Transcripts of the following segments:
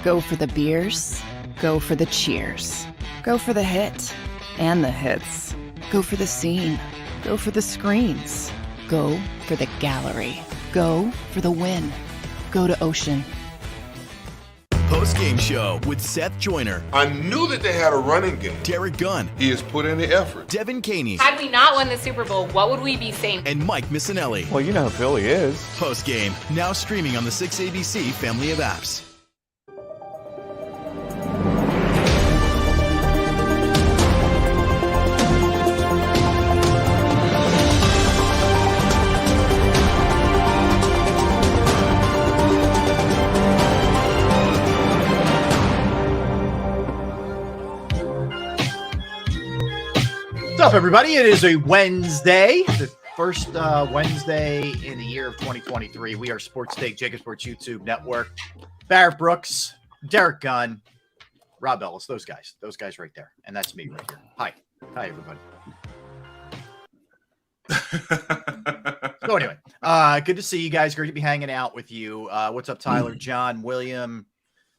Go for the beers. Go for the cheers. Go for the hit and the hits. Go for the scene. Go for the screens. Go for the gallery. Go for the win. Go to Ocean. Post-game show with Seth Joyner. I knew that they had a running game. Derek Gunn. He has put in the effort. Devin Caney. Had we not won the Super Bowl, what would we be saying? And Mike Missinelli. Well, you know who Philly is. Post-game, now streaming on the 6ABC family of apps. What's up, everybody? It is a Wednesday, the first Wednesday in the year of 2023. We are Sports Take, JAKIB Sports YouTube Network. Barrett Brooks, Derek Gunn, Rob Ellis, those guys right there. And that's me right here. Hi, everybody. So anyway, good to see you guys. Great to be hanging out with you. What's up, Tyler, John, William,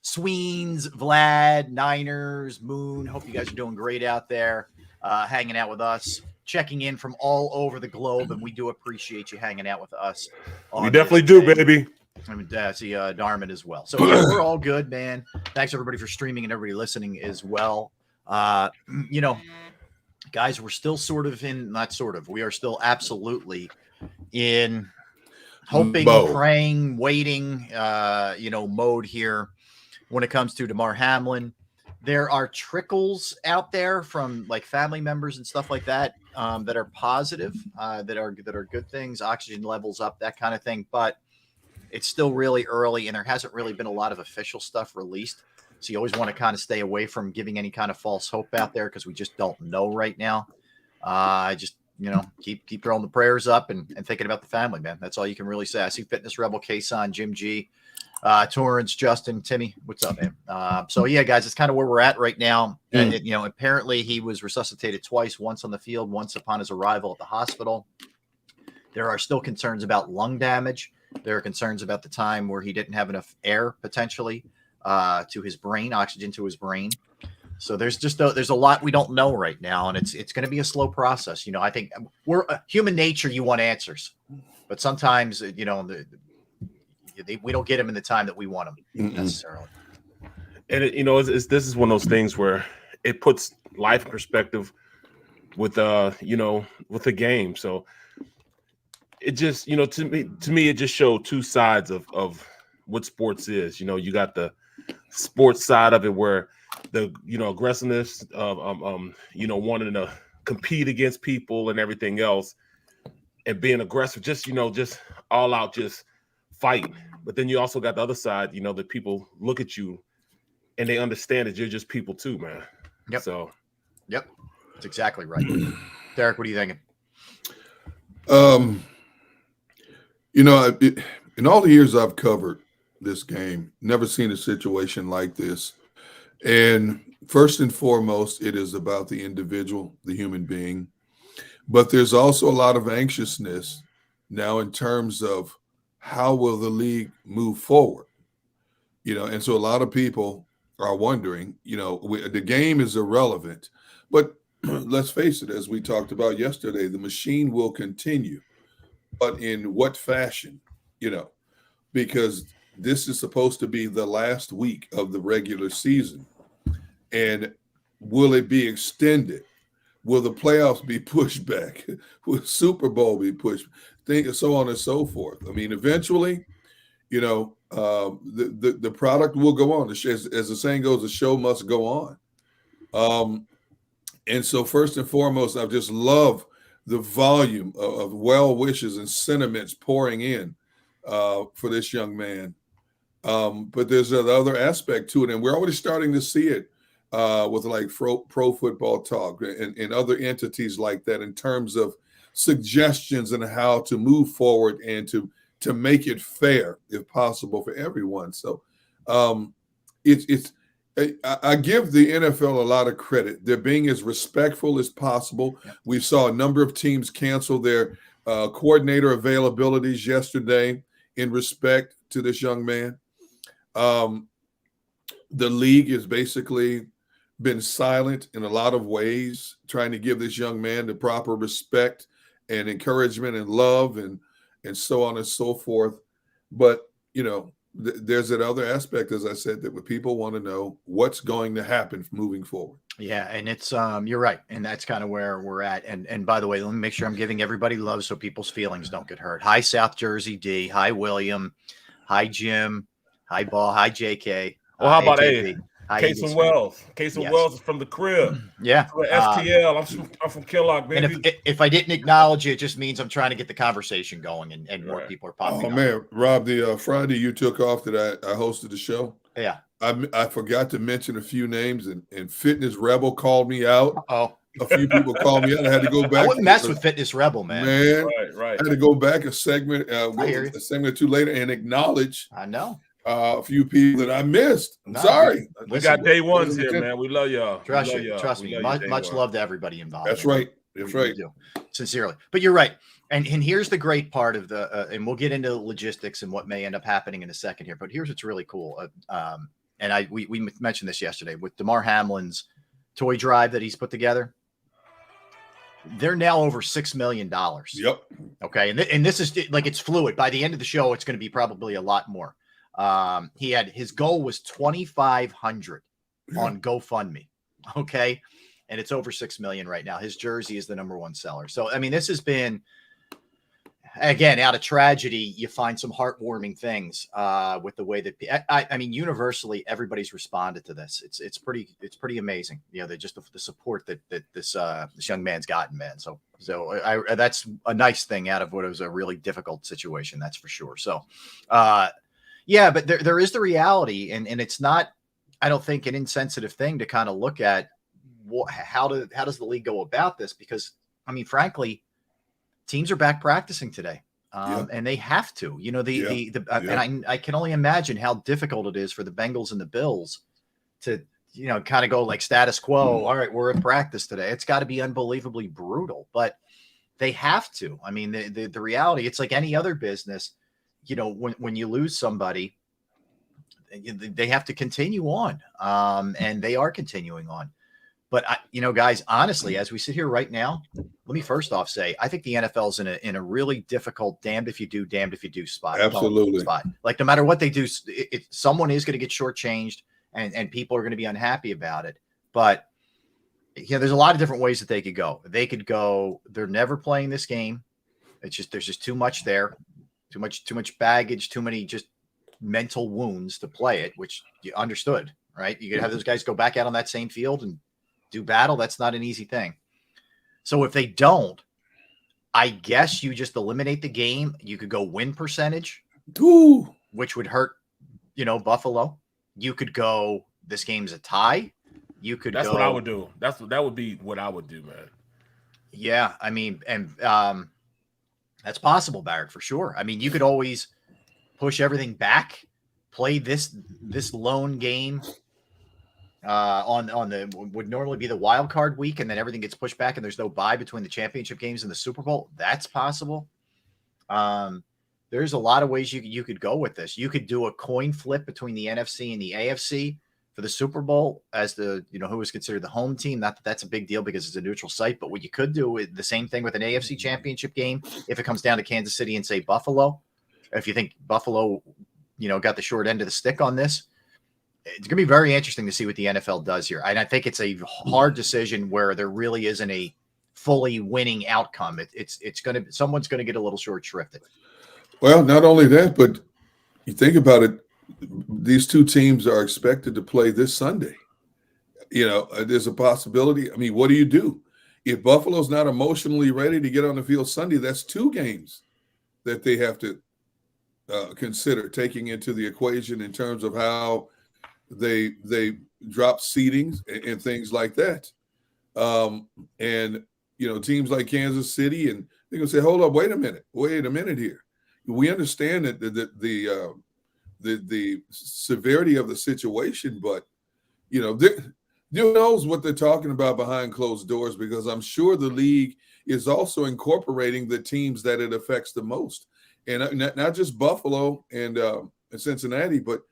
Sweens, Vlad, Niners, Moon? Hope you guys are doing great out there. Hanging out with us, checking in from all over the globe, and we do appreciate you hanging out with us. We definitely do, baby. I mean, see Darman as well. So yeah, we're all good, man. Thanks everybody for streaming and everybody listening as well. You know, guys, we're still we are still absolutely in hoping, praying, waiting, mode here when it comes to Damar Hamlin. There are trickles out there from like family members and stuff like that that are positive, that are good things, oxygen levels up, that kind of thing. But it's still really early, and there hasn't really been a lot of official stuff released. So you always want to kind of stay away from giving any kind of false hope out there because we just don't know right now. Keep throwing the prayers up and thinking about the family, man. That's all you can really say. I see Fitness Rebel, Kason, Jim G. Torrance, Justin, Timmy, what's up, man? So yeah, guys, it's kind of where we're at right now. And apparently he was resuscitated twice, once on the field, once upon his arrival at the hospital. There are still concerns about lung damage. There are concerns about the time where he didn't have enough air potentially to his brain, oxygen to his brain. So there's a lot we don't know right now, and it's going to be a slow process. You know, I think we're human nature. You want answers, but sometimes we don't get them in the time that we want them necessarily. And this is one of those things where it puts life in perspective with with the game. So it just, to me, it just showed two sides of what sports is. You got the sports side of it where the, aggressiveness of, wanting to compete against people and everything else and being aggressive, just all out, just fighting. But then you also got the other side, that people look at you and they understand that you're just people too, man. Yep. So, yep. That's exactly right. Derek, what are you thinking? In all the years I've covered this game, never seen a situation like this. And first and foremost, it is about the individual, the human being. But there's also a lot of anxiousness now in terms of how will the league move forward? And so a lot of people are wondering, the game is irrelevant. But let's face it, as we talked about yesterday, the machine will continue. But in what fashion? Because this is supposed to be the last week of the regular season. And will it be extended? Will the playoffs be pushed back? Will Super Bowl be pushed? So on and so forth. I mean, eventually, the product will go on. As the saying goes, the show must go on. And so first and foremost, I just love the volume of well wishes and sentiments pouring in for this young man. But there's another aspect to it, and we're already starting to see it with like pro football talk and other entities like that in terms of suggestions on how to move forward and to make it fair, if possible, for everyone. So I give the NFL a lot of credit. They're being as respectful as possible. Yeah. We saw a number of teams cancel their coordinator availabilities yesterday in respect to this young man. the league has basically been silent in a lot of ways, trying to give this young man the proper respect and encouragement and love and so on and so forth. But, there's that other aspect, as I said, that people want to know what's going to happen moving forward. Yeah, and it's you're right, and that's kind of where we're at. And by the way, let me make sure I'm giving everybody love so people's feelings don't get hurt. Hi, South Jersey D. Hi, William. Hi, Jim. Hi, Ball. Hi, JK. Well, how about AKB. Hi, Case Eagles and fan. Wells? Case and Yes. Wells is from the crib. Yeah, From the STL. I'm from Kinlock, baby. and if I didn't acknowledge you, it just means I'm trying to get the conversation going, and more Right. people are popping Oh up. man, Rob, the Friday you took off that I hosted the show, Yeah. I forgot to mention a few names, and Fitness Rebel called me out. Oh, A few people called me out. I had to go back. I wouldn't mess with Fitness Rebel, man. Right. I had to go back a segment, I hear you. a segment or two later, and acknowledge I know. a few people that I missed. I'm No, sorry. We got day ones here, Okay. man. We love y'all. Trust We love you. y'all. Trust We me. love you, Much day one. love to everybody involved. That's right. That's We right. do. Sincerely. But you're right. And here's the great part of the and we'll get into logistics and what may end up happening in a second here. But here's what's really cool. And we mentioned this yesterday with DeMar Hamlin's toy drive that he's put together. They're now over $6 million. Yep. Okay. And this is like, it's fluid. By the end of the show, it's going to be probably a lot more. His goal was 2,500 on GoFundMe. Okay. And it's over 6 million right now. His jersey is the #1 seller. So, I mean, this has been, again, out of tragedy, you find some heartwarming things with the way that I mean, universally, everybody's responded to this. It's pretty amazing. The support that this young man's gotten, man. So that's a nice thing out of what was a really difficult situation. That's for sure. So, yeah, but there is the reality, and it's not, I don't think, an insensitive thing to kind of look at how does the league go about this? Because, I mean, frankly, teams are back practicing today, and they have to. And I can only imagine how difficult it is for the Bengals and the Bills to, kind of go like status quo. All right, we're in practice today. It's got to be unbelievably brutal, but they have to. I mean, the reality, it's like any other business. When you lose somebody, they have to continue on, and they are continuing on. But guys, honestly, as we sit here right now, let me first off say, I think the NFL's in a really difficult damned if you do, damned if you do spot. Absolutely. Like, no matter what they do, someone is going to get shortchanged, and people are going to be unhappy about it. But there's a lot of different ways that they could go. They could go, they're never playing this game. There's just too much there, too much baggage, too many just mental wounds to play it, which you understood, right? You could have those guys go back out on that same field and do battle. That's not an easy thing. So if they don't, I guess you just eliminate the game. You could go win percentage, which would hurt, Buffalo. You could go, this game's a tie. You could That's what I would do. That would be what I would do, man. Yeah. I mean, and that's possible, Barrett, for sure. I mean, you could always push everything back, play this lone game on the would normally be the wild card week, and then everything gets pushed back and there's no bye between the championship games and the Super Bowl. That's possible. There's a lot of ways you could go with this. You could do a coin flip between the NFC and the AFC for the Super Bowl as the, who is considered the home team. Not that that's a big deal because it's a neutral site, but what you could do is the same thing with an AFC championship game. If it comes down to Kansas City and say Buffalo, if you think Buffalo, got the short end of the stick on this, it's going to be very interesting to see what the NFL does here. And I think it's a hard decision where there really isn't a fully winning outcome. Someone's going to get a little short shrifted. Well, not only that, but you think about it, these two teams are expected to play this Sunday. There's a possibility. I mean, what do you do? If Buffalo's not emotionally ready to get on the field Sunday, that's two games that they have to consider taking into the equation in terms of how they drop seedings and things like that. And teams like Kansas City, and they're gonna say, hold up, wait a minute here. We understand that the severity of the situation, but who knows what they're talking about behind closed doors, because I'm sure the league is also incorporating the teams that it affects the most. And not just Buffalo and Cincinnati, but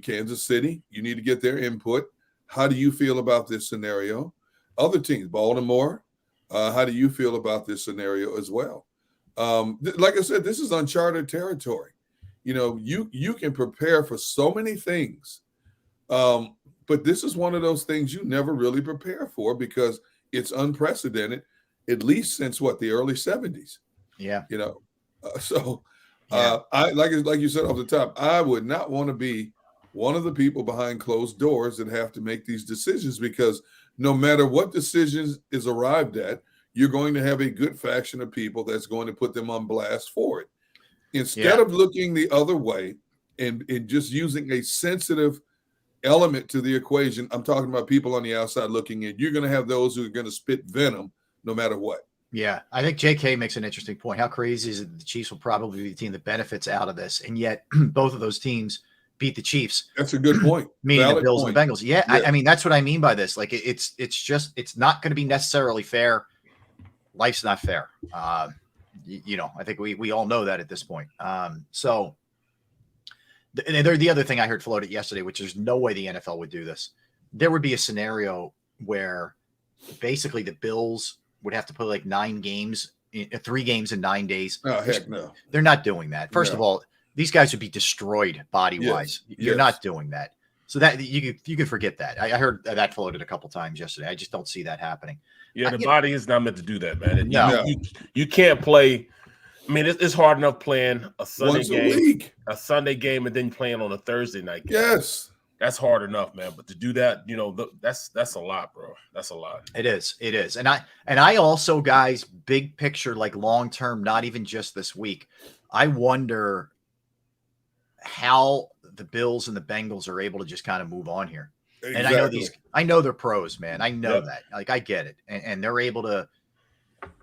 Kansas City, you need to get their input. How do you feel about this scenario? Other teams, Baltimore, how do you feel about this scenario as well? Like I said, this is uncharted territory. You can prepare for so many things, but this is one of those things you never really prepare for because it's unprecedented, at least since the early 70s. Yeah. I like you said off the top, I would not want to be one of the people behind closed doors that have to make these decisions, because no matter what decisions is arrived at, you're going to have a good faction of people that's going to put them on blast for it. Instead of looking the other way and just using a sensitive element to the equation, I'm talking about people on the outside looking in. You're going to have those who are going to spit venom no matter what. Yeah, I think JK makes an interesting point. How crazy is it that the Chiefs will probably be the team that benefits out of this, and yet both of those teams beat the Chiefs? That's a good point. Meaning Valid the Bills point. and the Bengals. Yeah, yeah. I mean, that's what I mean by this. Like, it's not going to be necessarily fair. Life's not fair. I think we all know that at this point. So the other thing I heard floated yesterday, which there's no way the NFL would do this. There would be a scenario where basically the Bills would have to play like 3 games in 9 days. Oh, heck no. They're not doing that. First of all, these guys would be destroyed body-wise. Yes. You're not doing that. So that you can forget that. I heard that floated a couple times yesterday. I just don't see that happening. Yeah, the body is not meant to do that, man. No. You can't play. I mean, it's hard enough playing a Sunday Once game, a week. a Sunday game, and then playing on a Thursday night game. Yes. That's hard enough, man. But to do that, that's a lot, bro. That's a lot. It is. And I also, guys, big picture, like long term, not even just this week. I wonder how the Bills and the Bengals are able to just kind of move on here. Exactly. And I know they're pros, man. I know that. Like, I get it. And they're able to,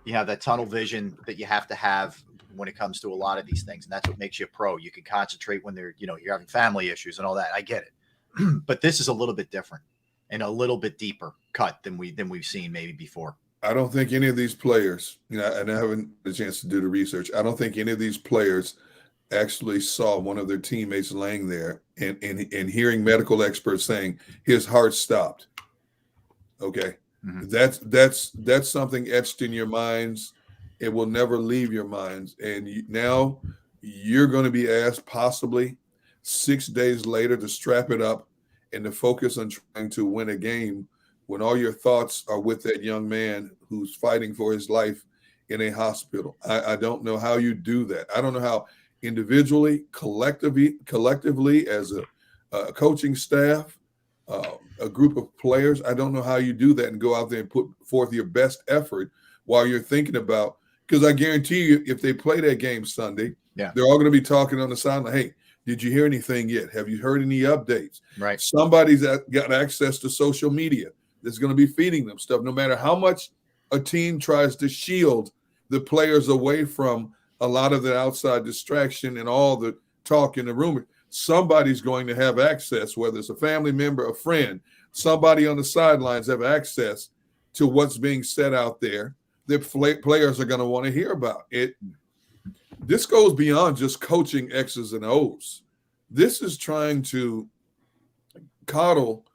that tunnel vision that you have to have when it comes to a lot of these things. And that's what makes you a pro. You can concentrate when you're having family issues and all that. I get it. But this is a little bit different and a little bit deeper cut than we've seen maybe before. I don't think any of these players, and I haven't had a chance to do the research. I don't think any of these players actually saw one of their teammates laying there and hearing medical experts saying his heart stopped. Okay. Mm-hmm. That's something etched in your minds. It will never leave your minds. And now you're going to be asked possibly 6 days later to strap it up and to focus on trying to win a game when all your thoughts are with that young man who's fighting for his life in a hospital. I don't know how you do that. I don't know how individually, collectively as a coaching staff, a group of players, I don't know how you do that and go out there and put forth your best effort while you're thinking about, because I guarantee you, if they play that game Sunday, they're all going to be talking on the sideline. Hey, did you hear anything yet? Have you heard any updates? Right. Somebody's got access to social media that's going to be feeding them stuff. No matter how much a team tries to shield the players away from a lot of the outside distraction and all the talk and the rumor, somebody's going to have access, whether it's a family member, a friend, somebody on the sidelines have access to what's being said out there that players are going to want to hear about. This goes beyond just coaching X's and O's. This is trying to coddle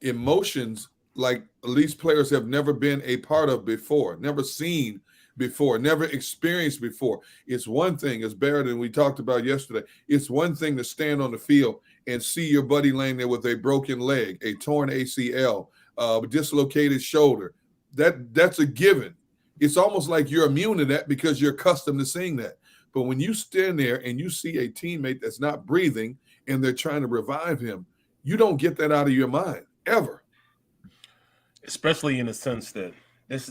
emotions like these players have never been a part of before, never seen before, never experienced before. It's one thing, as Barrett and we talked about yesterday, it's one thing to stand on the field and see your buddy laying there with a broken leg, a torn ACL, dislocated shoulder. That's a given. It's almost like you're immune to that because you're accustomed to seeing that. But when you stand there and you see a teammate that's not breathing and they're trying to revive him, you don't get that out of your mind ever. Especially in the sense that this,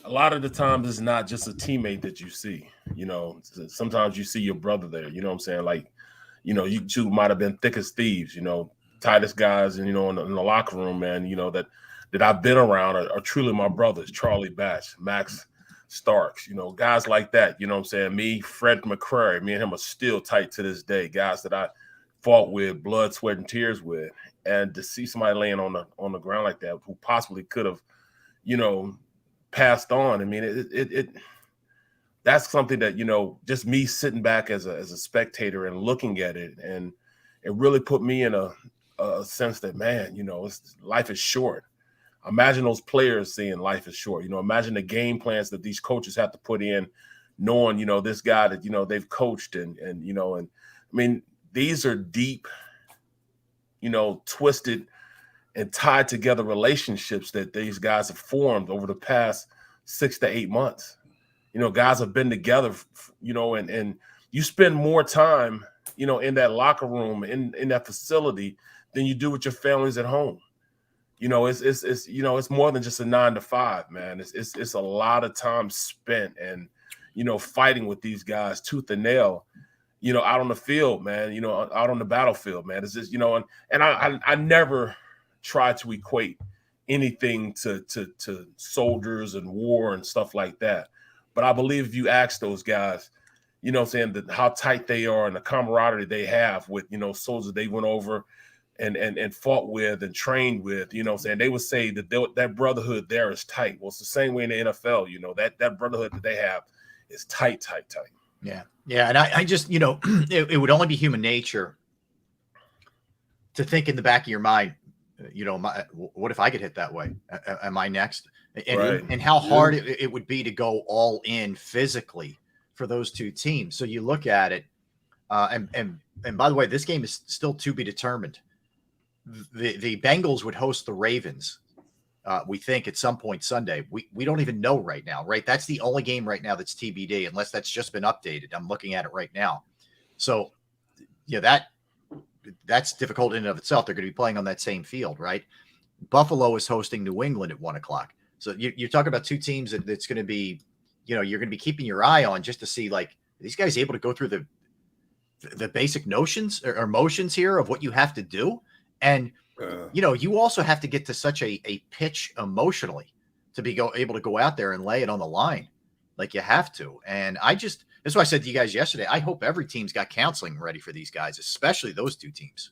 a lot of the times it's not just a teammate that you see. Sometimes you see your brother there. You know what I'm saying? Like, you two might have been thick as thieves. Tightest guys, and in the locker room, man. That I've been around are truly my brothers. Charlie Batch, Max Starks. Guys like that. You know what I'm saying? Me, Fred McCrary. Me and him are still tight to this day. Guys that I fought with, blood, sweat, and tears with. And to see somebody laying on the ground like that, who possibly could have, passed on. I mean, that's something that, just me sitting back as a spectator and looking at it, and it really put me in a sense that, man, life is short. Imagine those players saying life is short. Imagine the game plans that these coaches have to put in, knowing, this guy that, they've coached and I mean, these are deep, twisted and tied together relationships that these guys have formed over the past 6 to 8 months. Guys have been together, and you spend more time, in that locker room, in that facility than you do with your families at home. It's more than just a 9 to 5, man. It's a lot of time spent and, fighting with these guys tooth and nail, out on the field, man, out on the battlefield, man. It's just, and I never try to equate anything to soldiers and war and stuff like that. But I believe if you ask those guys, saying how tight they are and the camaraderie they have with, soldiers they went over and fought with and trained with, saying they would say that that brotherhood there is tight. Well, it's the same way in the NFL, that brotherhood that they have is tight. Yeah. Yeah. And I just, it would only be human nature to think in the back of your mind, what if I get hit that way? Am I next? And how hard it would be to go all in physically for those two teams. So you look at it, and by the way, this game is still to be determined. The Bengals would host the Ravens. We think at some point Sunday. We don't even know right now, right? That's the only game right now that's TBD, unless that's just been updated. I'm looking at it right now. So, that's difficult in and of itself. They're going to be playing on that same field, right? Buffalo is hosting New England at 1 o'clock. So you're talking about two teams that's going to be, you're going to be keeping your eye on just to see, like, are these guys able to go through the basic notions or motions here of what you have to do. And, you also have to get to such a pitch emotionally to be able to go out there and lay it on the line. Like you have to. And that's why I said to you guys yesterday, I hope every team's got counseling ready for these guys, especially those two teams.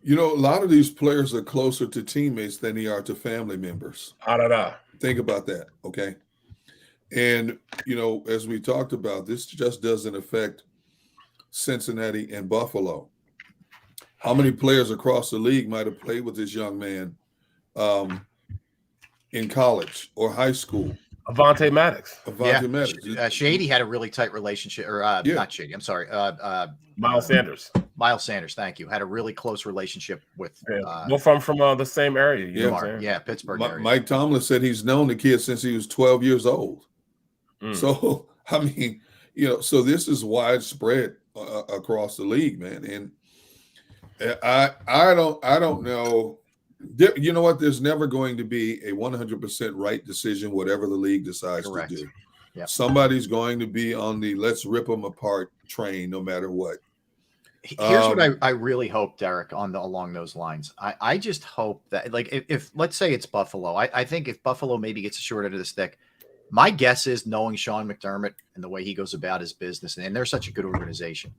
A lot of these players are closer to teammates than they are to family members. Think about that, okay? And, as we talked about, this just doesn't affect Cincinnati and Buffalo. How many players across the league might have played with this young man in college or high school? Avonte Maddox. Maddox. Shady had a really tight relationship, or not Shady. I'm sorry. Miles Sanders. Miles Sanders, thank you. Had a really close relationship with. Well, from the same area. You know what I'm saying? Pittsburgh area. Mike Tomlin said he's known the kid since he was 12 years old. So, I mean, so this is widespread across the league, man. And I don't know. You know what? There's never going to be a 100% right decision, whatever the league decides to do. Yep. Somebody's going to be on the let's rip them apart train, no matter what. Here's what I really hope, Derek, along those lines. I just hope that, like, if let's say it's Buffalo, I think if Buffalo maybe gets a short end of the stick, my guess is, knowing Sean McDermott and the way he goes about his business, and they're such a good organization,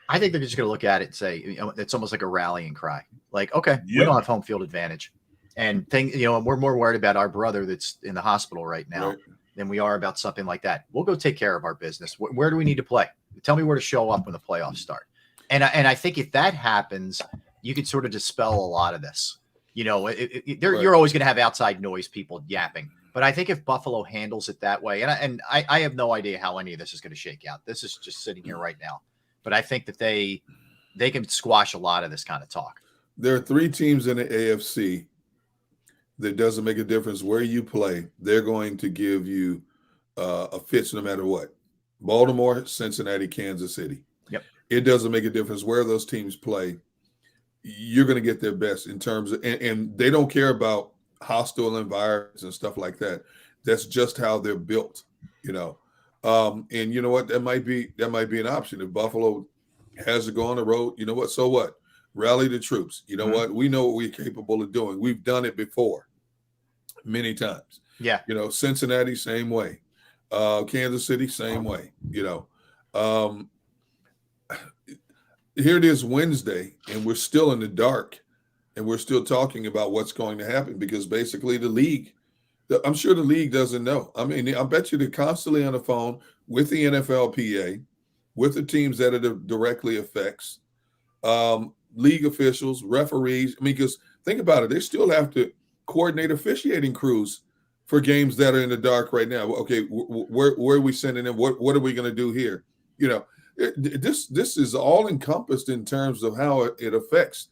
I think they're just going to look at it and say, it's almost like a rallying cry. Like, okay, we don't have home field advantage. And we're more worried about our brother that's in the hospital right now than we are about something like that. We'll go take care of our business. Where do we need to play? Tell me where to show up when the playoffs start. And I think if that happens, you can sort of dispel a lot of this. You're always going to have outside noise, people yapping. But I think if Buffalo handles it that way, and I have no idea how any of this is going to shake out. This is just sitting here right now. But I think that they can squash a lot of this kind of talk. There are 3 teams in the AFC that doesn't make a difference where you play. They're going to give you a fits no matter what. Baltimore, Cincinnati, Kansas City. Yep. It doesn't make a difference where those teams play. You're going to get their best in terms of, and they don't care about hostile environments and stuff like that. That's just how they're built, And you know what? That might be an option. If Buffalo has to go on the road, you know what? So what? Rally the troops. You know what? We know what we're capable of doing. We've done it before many times. Yeah. Cincinnati, same way. Kansas City, same way. Here it is Wednesday, and we're still in the dark, and we're still talking about what's going to happen because basically the league I'm sure the league doesn't know. I mean, I bet you they're constantly on the phone with the NFLPA, with the teams that it directly affects, league officials, referees. I mean, because think about it, they still have to coordinate officiating crews for games that are in the dark right now. Okay, where are we sending them? What are we going to do here? You know, this is all encompassed in terms of how it affects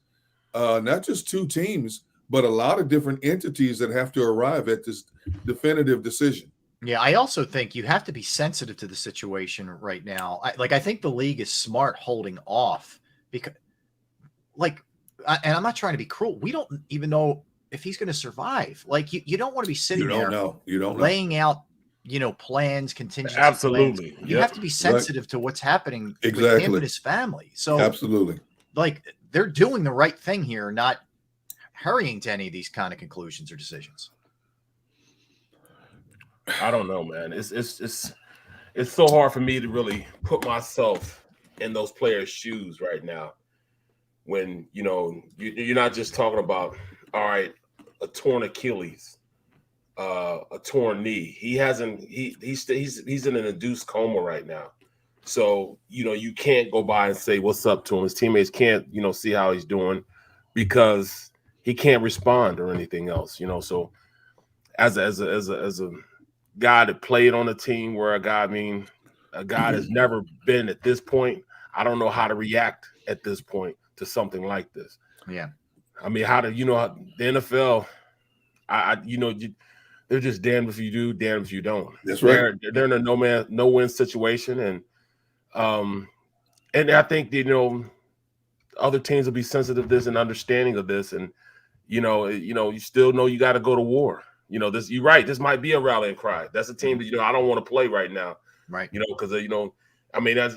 not just two teams, but a lot of different entities that have to arrive at this definitive decision. Yeah, I also think you have to be sensitive to the situation right now. I think the league is smart holding off because, and I'm not trying to be cruel. We don't even know if he's going to survive. Like, you don't want to be sitting there laying out, plans, contingency Absolutely. plans. You have to be sensitive to what's happening with him and his family. So absolutely, they're doing the right thing here, not hurrying to any of these kind of conclusions or decisions. I don't know, man. It's so hard for me to really put myself in those players' shoes right now. When you're not just talking about, all right, a torn Achilles, a torn knee. He's in an induced coma right now. So you can't go by and say what's up to him. His teammates can't see how he's doing because he can't respond or anything else. So as a guy that played on a team where a guy that's never been at this point, I don't know how to react at this point to something like this. Yeah. I mean, how to, the NFL, they're just damned if you do, damned if you don't. That's right. They're in a no-win situation. And I think, other teams will be sensitive to this and understanding of this. And, you still know you got to go to war. You're right. This might be a rallying cry. That's a team that, I don't want to play right now. Right. Because,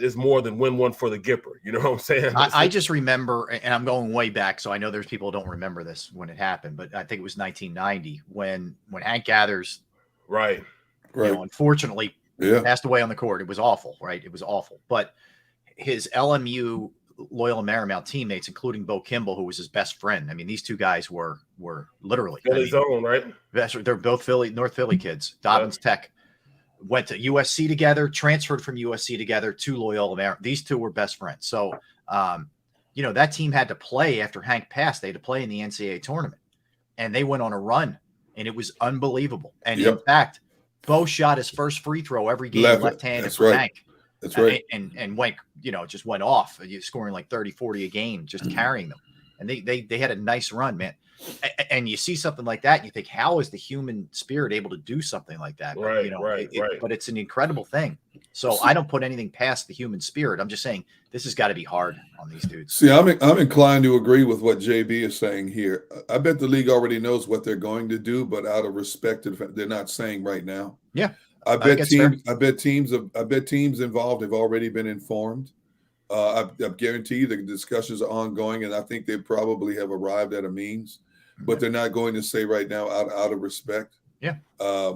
it's more than win one for the Gipper. You know what I'm saying? I just remember, and I'm going way back, so I know there's people who don't remember this when it happened, but I think it was 1990 when Hank Gathers, right, unfortunately passed away on the court. It was awful, right? It was awful. But his LMU Loyola Marymount teammates, including Bo Kimball, who was his best friend. I mean, these two guys were literally Philly's own, right? They're both North Philly kids. Dobbins Tech. Went to USC together, transferred from USC together to Loyola Marymount. These two were best friends. So, that team had to play after Hank passed. They had to play in the NCAA tournament, and they went on a run, and it was unbelievable. And in fact, Bo shot his first free throw every game left-handed for Hank. That's right. And went, just went off, scoring like 30, 40 a game, just carrying them. And they had a nice run, man. And you see something like that, and you think, how is the human spirit able to do something like that? Right, But it's an incredible thing. So I don't put anything past the human spirit. I'm just saying this has got to be hard on these dudes. See, I'm inclined to agree with what JB is saying here. I bet the league already knows what they're going to do, but out of respect, they're not saying right now. Yeah, I bet teams involved have already been informed. I guarantee you the discussions are ongoing, and I think they probably have arrived at a means. But they're not going to say right now out of respect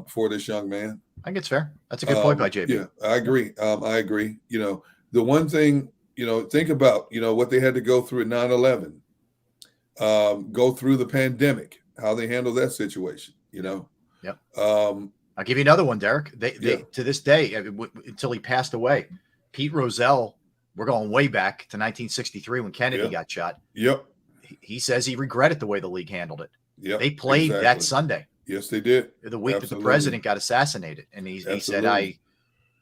for this young man. I think it's fair. That's a good point by JB. Yeah, I agree. I agree. The one thing, think about, what they had to go through at 9/11, go through the pandemic, how they handled that situation, Yep. I'll give you another one, Derek. They to this day, until he passed away, Pete Rozelle, we're going way back to 1963 when Kennedy got shot. Yep. He says he regretted the way the league handled it. Yep, they played that Sunday. Yes, they did. The week that the president got assassinated. And he said,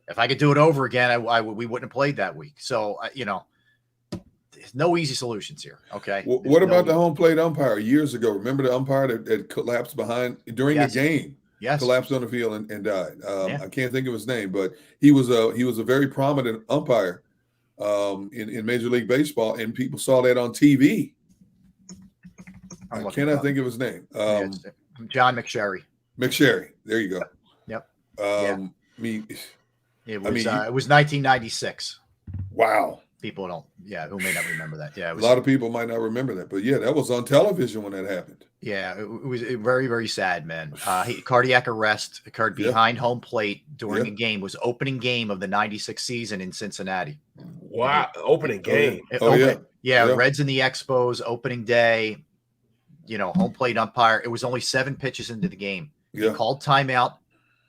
if I could do it over again, we wouldn't have played that week. So, there's no easy solutions here. Okay. Well, what about the home plate umpire years ago? Remember the umpire that collapsed during the game? Yes. Collapsed on the field and died. I can't think of his name, but he was a very prominent umpire in Major League Baseball, and people saw that on TV. I cannot think of his name. John McSherry. McSherry. There you go. Yep. It was 1996. Wow. People who may not remember that. Yeah. A lot of people might not remember that, but that was on television when that happened. Yeah. It was very, very sad, man. Cardiac arrest occurred behind home plate during a game, was opening game of the 96 season in Cincinnati. Wow. Opening game. Reds and the Expos, opening day. Home plate umpire. It was only 7 pitches into the game. Yeah. He called timeout.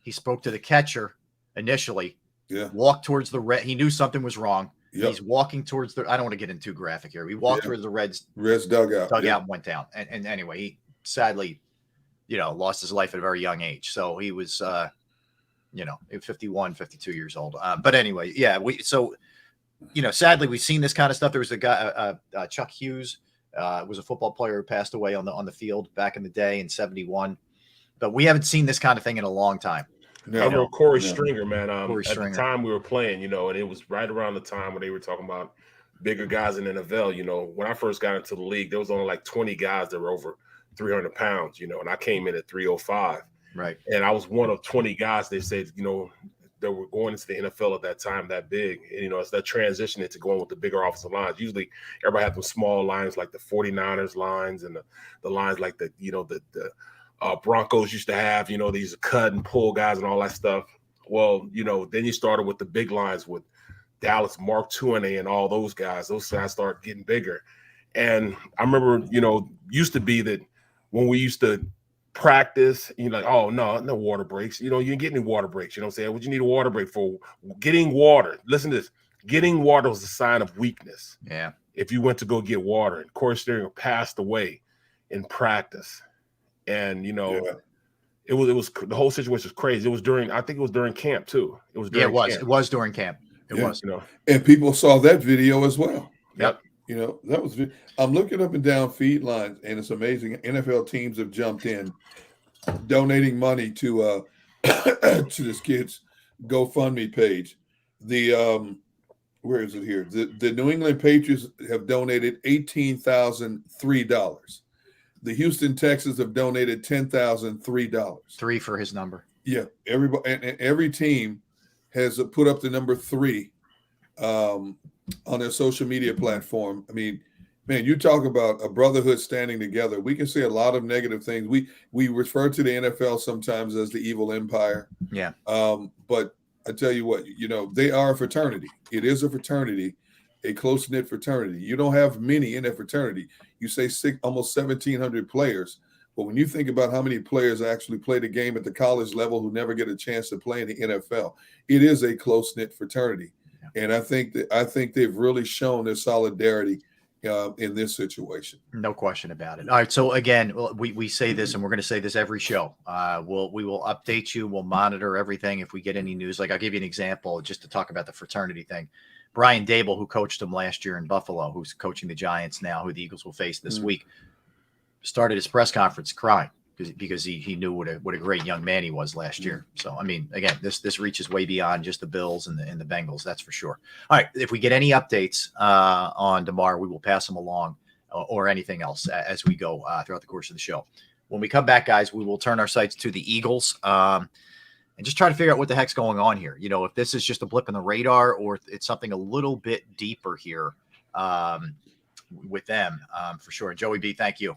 He spoke to the catcher initially. Yeah. Walked towards the red. He knew something was wrong. Yep. He's walking towards the. I don't want to get into too graphic here. He walked towards the Reds dugout. and went down. And anyway, he sadly, lost his life at a very young age. So he was, 51, 52 years old. But anyway, yeah. Sadly, we've seen this kind of stuff. There was a guy, Chuck Hughes, was a football player who passed away on the field back in the day in '71. But we haven't seen this kind of thing in a long time. I remember Corey Stringer, man. Corey Stringer. At the time we were playing, and it was right around the time when they were talking about bigger guys in the NFL. When I first got into the league, there was only like 20 guys that were over 300 pounds, and I came in at 305. Right. And I was one of 20 guys they said, that were going into the NFL at that time that big. And, it's that transition into going with the bigger offensive lines. Usually everybody had those small lines like the 49ers lines and the lines like the Broncos used to have, these cut and pull guys and all that stuff. Well, then you started with the big lines with Dallas, Mark Tuaney and all those guys. Those guys start getting bigger. And I remember, used to be that when we used to practice, you're like, oh, no water breaks. You didn't get any water breaks. You know what I'm saying? What you need a water break for? Getting water. Listen to this. Getting water was a sign of weakness. Yeah. If you went to go get water. And Corey Stringer passed away in practice. And, it was the whole situation was crazy. I think it was during camp too. It was during camp. It was during camp. It was. And people saw that video as well. Yep. That was. I'm looking up and down feed lines, and it's amazing. NFL teams have jumped in, donating money to to this kid's GoFundMe page. Where is it here? The New England Patriots have donated $18,003. The Houston Texans have donated $10,003. 3 for his number. Yeah, everybody and every team has put up the number 3 on their social media platform. I mean, man, you talk about a brotherhood standing together. We can say a lot of negative things. We refer to the NFL sometimes as the evil empire. Yeah. But I tell you what, they are a fraternity. It is a fraternity, a close-knit fraternity. You don't have many in that fraternity. You say almost 1,700 players. But when you think about how many players actually play the game at the college level who never get a chance to play in the NFL, it is a close-knit fraternity. Yeah. And I think they've really shown their solidarity in this situation. No question about it. All right. So again, we say this, and we're going to say this every show. We will update you. We'll monitor everything. If we get any news, like I'll give you an example just to talk about the fraternity thing. Brian Dable, who coached him last year in Buffalo, who's coaching the Giants now, who the Eagles will face this week, started his press conference crying because he knew what a great young man he was last year. So, I mean, again, this reaches way beyond just the Bills and the Bengals, that's for sure. All right, if we get any updates on DeMar, we will pass them along or anything else as we go throughout the course of the show. When we come back, guys, we will turn our sights to the Eagles and just try to figure out what the heck's going on here. If this is just a blip in the radar or it's something a little bit deeper here with them, for sure. And Joey B, thank you.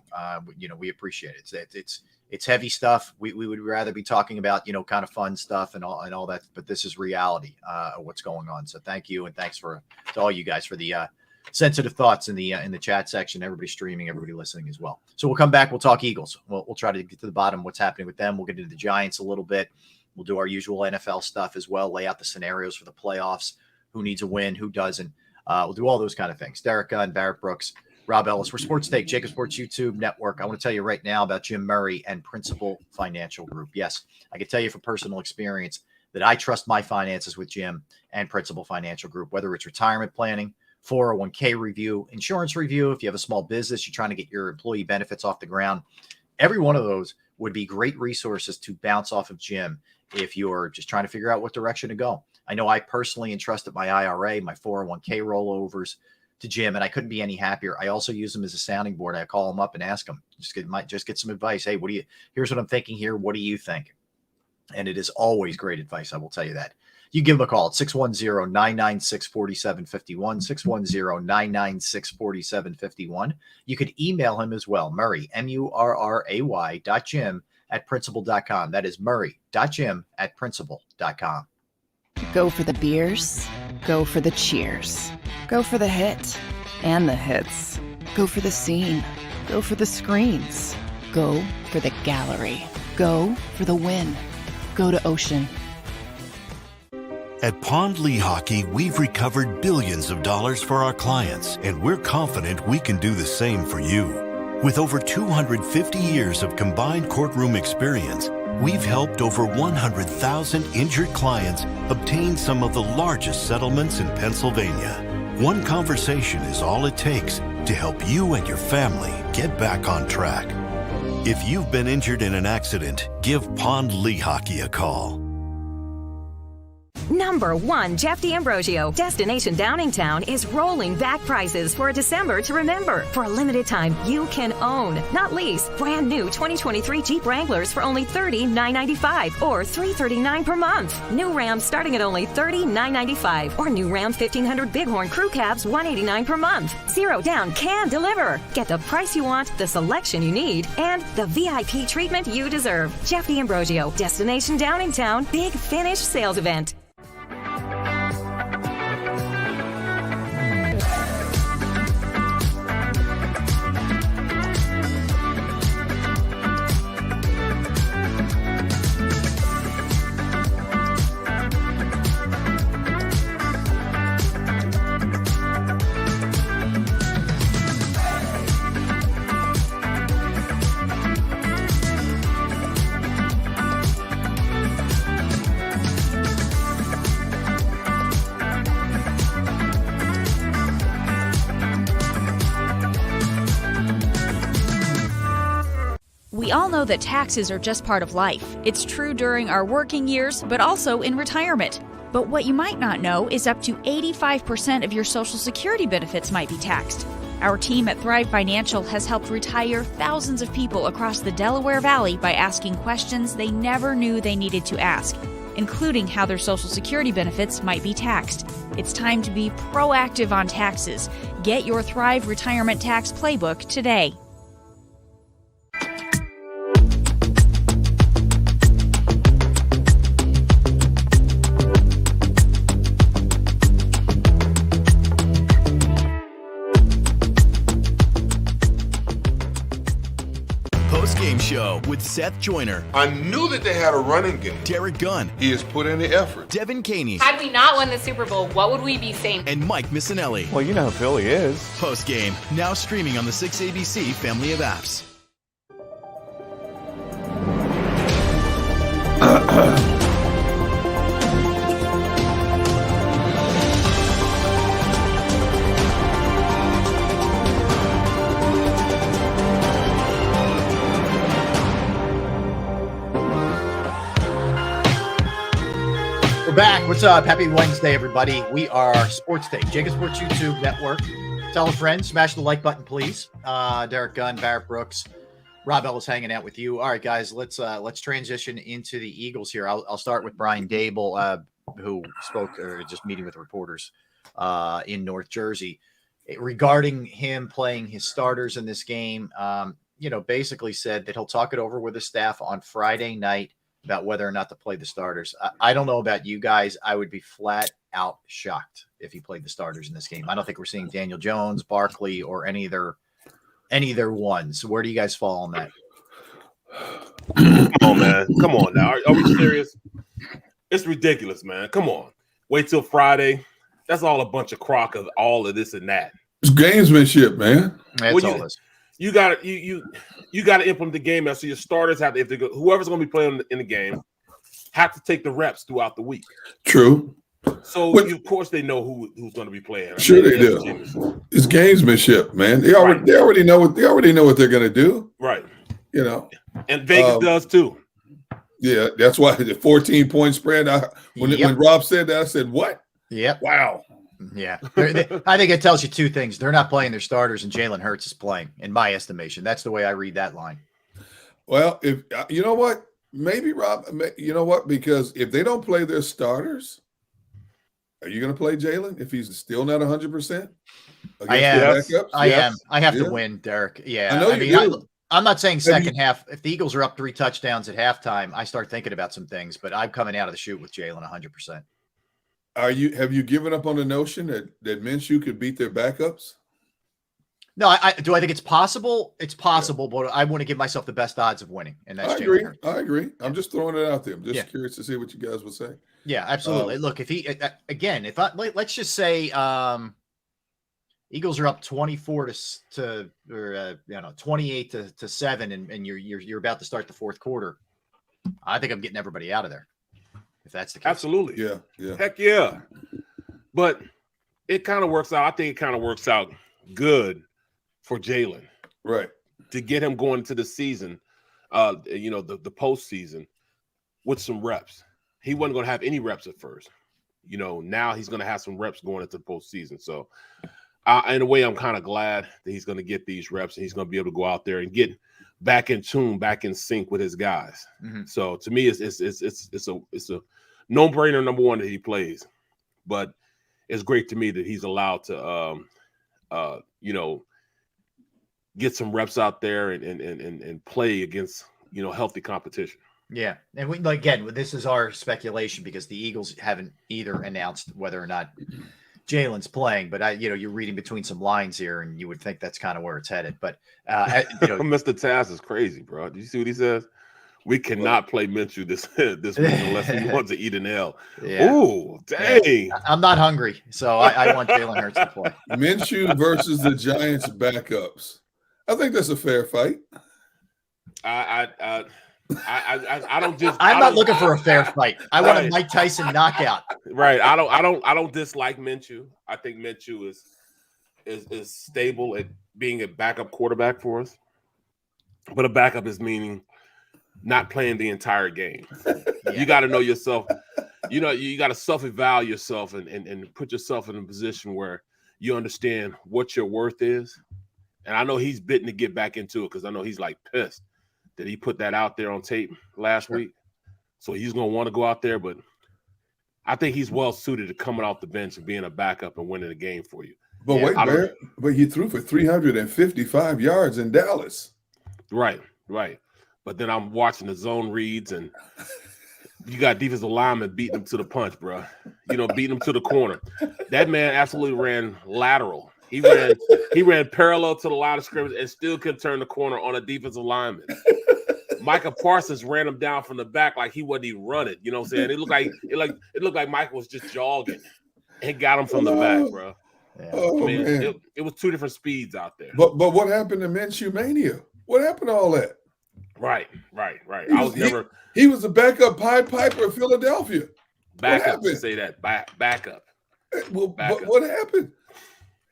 We appreciate it. It's heavy stuff. We would rather be talking about, kind of fun stuff and all that, but this is reality of what's going on. So thank you. And thanks to all you guys for the sensitive thoughts in the chat section, everybody streaming, everybody listening as well. So we'll come back. We'll talk Eagles. We'll try to get to the bottom of what's happening with them. We'll get into the Giants a little bit. We'll do our usual NFL stuff as well, lay out the scenarios for the playoffs, who needs a win, who doesn't. We'll do all those kind of things. Derek Gunn, Barrett Brooks, Rob Ellis. We're Sports Take, JAKIB Sports YouTube Network. I want to tell you right now about Jim Murray and Principal Financial Group. Yes, I can tell you from personal experience that I trust my finances with Jim and Principal Financial Group, whether it's retirement planning, 401k review, insurance review. If you have a small business, you're trying to get your employee benefits off the ground. Every one of those would be great resources to bounce off of Jim if you're just trying to figure out what direction to go. I know I personally entrusted my IRA, my 401k rollovers to Jim, and I couldn't be any happier. I also use him as a sounding board. I call him up and ask him, just get some advice. Hey, here's what I'm thinking here. What do you think? And it is always great advice. I will tell you that. You give him a call at 610-996-4751, 610-996-4751. You could email him as well, Murray, murray.jim@principal.com. That is murray.jim@principal.com. Go for the beers, go for the cheers, go for the hit and the hits, go for the scene, go for the screens, go for the gallery, Go for the win. Go to Ocean. At Pond Lehocky, we've recovered billions of dollars for our clients, and we're confident we can do the same for you. With over 250 years of combined courtroom experience, we've helped over 100,000 injured clients obtain some of the largest settlements in Pennsylvania. One conversation is all it takes to help you and your family get back on track. If you've been injured in an accident, give Pond Lehocky a call. Number 1, Jeff D'Ambrosio. Destination Downingtown is rolling back prices for a December to remember. For a limited time, you can own, not lease, brand new 2023 Jeep Wranglers for only $30,995 or $339 per month. New Ram starting at only $30,995 or new Ram 1500 Bighorn Crew Cabs $189 per month. Zero down can deliver. Get the price you want, the selection you need, and the VIP treatment you deserve. Jeff D'Ambrosio, Destination Downingtown, Big Finish Sales Event. We all know that taxes are just part of life. It's true during our working years, but also in retirement. But what you might not know is up to 85% of your Social Security benefits might be taxed. Our team at Thrive Financial has helped retire thousands of people across the Delaware Valley by asking questions they never knew they needed to ask, including how their Social Security benefits might be taxed. It's time to be proactive on taxes. Get your Thrive Retirement Tax Playbook today. Post-game show with Seth Joyner, I knew that they had a running game. Derek Gunn, He has put in the effort. Devin Caney, Had we not won the Super Bowl, what would we be saying? and Mike Missinelli. Well, you know how Philly is. Post-game, now streaming on the 6ABC family of apps. We're back. What's up? Happy Wednesday, everybody. We are Sports Take, JAKIB Sports YouTube Network. Tell a friend, smash the like button, please. Derek Gunn, Barrett Brooks, Rob Ellis hanging out with you. All right, guys, let's transition into the Eagles here. I'll start with Brian Dable, who spoke or just meeting with reporters in North Jersey regarding him playing his starters in this game. Basically said that he'll talk it over with his staff on Friday night about whether or not to play the starters. I don't know about you guys. I would be flat out shocked if he played the starters in this game. I don't think we're seeing Daniel Jones, Barkley, or any of their ones. Where do you guys fall on that? Come on, man. Come on now. Are we serious? It's ridiculous, man. Come on. Wait till Friday. That's all a bunch of crock of all of this and that. It's gamesmanship, man. That's all this. You got to implement the game. So your starters have to, if they go, whoever's going to be playing in the game, have to take the reps throughout the week. True. So of course they know who's going to be playing. Sure they do. It's gamesmanship, man. They already know what they're going to do. Right. You know. And Vegas does too. Yeah, that's why the 14-point spread. When Rob said that, I said, "What?" Yep. Wow. Yeah. I think it tells you two things. They're not playing their starters, and Jalen Hurts is playing, in my estimation. That's the way I read that line. Well, if you know what, maybe Rob, you know what, because if they don't play their starters, are you going to play Jalen if he's still not 100%? I am. I am. I have to win, Derek. Yeah. I know you do. I'm not saying second half. If the Eagles are up 3 touchdowns at halftime, I start thinking about some things, but I'm coming out of the chute with Jalen 100%. Have you given up on the notion that Minshew could beat their backups? No, I think it's possible. It's possible, but I want to give myself the best odds of winning, and that's I agree. Jalen Hurts. I agree. I'm just throwing it out there. I'm just curious to see what you guys would say. Yeah, absolutely. Look, if he again, if let's just say Eagles are up 24 to 28 to 7, and you're about to start the fourth quarter, I think I'm getting everybody out of there. If that's the case. Absolutely. Yeah. Heck yeah. But it kind of works out. I think it kind of works out good for Jalen. Right. To get him going into the season, the postseason with some reps. He wasn't going to have any reps at first. Now he's going to have some reps going into the postseason. So in a way, I'm kind of glad that he's going to get these reps and he's going to be able to go out there and get back in tune, back in sync with his guys. Mm-hmm. So to me, it's a no-brainer, number one, that he plays. But it's great to me that he's allowed to get some reps out there and play against healthy competition. Yeah, and again, this is our speculation because the Eagles haven't either announced whether or not Jalen's playing. But you're reading between some lines here, and you would think that's kind of where it's headed. But Mr. Taz is crazy, bro. Did you see what he says? We cannot play Minshew this week unless he wants to eat an L. Yeah. Ooh, dang! Yeah. I'm not hungry, so I want Jalen Hurts to play. Minshew versus the Giants backups. I think that's a fair fight. I don't just. I'm not looking for a fair fight. I want a Mike Tyson knockout. Right. I don't dislike Minshew. I think Minshew is stable at being a backup quarterback for us. But a backup is meaning not playing the entire game. Yeah. You got to know yourself. You got to self-evaluate yourself and put yourself in a position where you understand what your worth is. And I know he's bitten to get back into it because I know he's like pissed that he put that out there on tape last week. So he's going to want to go out there, but I think he's well suited to coming off the bench and being a backup and winning a game for you. But wait, Bear, but he threw for 355 yards in Dallas. Right. But then I'm watching the zone reads and you got defensive linemen beating him to the punch, bro. Beating him to the corner. That man absolutely ran lateral. He ran parallel to the line of scrimmage and still couldn't turn the corner on a defensive lineman. Micah Parsons ran him down from the back like he wasn't even running. You know what I'm saying? It looked like Micah was just jogging and got him from the back, bro. Yeah. Man. It was two different speeds out there. But what happened to Minshew Mania? What happened to all that? Right. He was a backup Pied Piper in Philadelphia. Backup to say that. Backup. Well, but what happened?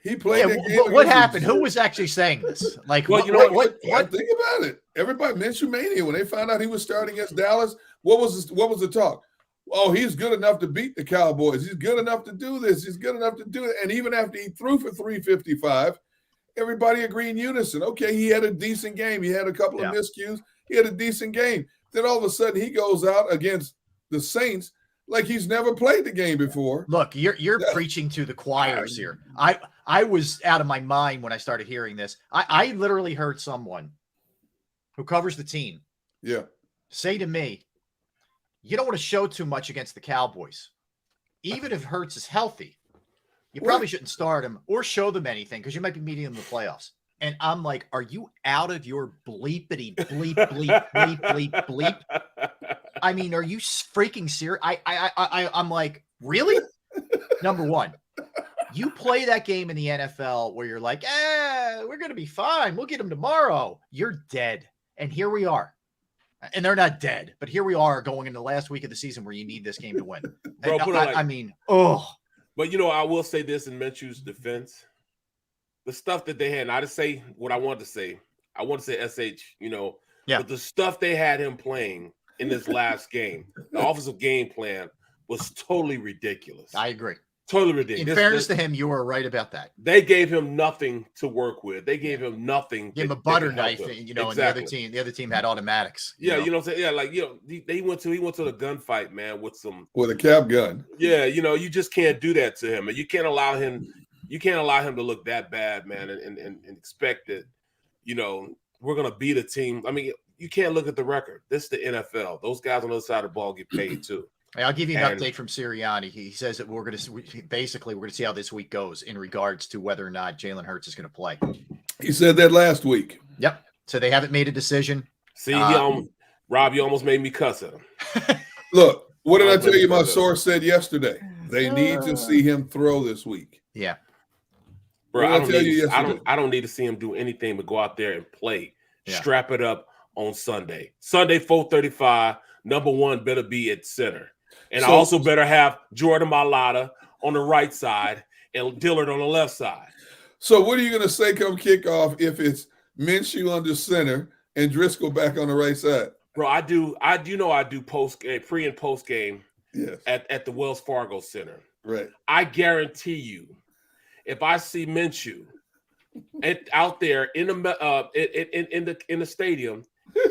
He played that game. What happened? Who was actually saying this? Like, what? Think about it. Everybody, Minshew Mania, when they found out he was starting against Dallas, what was the talk? Oh, he's good enough to beat the Cowboys. He's good enough to do this. He's good enough to do it. And even after he threw for 355, everybody agreed in unison. Okay, he had a decent game. He had a couple of miscues. He had a decent game. Then all of a sudden he goes out against the Saints like he's never played the game before. Look, you're preaching to the choirs here. I was out of my mind when I started hearing this. I literally heard someone who covers the team say to me, you don't want to show too much against the Cowboys. Even if Hurts is healthy, you probably shouldn't start him or show them anything because you might be meeting them in the playoffs. And I'm like, are you out of your bleepity bleep, bleep, bleep, bleep, bleep? I mean, are you freaking serious? I'm like, really? Number one, you play that game in the NFL where you're like, we're going to be fine. We'll get them tomorrow. You're dead. And here we are. And they're not dead, but here we are going into the last week of the season where you need this game to win. Bro, But, I will say this in Minshew's defense. The stuff that they had, and I just say what I wanted to say. I want to say SH, but the stuff they had him playing in this last game, the offensive game plan was totally ridiculous. I agree. Totally ridiculous. In fairness to him, you were right about that. They gave him nothing to work with. They gave him nothing. Give him a butter knife, and the other team had automatics. Yeah, you know what I'm saying? Yeah, like he went to the gunfight, man, with a cap gun. Yeah, you just can't do that to him, and you can't allow him to look that bad, man, and expect that, we're gonna beat a team. I mean, you can't look at the record. This is the NFL. Those guys on the other side of the ball get paid too. Hey, I'll give you an update from Sirianni. He says that we're going to see how this week goes in regards to whether or not Jalen Hurts is going to play. He said that last week. Yep. So they haven't made a decision. See, Rob, you almost made me cuss at him. Look, what did I tell you? My source said yesterday. They need to see him throw this week. Yeah. Bro, I don't need to see him do anything but go out there and play. Yeah. Strap it up on Sunday. Sunday, 4:35. Number one better be at center. And I also better have Jordan Mailata on the right side and Dillard on the left side. So what are you going to say come kickoff if it's Minshew under center and Driscoll back on the right side? Bro, I do post game, pre and post game at the Wells Fargo Center. Right. I guarantee you, if I see Minshew out there in the stadium,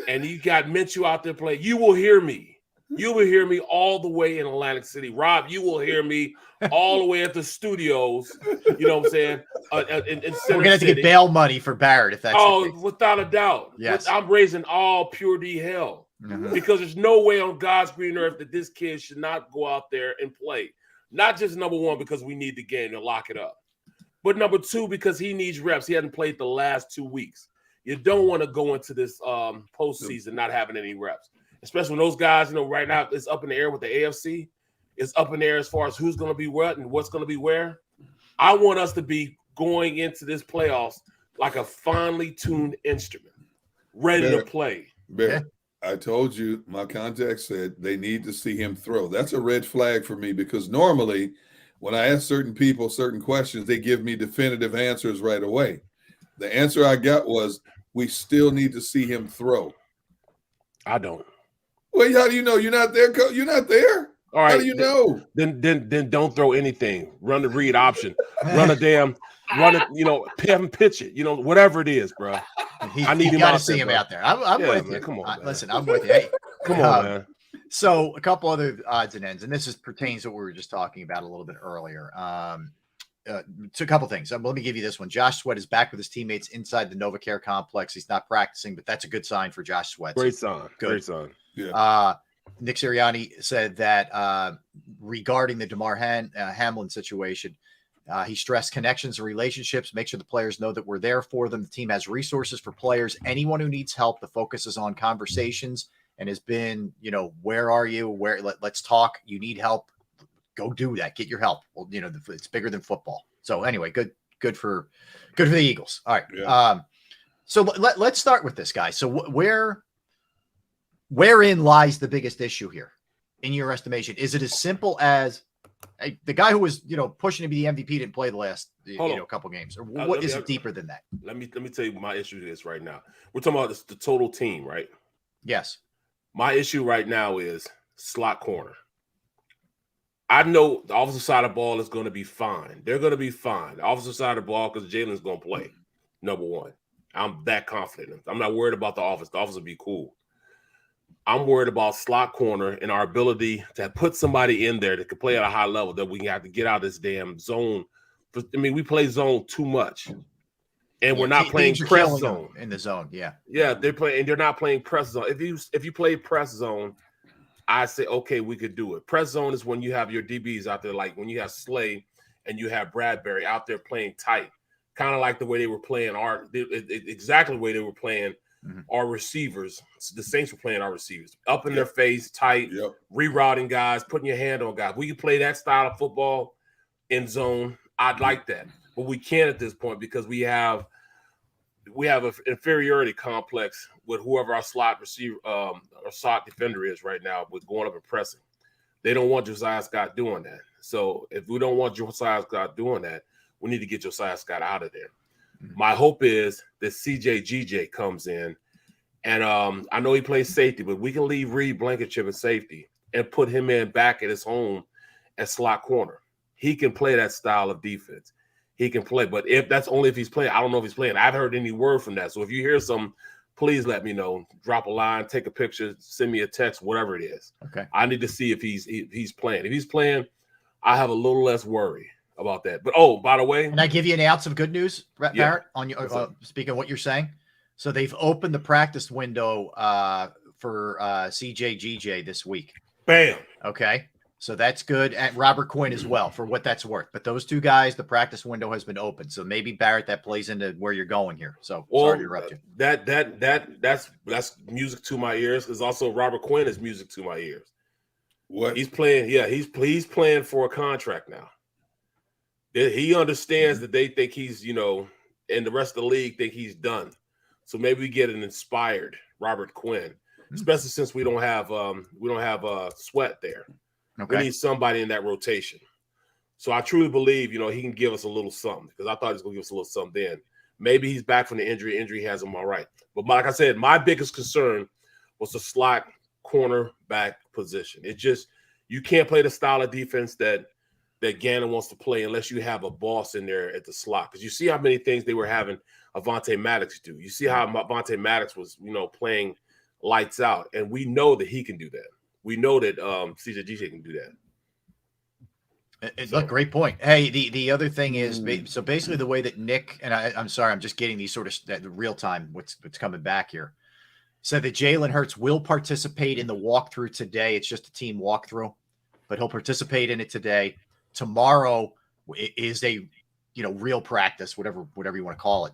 and you got Minshew out there playing, you will hear me. You will hear me all the way in Atlantic City. Rob, you will hear me all the way at the studios. You know what I'm saying? We're going to have to get bail money for Barrett if that's the case. Without a doubt. Yes. I'm raising all pure D hell. Because there's no way on God's green earth that this kid should not go out there and play. Not just number one, because we need the game to lock it up. But number two, because he needs reps. He hasn't played the last 2 weeks. You don't want to go into this postseason not having any reps. Especially when those guys, right now it's up in the air with the AFC. It's up in the air as far as who's going to be what and what's going to be where. I want us to be going into this playoffs like a finely tuned instrument, ready to play. I told you, my contact said they need to see him throw. That's a red flag for me because normally when I ask certain people certain questions, they give me definitive answers right away. The answer I got was, we still need to see him throw. I don't. Well, how do you know? You're not there, Coach? You're not there? All right. How do you know? Then don't throw anything. Run the read option. Run it, pitch it. Whatever it is, bro. I need him out there. Out there. I'm with you. Come on, listen, I'm with you. Hey, come on, man. So a couple other odds and ends, and this pertains to what we were just talking about a little bit earlier. So a couple things. Let me give you this one. Josh Sweat is back with his teammates inside the NovaCare complex. He's not practicing, but that's a good sign for Josh Sweat. Great sign. Good. Great sign. Yeah. Nick Sirianni said that regarding the DeMar Hamlin situation, he stressed connections and relationships. Make sure the players know that we're there for them. The team has resources for players. Anyone who needs help, the focus is on conversations and has been, where are you? Let's talk. You need help. Go do that. Get your help. Well, it's bigger than football. So anyway, good for the Eagles. All right. Yeah. So let's start with this, guy. So wherein lies the biggest issue here, in your estimation? Is it as simple as the guy who was, pushing to be the MVP didn't play the last, couple games, or what is it deeper than that? Let me tell you what my issue is right now. We're talking about the total team, right? Yes. My issue right now is slot corner. I know the offensive side of the ball is going to be fine. They're going to be fine. The offensive side of the ball, because Jalen's going to play, number one. I'm that confident. I'm not worried about the offense. The offense will be cool. I'm worried about slot corner and our ability to put somebody in there that can play at a high level, that we have to get out of this damn zone. We play zone too much. And we're not playing press zone. In the zone, yeah. Yeah, they're not playing press zone. If you play press zone, I say, okay, we could do it. Press zone is when you have your DBs out there, like when you have Slay and you have Bradbury out there playing tight, kind of like the way they were playing exactly the way they were playing our receivers. The Saints were playing our receivers up in their face, tight, rerouting guys, putting your hand on guys. We can play that style of football in zone. I'd like that, but we can't at this point because we have an inferiority complex with whoever our slot receiver, or slot defender is right now, with going up and pressing. They don't want Josiah Scott doing that. So if we don't want Josiah Scott doing that, we need to get Josiah Scott out of there. My hope is that CJ comes in, and I know he plays safety, but we can leave Reed Blankenship at safety and put him in back at his home at slot corner. He can play that style of defense. He can play, but that's only if he's playing. I don't know if he's playing. I haven't heard any word from that. So if you hear some, please let me know. Drop a line, take a picture, send me a text, whatever it is. Okay. I need to see if he's playing. If he's playing, I have a little less worry about that. But by the way, can I give you an ounce of good news, Barrett? On your speaking of what you're saying, so they've opened the practice window for CJ this week. Bam. Okay. So that's good. And Robert Quinn as well, for what that's worth. But those two guys, the practice window has been open. So maybe, Barrett, that plays into where you're going here. So sorry to interrupt you. That's music to my ears. Because also Robert Quinn is music to my ears. What he's playing? Yeah, he's playing for a contract now. He understands that they think he's, and the rest of the league think he's done. So maybe we get an inspired Robert Quinn, especially since we don't have Sweat there. Okay. We need somebody in that rotation. So I truly believe, he can give us a little something, because I thought he was going to give us a little something then. Maybe he's back from the injury. Injury has him all right. But like I said, my biggest concern was the slot cornerback position. It just, you can't play the style of defense that Gannon wants to play unless you have a boss in there at the slot. Because you see how many things they were having Avonte Maddox do. You see how Avonte Maddox was, playing lights out. And we know that he can do that. We know that CJ can do that. Look, great point. Hey, the other thing is, so basically the way that Nick, and I'm sorry, I'm just getting these sort of the real time, what's coming back here, said that Jalen Hurts will participate in the walkthrough today. It's just a team walkthrough, but he'll participate in it today. Tomorrow is a real practice, whatever you want to call it.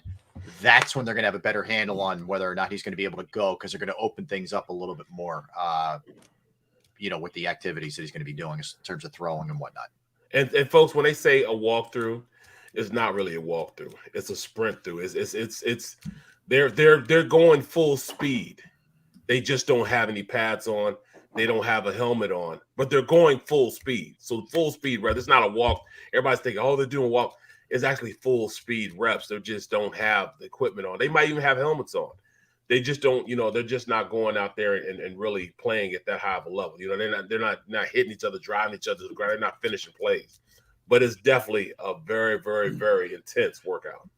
That's when they're going to have a better handle on whether or not he's going to be able to go, because they're going to open things up a little bit more, with the activities that he's going to be doing in terms of throwing and whatnot. And folks, when they say a walkthrough, it's not really a walkthrough. It's a sprint through. It's they're going full speed. They just don't have any pads on. They don't have a helmet on, but they're going full speed. So full speed reps. It's not a walk. Everybody's thinking, oh, they're doing walk. It's actually full speed reps. They just don't have the equipment on. They might even have helmets on. They just don't, they're just not going out there and really playing at that high of a level. They're not hitting each other, driving each other to the ground. They're not finishing plays. But it's definitely a very, very, very intense workout.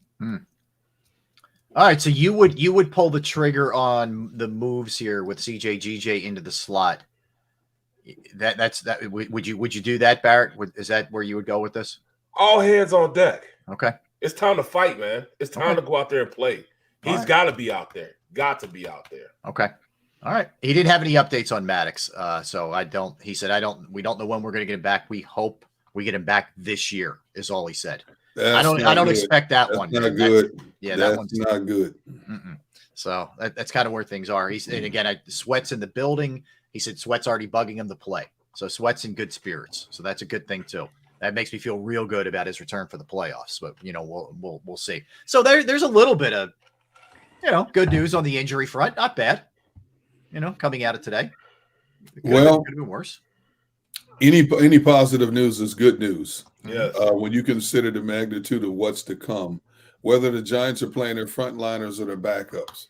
All right, so you would pull the trigger on the moves here with CJ GJ into the slot. That's would you do that, Barrett? Is that where you would go with this? All hands on deck. Okay. It's time to fight, man. It's time to go out there and play. He's got to be out there. Got to be out there. Okay. All right. He didn't have any updates on Maddox. So he said, we don't know when we're going to get him back. We hope we get him back this year, is all he said. I don't expect that one. That's not good. That one's not good. So that's kind of where things are. And again, Sweat's in the building. He said Sweat's already bugging him to play. So Sweat's in good spirits. So that's a good thing too. That makes me feel real good about his return for the playoffs. But we'll see. So there's a little bit of good news on the injury front. Not bad. Coming out of today. Could have been worse. Any positive news is good news. Yeah. When you consider the magnitude of what's to come, whether the Giants are playing their frontliners or their backups,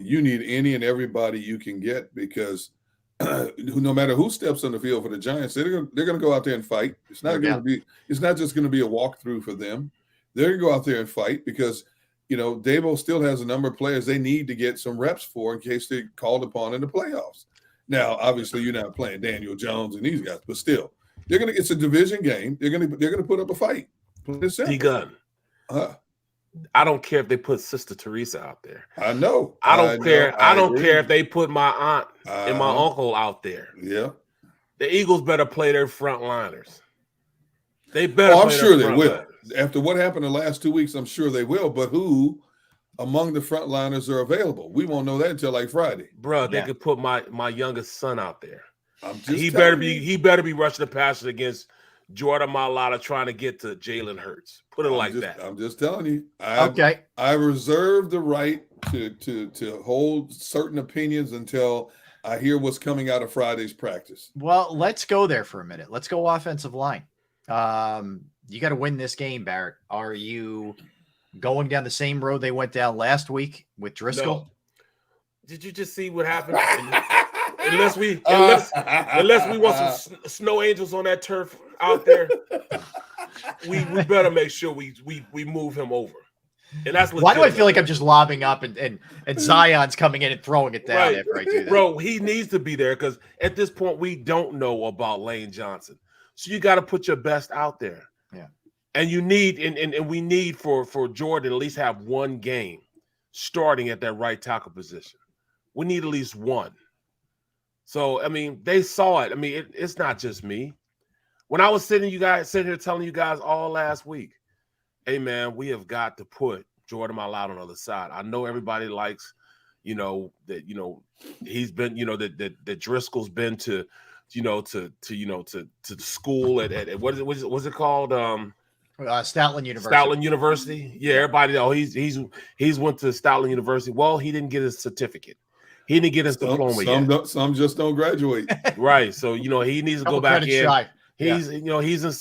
you need any and everybody you can get, because no matter who steps on the field for the Giants, they're going to go out there and fight. It's not just going to be a walkthrough for them. They're going to go out there and fight, because Dabo still has a number of players they need to get some reps for in case they're called upon in the playoffs. Now, obviously, you're not playing Daniel Jones and these guys, but still, it's a division game. They're gonna put up a fight. D-Gun. I don't care if they put Sister Teresa out there. I know. I don't care. I don't care if they put my aunt and my uncle out there. Yeah. The Eagles better play their frontliners. They better. I'm sure they will. After what happened the last 2 weeks, I'm sure they will. But who among the frontliners are available? We won't know that until like Friday. Bro, they could put my youngest son out there. He better be rushing the passes against Jordan Mailata trying to get to Jalen Hurts. Put it that. I'm just telling you. I reserve the right to hold certain opinions until I hear what's coming out of Friday's practice. Well, let's go there for a minute. Let's go offensive line. You got to win this game, Barrett. Are you going down the same road they went down last week with Driscoll? No. Did you just see what happened? unless we want some snow angels on that turf out there, we better make sure we move him over. And that's why do I feel like I'm just lobbing up and Zion's coming in and throwing it down after I do that? Bro, he needs to be there, because at this point we don't know about Lane Johnson. So you got to put your best out there. Yeah. And you need and we need for Jordan at least have one game starting at that right tackle position. We need at least one. So, I mean, they saw it. I mean, it's not just me. When I was sitting here telling you guys all last week, hey, man, we have got to put Jordan Mailata on the other side. I know everybody likes, that, he's been, that Driscoll's been to the school at what's it called? Stoutland University. Stoutland University. Yeah, everybody know he's went to Stoutland University. Well, he didn't get his certificate. He didn't get his diploma yet. Some just don't graduate. Right. So, he needs to go back in. Shy. He's in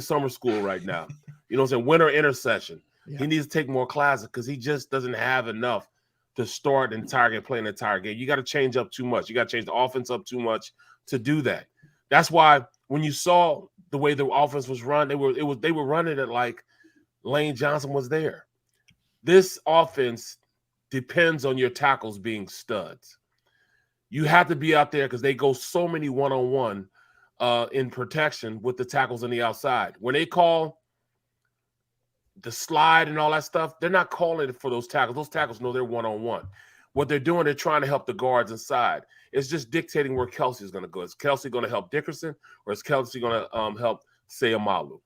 summer school right now. You know what I'm saying? Winter intercession. Yeah. He needs to take more classes because he just doesn't have enough to start an entire game, play an entire game. You got to change up too much. You got to change the offense up too much to do that. That's why when you saw the way the offense was run, they were running it like Lane Johnson was there. This offense depends on your tackles being studs. You have to be out there because they go so many one-on-one in protection with the tackles on the outside. When they call the slide and all that stuff, they're not calling it for those tackles. Those tackles know they're one-on-one. What they're doing, they're trying to help the guards inside. It's just dictating where Kelsey's going to go. Is Kelsey going to help Dickerson, or is Kelsey going to help Sayamalu?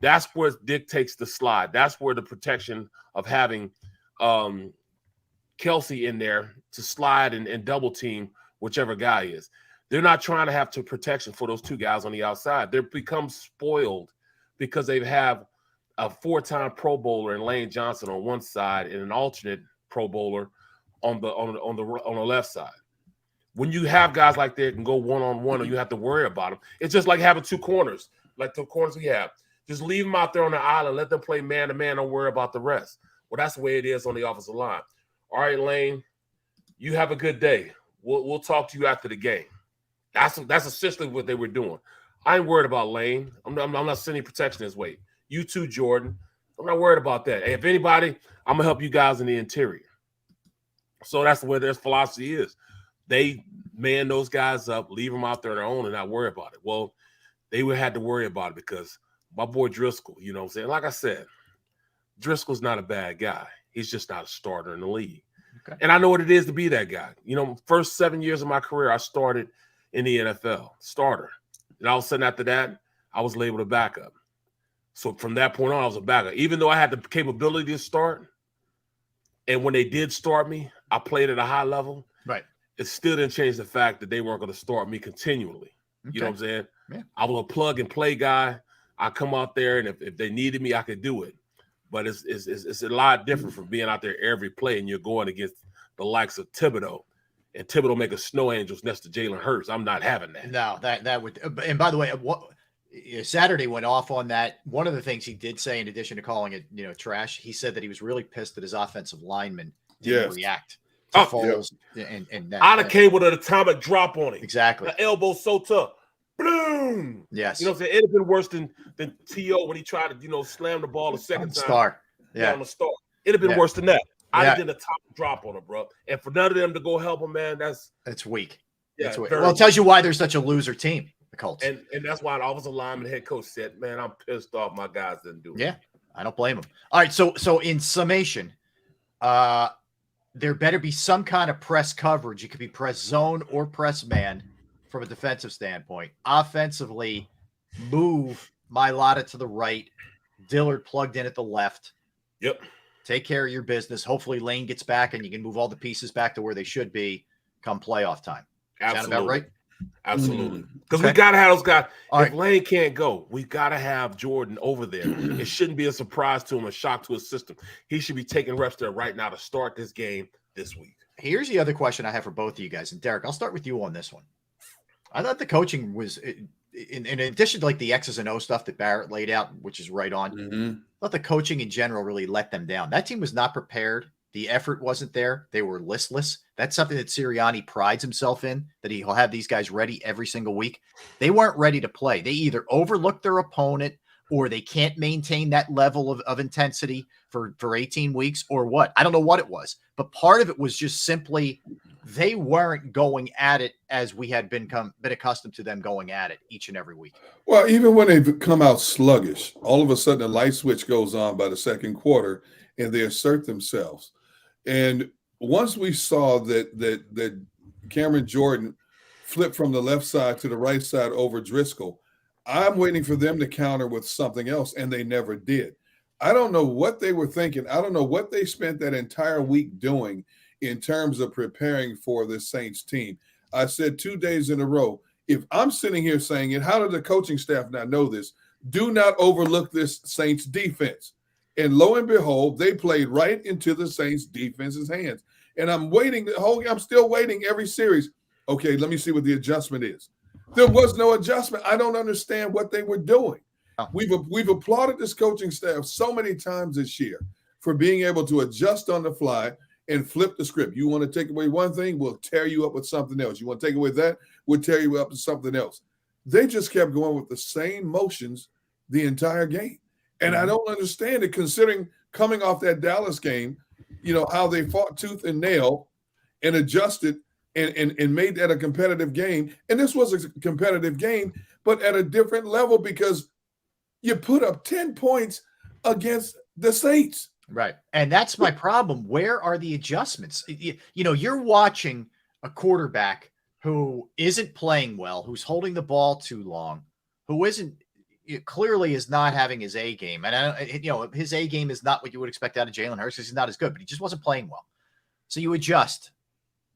That's where it dictates the slide. That's where the protection of having Kelsey in there to slide and double team whichever guy is. They're not trying to have protection for those two guys on the outside. They've become spoiled because they have a 4-time Pro Bowler in Lane Johnson on one side and an alternate Pro Bowler on the left side. When you have guys like that can go one-on-one, or you have to worry about them, it's just like having two corners, like the corners we have. Just leave them out there on the island, let them play man-to-man, don't worry about the rest. Well, that's the way it is on the offensive line. All right, Lane, you have a good day. We'll talk to you after the game. That's essentially what they were doing. I ain't worried about Lane. I'm not sending protection his way. You too, Jordan. I'm not worried about that. Hey, if anybody, I'm going to help you guys in the interior. So that's the way their philosophy is. They man those guys up, leave them out there on their own, and not worry about it. Well, they would have to worry about it because my boy Driscoll, you know what I'm saying? Like I said, Driscoll's not a bad guy. He's just not a starter in the league. Okay. And I know what it is to be that guy. First 7 years of my career, I started in the NFL, starter. And all of a sudden after that, I was labeled a backup. So from that point on, I was a backup. Even though I had the capability to start, and when they did start me, I played at a high level. Right. It still didn't change the fact that they weren't going to start me continually. Okay. You know what I'm saying? Yeah. I was a plug-and-play guy. I come out there, and if they needed me, I could do it. But it's a lot different from being out there every play, and you're going against the likes of Thibodeau. And Thibodeau making snow angels next to Jalen Hurts. I'm not having that. No, that would. And by the way, Saturday went off on that. One of the things he did say, in addition to calling it, trash, he said that he was really pissed that his offensive lineman didn't react to Foles. Yeah. And that, I'd have came with an atomic drop on it. Exactly. The elbow so tough. Boom. Yes. You know what I'm saying? It'd have been worse than T.O. when he tried to, slam the ball a second time. Star. Yeah. On the star. It'd have been worse than that. I did a top drop on him, bro. And for none of them to go help him, man, that's weak. Yeah, that's weak. Well, it tells you why they're such a loser team, the Colts. And that's why the offensive lineman head coach said, man, I'm pissed off my guys didn't do it. Yeah, I don't blame them. All right, so in summation, there better be some kind of press coverage. It could be press zone or press man from a defensive standpoint. Offensively, move Mailata to the right, Dillard plugged in at the left. Yep. Take care of your business. Hopefully Lane gets back and you can move all the pieces back to where they should be come playoff time. Absolutely. Sound about right? Absolutely. Because we got to have those guys. If Lane can't go, we got to have Jordan over there. It shouldn't be a surprise to him, a shock to his system. He should be taking reps there right now to start this game this week. Here's the other question I have for both of you guys. And Derek, I'll start with you on this one. I thought the coaching was, in addition to like the X's and O stuff that Barrett laid out, which is right on, I thought the coaching in general really let them down. That team was not prepared. The effort wasn't there. They were listless. That's something that Sirianni prides himself in, that he'll have these guys ready every single week. They weren't ready to play. They either overlooked their opponent or they can't maintain that level of intensity for 18 weeks or what. I don't know what it was. But part of it was just simply they weren't going at it as we had been accustomed to them going at it each and every week. Well, even when they've come out sluggish, all of a sudden a light switch goes on by the second quarter and they assert themselves. And once we saw that Cameron Jordan flip from the left side to the right side over Driscoll. I'm waiting for them to counter with something else, and they never did. I don't know what they were thinking. I don't know what they spent that entire week doing in terms of preparing for the Saints team. I said 2 days in a row, if I'm sitting here saying it, how did the coaching staff not know this? Do not overlook this Saints defense. And lo and behold, they played right into the Saints defense's hands. And I'm waiting I'm still waiting every series. Okay, let me see what the adjustment is. There was no adjustment. I don't understand what they were doing. We've applauded this coaching staff so many times this year for being able to adjust on the fly and flip the script. You want to take away one thing, we'll tear you up with something else. You want to take away that, we'll tear you up with something else. They just kept going with the same motions the entire game. And I don't understand it, considering coming off that Dallas game, how they fought tooth and nail and adjusted and made that a competitive game. And this was a competitive game, but at a different level, because you put up 10 points against the Saints. Right. And that's my problem. Where are the adjustments? You're watching a quarterback who isn't playing well, who's holding the ball too long, who clearly is not having his A game. And his A game is not what you would expect out of Jalen Hurts, because he's not as good, but he just wasn't playing well. So you adjust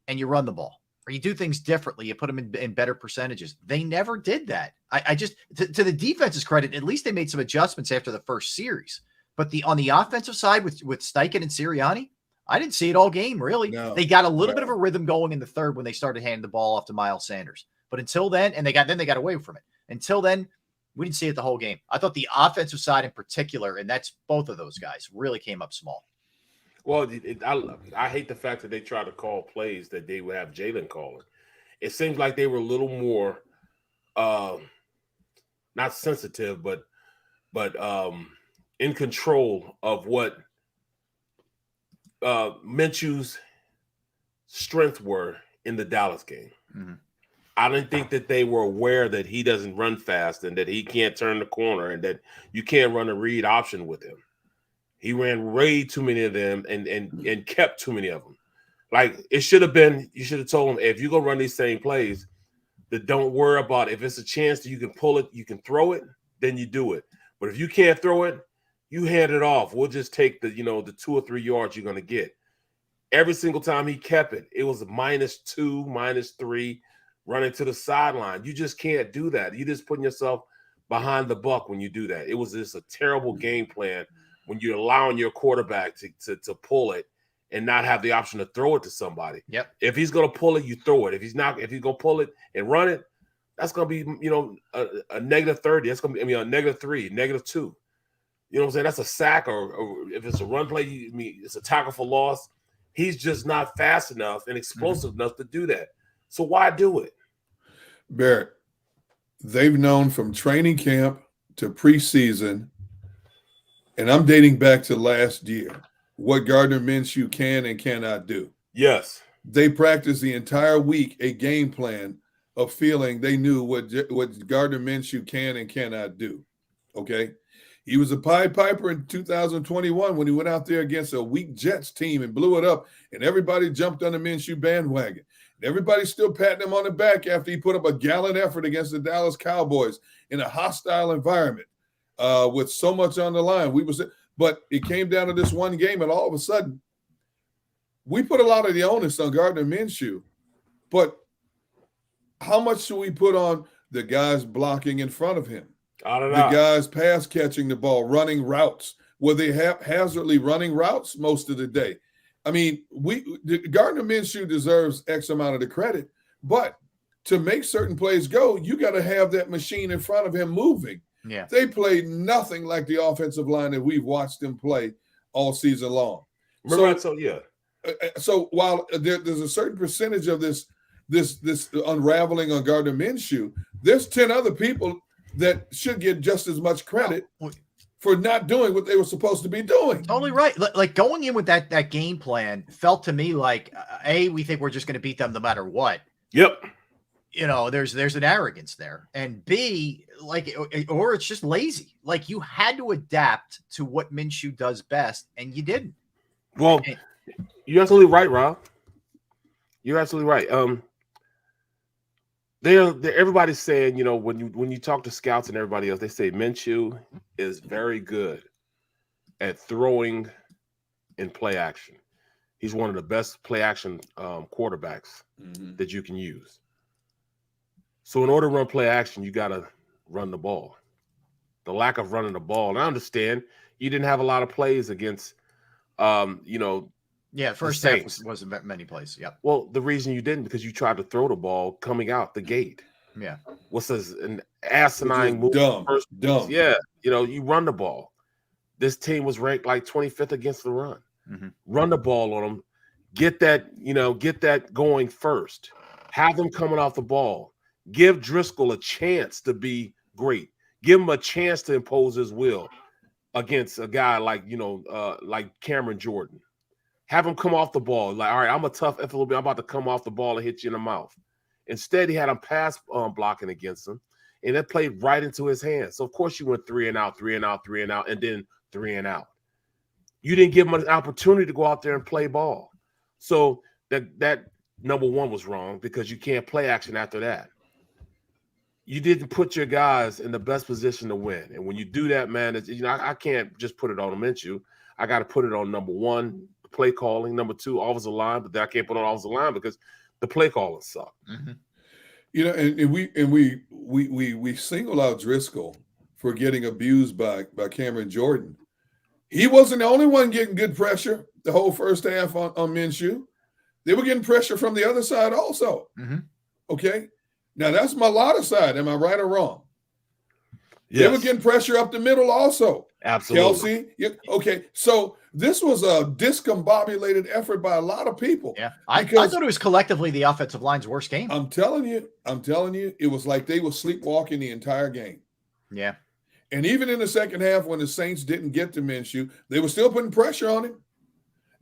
and you run the ball, or you do things differently. You put them in better percentages. They never did that. I just, to the defense's credit, at least they made some adjustments after the first series. But on the offensive side with Steichen and Sirianni, I didn't see it all game, really. No. They got a little bit of a rhythm going in the third when they started handing the ball off to Miles Sanders. But until then, and they got away from it. Until then, we didn't see it the whole game. I thought the offensive side in particular, and that's both of those guys, really came up small. Well, I hate the fact that they try to call plays that they would have Jalen calling. It seems like they were a little more not sensitive, but in control of what Minshew's strengths were in the Dallas game. Mm-hmm. I didn't think that they were aware that he doesn't run fast and that he can't turn the corner and that you can't run a read option with him. He ran way too many of them and kept too many of them. Like, it should have been, you should have told him, if you're going to run these same plays, that don't worry about it. If it's a chance that you can pull it, you can throw it, then you do it. But if you can't throw it, you hand it off. We'll just take the 2 or 3 yards you're going to get. Every single time he kept it, it was a -2, -3, running to the sideline. You just can't do that. You're just putting yourself behind the buck when you do that. It was just a terrible game plan when you're allowing your quarterback to pull it and not have the option to throw it to somebody. Yep. If he's going to pull it, you throw it. If he's going to pull it and run it, that's going to be, a -30. That's going to be, a -3, -2. You know what I'm saying? That's a sack, or if it's a run play, it's a tackle for loss. He's just not fast enough and explosive enough to do that. So why do it? Barrett, they've known from training camp to preseason, and I'm dating back to last year, what Gardner Minshew can and cannot do. Yes. They practiced the entire week a game plan of feeling they knew what Gardner Minshew can and cannot do. Okay? He was a Pied Piper in 2021 when he went out there against a weak Jets team and blew it up, and everybody jumped on the Minshew bandwagon. And everybody's still patting him on the back after he put up a gallant effort against the Dallas Cowboys in a hostile environment with so much on the line. But it came down to this one game, and all of a sudden, we put a lot of the onus on Gardner Minshew. But how much should we put on the guys blocking in front of him? I don't know. The guys pass catching the ball, running routes. Were they haphazardly running routes most of the day? I mean, Gardner Minshew deserves X amount of the credit, but to make certain plays go, you got to have that machine in front of him moving. Yeah. They played nothing like the offensive line that we've watched them play all season long. So while there's a certain percentage of this unraveling on Gardner Minshew, there's 10 other people that should get just as much credit for not doing what they were supposed to be doing. Totally right. Like going in with that game plan felt to me like, we think we're just going to beat them no matter what. Yep. There's an arrogance there. And B, or it's just lazy. Like, you had to adapt to what Minshew does best, and you didn't. Well, you're absolutely right, Rob. You're absolutely right. everybody's saying, when you talk to scouts and everybody else, they say Minshew is very good at throwing in play action. He's one of the best play action quarterbacks that you can use. So in order to run play action, you got to run the ball. The lack of running the ball, and I understand you didn't have a lot of plays against, first half wasn't many plays. Yep. Well, the reason you didn't because you tried to throw the ball coming out the gate. Yeah. What's an asinine move? Dumb. Yeah, you run the ball. This team was ranked like 25th against the run. Run the ball on them. Get that going first. Have them coming off the ball. Give Driscoll a chance to be great. Give him a chance to impose his will against a guy like Cameron Jordan. Have him come off the ball. Like, all right, I'm a tough FLB. I'm about to come off the ball and hit you in the mouth. Instead, he had him pass blocking against him, and it played right into his hands. So, of course, you went 3 and out, 3 and out, 3 and out, and then 3 and out. You didn't give him an opportunity to go out there and play ball. So that number one was wrong because you can't play action after that. You didn't put your guys in the best position to win. And when you do that, man, I can't just put it on Minshew. I got to put it on number one, play calling, number two, offensive line, but I can't put it on offensive line because the play calling sucked. And we single out Driscoll for getting abused by Cameron Jordan. He wasn't the only one getting good pressure the whole first half on Minshew. They were getting pressure from the other side also. Okay? Now, that's Malata's side. Am I right or wrong? Yes. They were getting pressure up the middle also. Absolutely. Kelsey. Okay. So this was a discombobulated effort by a lot of people. Yeah. I thought it was collectively the offensive line's worst game. I'm telling you, it was like they were sleepwalking the entire game. Yeah. And even in the second half, when the Saints didn't get to Minshew, they were still putting pressure on him.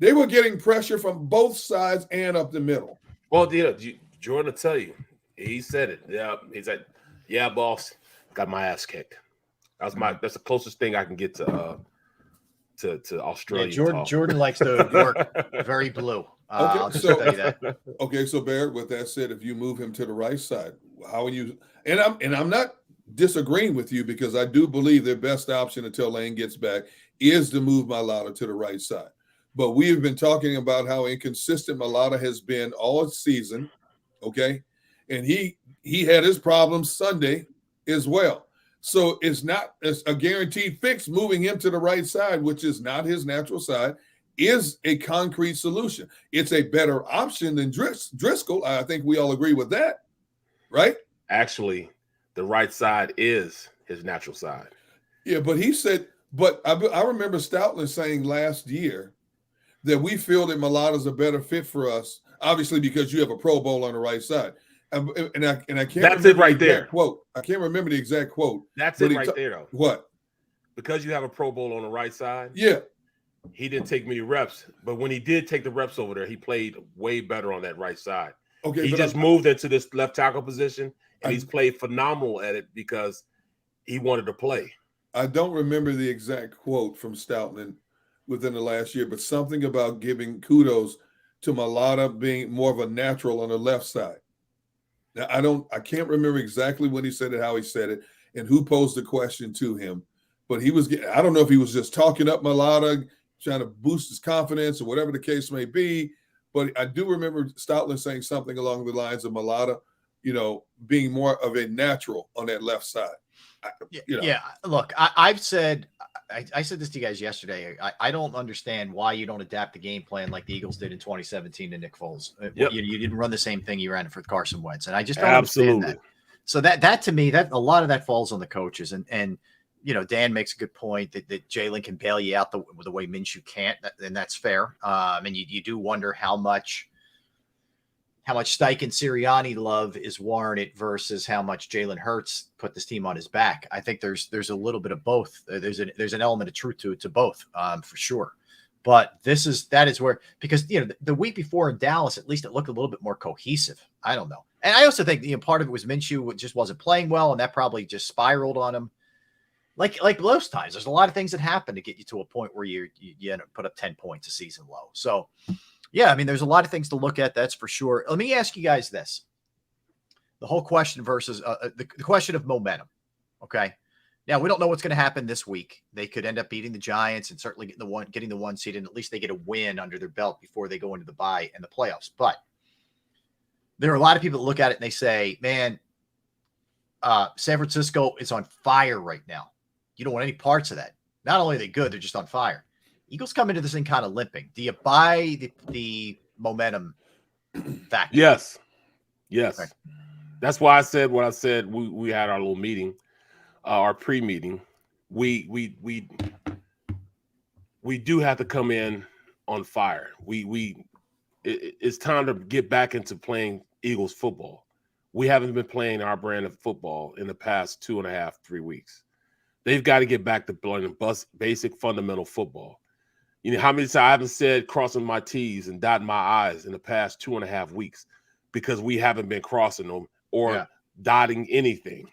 They were getting pressure from both sides and up the middle. Well, Jordan will tell you. He said it. Yeah. He's like, yeah, boss, got my ass kicked. That's the closest thing I can get to Australia. Yeah, Jordan likes to work very blue. I'll just tell you that. Okay, so Barrett, with that said, if you move him to the right side, how are you? And I'm not disagreeing with you because I do believe their best option until Lane gets back is to move Malata to the right side. But we have been talking about how inconsistent Malata has been all season. Okay. And he had his problems Sunday as well. So it's a guaranteed fix. Moving him to the right side, which is not his natural side, is a concrete solution. It's a better option than Driscoll. I think we all agree with that, right? Actually, the right side is his natural side. Yeah, but he said, but I remember Stoutland saying last year that we feel that Malata's a better fit for us, obviously because you have a Pro Bowl on the right side. And I can't. That's it right there. Quote. I can't remember the exact quote. That's it right there, though. What? Because you have a Pro Bowl on the right side. Yeah. He didn't take many reps, but when he did take the reps over there, he played way better on that right side. Okay. He just moved into this left tackle position, and he's played phenomenal at it because he wanted to play. I don't remember the exact quote from Stoutland within the last year, but something about giving kudos to Malata being more of a natural on the left side. Now, I can't remember exactly when he said it, how he said it, and who posed the question to him. But I don't know if he was just talking up Malata, trying to boost his confidence or whatever the case may be. But I do remember Stoutland saying something along the lines of Malata, being more of a natural on that left side. Yeah. Look, I've said, I said this to you guys yesterday. I don't understand why you don't adapt the game plan like the Eagles did in 2017 to Nick Foles. Yep. You didn't run the same thing you ran for Carson Wentz, and I just don't understand that. So that to me, that a lot of that falls on the coaches, and Dan makes a good point that Jalen can bail you out the way Minshew can't, and that's fair. And you do wonder how much Steichen Sirianni love is warranted versus how much Jalen Hurts put this team on his back. I think there's a little bit of both. There's an element of truth to both, for sure. But that is where, because the week before in Dallas, at least it looked a little bit more cohesive. I don't know, and I also think part of it was Minshew just wasn't playing well, and that probably just spiraled on him. Like most times, there's a lot of things that happen to get you to a point where you end up put up 10 points a season low. So. Yeah, I mean, there's a lot of things to look at. That's for sure. Let me ask you guys this. the whole question versus the question of momentum. Okay. Now, we don't know what's going to happen this week. They could end up beating the Giants and certainly getting the one seed, and at least they get a win under their belt before they go into the bye and the playoffs. But there are a lot of people that look at it and they say, man, San Francisco is on fire right now. You don't want any parts of that. Not only are they good, they're just on fire. Eagles come into this thing kind of limping. Do you buy the momentum factor? Yes. Okay. That's why I said what I said. We had our little meeting. Our pre-meeting, we do have to come in on fire. It's time to get back into playing Eagles football. We haven't been playing our brand of football in the past 2.5, 3 weeks. They've got to get back to playing basic fundamental football. You know how many times I haven't said crossing my T's and dotting my I's in the past 2.5 weeks because we haven't been crossing them or dotting anything.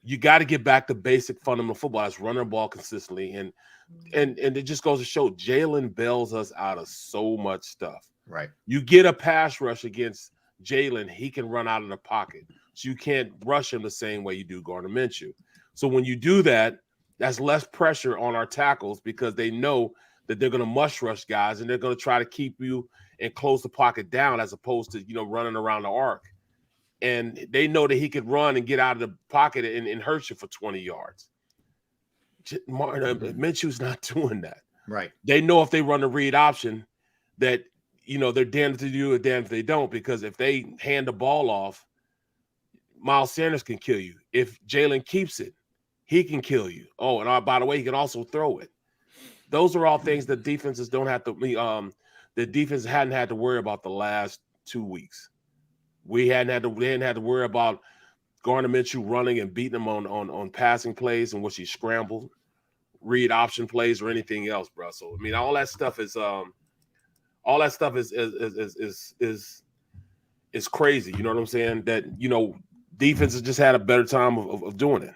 You got to get back to basic fundamental football. That's running the ball consistently. And it just goes to show Jalen bails us out of so much stuff. Right. You get a pass rush against Jalen, he can run out of the pocket. So you can't rush him the same way you do Gardner Minshew. So when you do that, that's less pressure on our tackles because they know that they're going to mush rush guys and they're going to try to keep you and close the pocket down as opposed to, running around the arc. And they know that he could run and get out of the pocket and hurt you for 20 yards. Minshew's not doing that. Right. They know if they run the read option that, they're damned if they do or damned if they don't, because if they hand the ball off, Miles Sanders can kill you. If Jalen keeps it, he can kill you. Oh, and by the way, he can also throw it. Those are all things that defenses don't have to the defense hadn't had to worry about the last 2 weeks. They hadn't had to worry about Gardner Minshew running and beating them on passing plays and which he scrambled, read option plays or anything else, bro. So all that stuff is crazy. You know what I'm saying? That defenses just had a better time of doing it.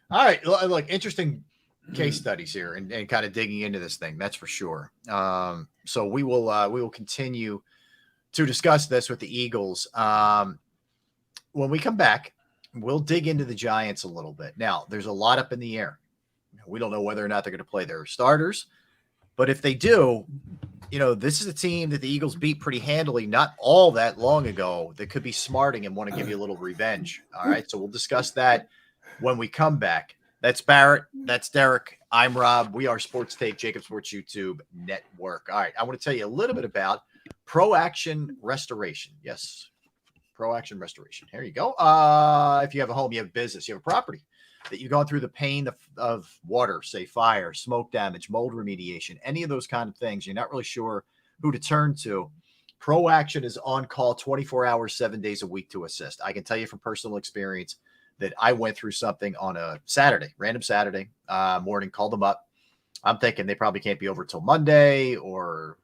All right, look, interesting case studies here and kind of digging into this thing. That's for sure. So we will continue to discuss this with the Eagles. When we come back, we'll dig into the Giants a little bit. Now, there's a lot up in the air. We don't know whether or not they're going to play their starters, but if they do, this is a team that the Eagles beat pretty handily not all that long ago that could be smarting and want to give you a little revenge. All right, so we'll discuss that when we come back. That's Barrett. That's Derek. I'm Rob. We are Sports Take, JAKIB Sports YouTube Network. All right, I want to tell you a little bit about Pro Action Restoration. Yes, Pro Action Restoration. Here you go. If you have a home, you have a business, you have a property that you've gone through the pain of water, say fire, smoke damage, mold remediation, any of those kind of things, you're not really sure who to turn to. Pro Action is on call 24 hours, 7 days a week to assist. I can tell you from personal experience that I went through something on a Saturday, random Saturday morning, called them up. I'm thinking they probably can't be over till Monday or,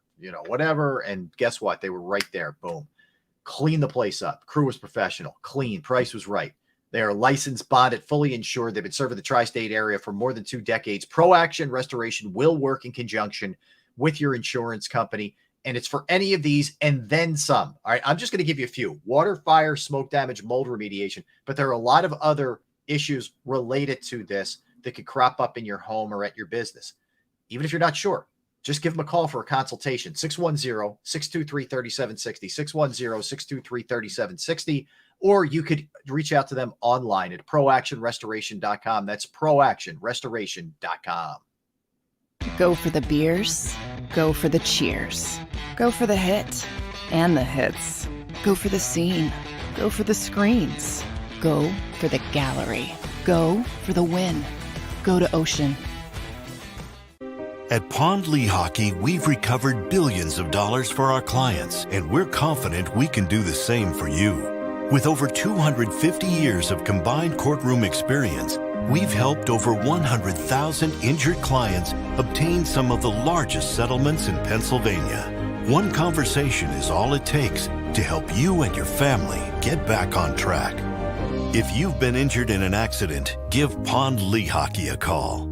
whatever. And guess what? They were right there. Boom. Clean the place up. Crew was professional. Clean. Price was right. They are licensed, bonded, fully insured. They've been serving the tri-state area for more than 2 decades. Pro Action Restoration will work in conjunction with your insurance company. And it's for any of these and then some. All right, I'm just going to give you a few. Water, fire, smoke damage, mold remediation. But there are a lot of other issues related to this that could crop up in your home or at your business. Even if you're not sure, just give them a call for a consultation. 610-623-3760, 610-623-3760. Or you could reach out to them online at proactionrestoration.com. That's proactionrestoration.com. Go for the beers. Go for the cheers. Go for the hit and the hits. Go for the scene. Go for the screens. Go for the gallery. Go for the win. Go to Ocean. At Pond Lehocky, we've recovered billions of dollars for our clients, and we're confident we can do the same for you. With over 250 years of combined courtroom experience, we've helped over 100,000 injured clients obtain some of the largest settlements in Pennsylvania. One conversation is all it takes to help you and your family get back on track. If you've been injured in an accident, give Pond Lehocky a call.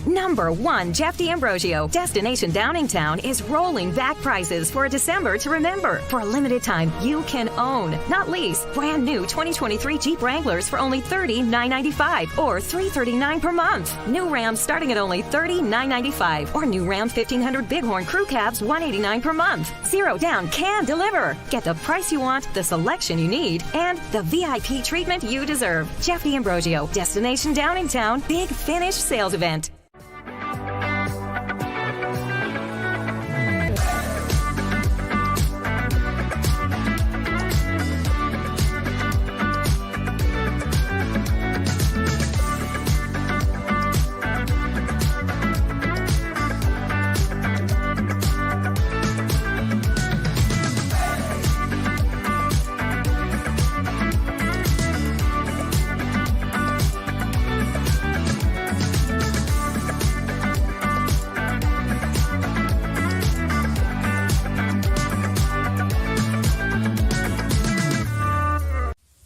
Number 1, Jeff D'Ambrosio. Destination Downingtown is rolling back prices for a December to remember. For a limited time, you can own, not lease, brand new 2023 Jeep Wranglers for only $30,995 or $339 per month. New Rams starting at only $30,995 or new Ram 1500 Bighorn Crew Cabs $189 per month. Zero down can deliver. Get the price you want, the selection you need, and the VIP treatment you deserve. Jeff D'Ambrosio, Destination Downingtown, Big Finish Sales Event.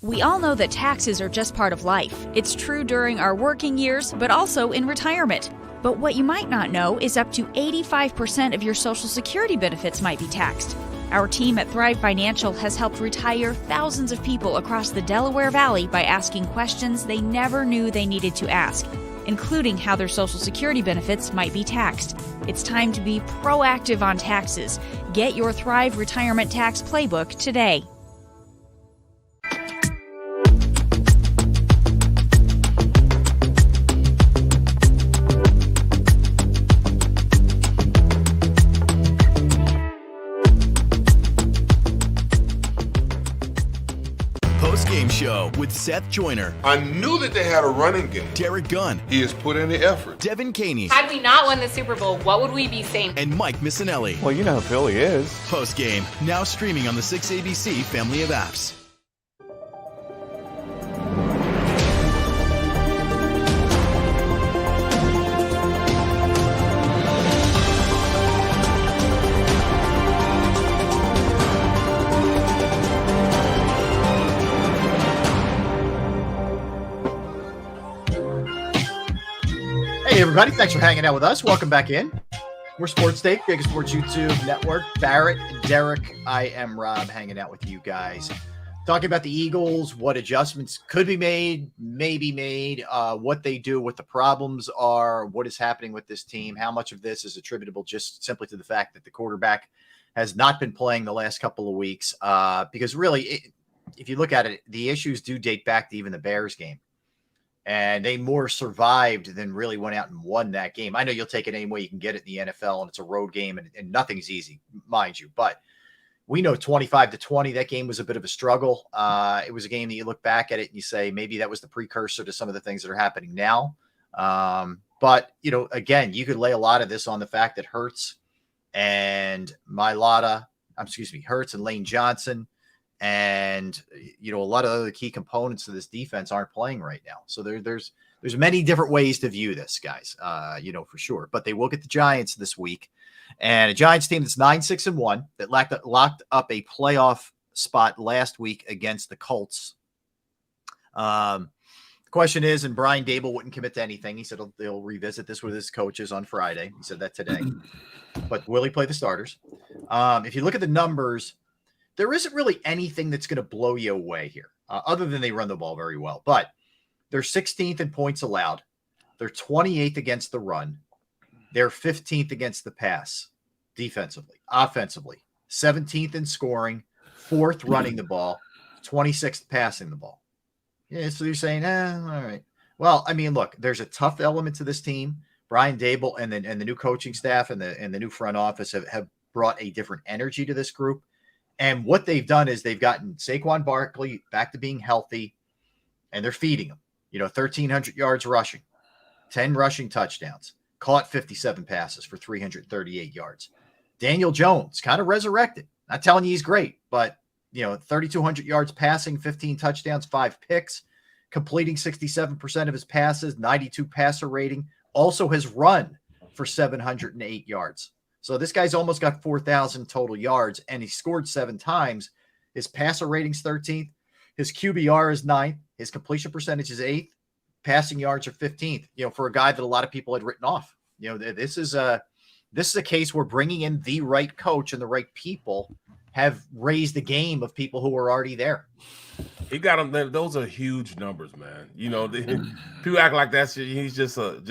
We all know that taxes are just part of life. It's true during our working years, but also in retirement. But what you might not know is up to 85% of your Social Security benefits might be taxed. Our team at Thrive Financial has helped retire thousands of people across the Delaware Valley by asking questions they never knew they needed to ask, including how their Social Security benefits might be taxed. It's time to be proactive on taxes. Get your Thrive Retirement Tax Playbook today. Game show with Seth Joyner. I knew that they had a running game. Derek Gunn. He has put in the effort. Devin Caney. Had we not won the Super Bowl, what would we be saying? And Mike Missinelli. Well, you know who Philly is. Post game, now streaming on the 6ABC family of apps. Hey, everybody. Thanks for hanging out with us. Welcome back in. We're Sports Take, JAKIB Sports YouTube Network. Barrett, Derek, I am Rob, hanging out with you guys. Talking about the Eagles, what adjustments could be made, may be made, what they do, what the problems are, what is happening with this team, how much of this is attributable just simply to the fact that the quarterback has not been playing the last couple of weeks. Because really, if you look at it, the issues do date back to even the Bears game. And they more survived than really went out and won that game. I know you'll take it any way you can get it in the NFL, and it's a road game, and nothing's easy, mind you. But we know 25-20, that game was a bit of a struggle. It was a game that you look back at it and you say, maybe that was the precursor to some of the things that are happening now. But, you know, again, you could lay a lot of this on the fact that Hurts and Hurts and Lane Johnson and, you know, a lot of other key components of this defense aren't playing right now. So there's many different ways to view this, guys, you know, for sure. But they will get the Giants this week, and a Giants team that's 9-6-1 that locked up a playoff spot last week against the Colts. The question is, and Brian Dable wouldn't commit to anything. He said they'll revisit this with his coaches on Friday. He said that today. But will he play the starters? If you look at the numbers, there isn't really anything that's going to blow you away here, other than they run the ball very well. But they're 16th in points allowed. They're 28th against the run. They're 15th against the pass, defensively. Offensively, 17th in scoring, 4th running the ball, 26th passing the ball. Yeah, so you're saying, all right. Well, I mean, look, there's a tough element to this team. Brian Dable and the new coaching staff and the new front office have brought a different energy to this group. And what they've done is they've gotten Saquon Barkley back to being healthy, and they're feeding him. You know, 1,300 yards rushing, 10 rushing touchdowns, caught 57 passes for 338 yards. Daniel Jones kind of resurrected. Not telling you he's great, but, you know, 3,200 yards passing, 15 touchdowns, 5 picks, completing 67% of his passes, 92 passer rating, also has run for 708 yards. So this guy's almost got 4,000 total yards, and he scored 7 times. His passer rating's 13th. His QBR is 9th. His completion percentage is 8th. passing yards are 15th, for a guy that a lot of people had written off. This is a case where bringing in the right coach and the right people have raised the game of people who were already there. He got them. Those are huge numbers, man. People act like he's just a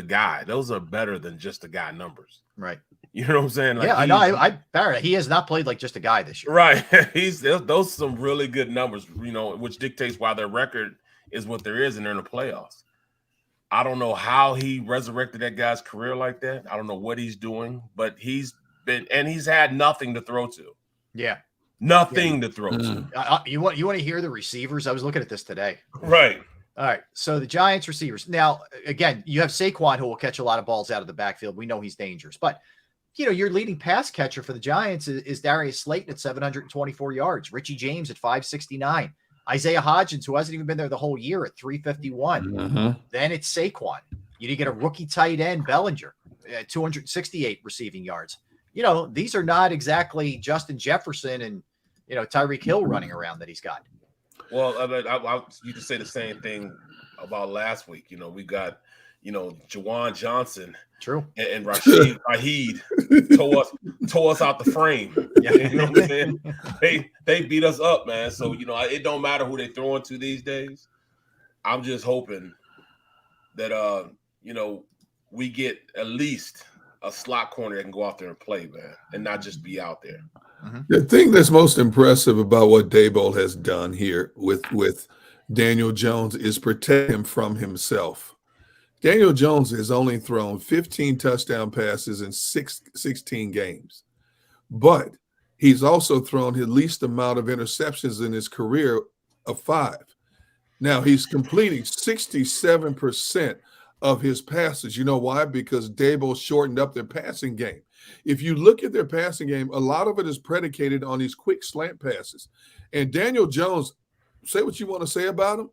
guy. Those are better than just a guy numbers. Right. You know what I'm saying? I know. Barrett, he has not played like just a guy this year. Right. Those are some really good numbers, which dictates why their record is what there is and they're in the playoffs. I don't know how he resurrected that guy's career like that. I don't know what he's doing, but he's had nothing to throw to. Yeah. Nothing to throw to. You want to hear the receivers? I was looking at this today. Right. All right. So the Giants receivers. Now, again, you have Saquon who will catch a lot of balls out of the backfield. We know he's dangerous, but your leading pass catcher for the Giants is Darius Slayton at 724 yards. Richie James at 569. Isaiah Hodgins, who hasn't even been there the whole year, at 351. Then it's Saquon. You get a rookie tight end, Bellinger, at 268 receiving yards. These are not exactly Justin Jefferson and, Tyreek Hill running around that he's got. Well, you could say the same thing about last week. We got, Jawan Johnson. True. And Rashid tore us out the frame. Yeah. You know what I'm saying? They beat us up, man. So, it don't matter who they throw into these days. I'm just hoping that, we get at least a slot corner that can go out there and play, man, and not just be out there. The thing that's most impressive about what Daboll has done here with Daniel Jones is protect him from himself. Daniel Jones has only thrown 15 touchdown passes in 16 games, but he's also thrown his least amount of interceptions in his career of 5. Now, he's completing 67% of his passes. You know why? Because Daboll shortened up their passing game. If you look at their passing game, a lot of it is predicated on these quick slant passes. And Daniel Jones, say what you want to say about him,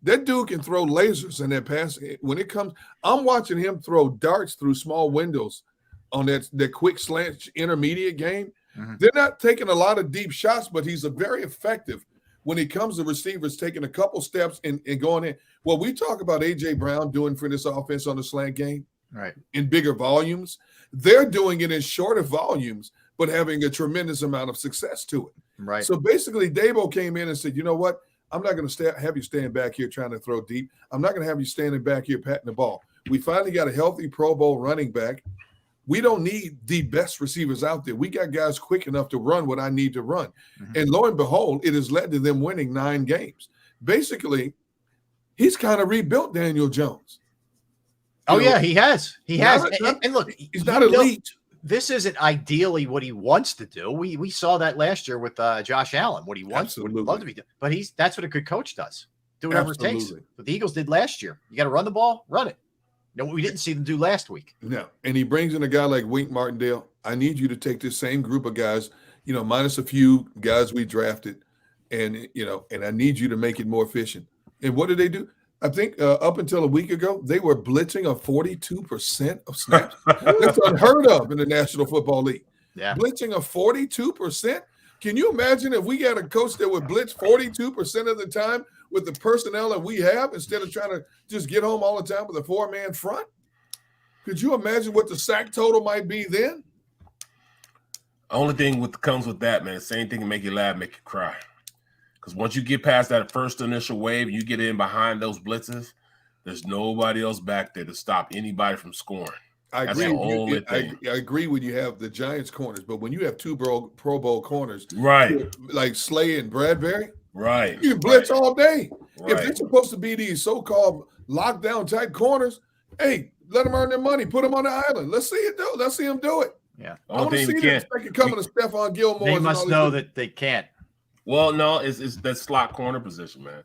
that dude can throw lasers in that pass. When it comes, I'm watching him throw darts through small windows on that quick slant intermediate game. They're not taking a lot of deep shots, but he's a very effective when it comes to receivers taking a couple steps and going in. What we talk about A.J. Brown doing for this offense on the slant game, right, in bigger volumes, they're doing it in shorter volumes, but having a tremendous amount of success to it. Right. So basically, Daboll came in and said, you know what? I'm not going to have you stand back here trying to throw deep. I'm not going to have you standing back here patting the ball. We finally got a healthy Pro Bowl running back. We don't need the best receivers out there. We got guys quick enough to run what I need to run. And lo and behold, it has led to them winning 9 games. Basically, he's kind of rebuilt Daniel Jones. Yeah, he has. He has. And look, he's not elite. This isn't ideally what he wants to do. We saw that last year with Josh Allen, what he wants, what he'd love to be doing. But that's what a good coach does. Do whatever it takes. What the Eagles did last year. You got to run the ball, run it. We didn't see them do last week. No. And he brings in a guy like Wink Martindale. I need you to take this same group of guys, minus a few guys we drafted, and I need you to make it more efficient. And what did they do? I think up until a week ago, they were blitzing a 42% of snaps. That's unheard of in the National Football League. Yeah. Blitzing a 42%. Can you imagine if we got a coach that would blitz 42% of the time with the personnel that we have instead of trying to just get home all the time with a 4-man front? Could you imagine what the sack total might be then? Only thing comes with that, man, same thing can make you laugh, make you cry. Because once you get past that first initial wave, you get in behind those blitzes, there's nobody else back there to stop anybody from scoring. I agree. I agree when you have the Giants corners, but when you have 2 Pro Bowl corners, right, like Slay and Bradbury, right, you can blitz all day. Right. If they're supposed to be these so-called lockdown type corners, hey, let them earn their money. Put them on the island. Let's see it do. Let's see them do it. Yeah, I want to see them coming to Stephon Gilmore. They must know that they can't. Well, no, it's that slot corner position, man.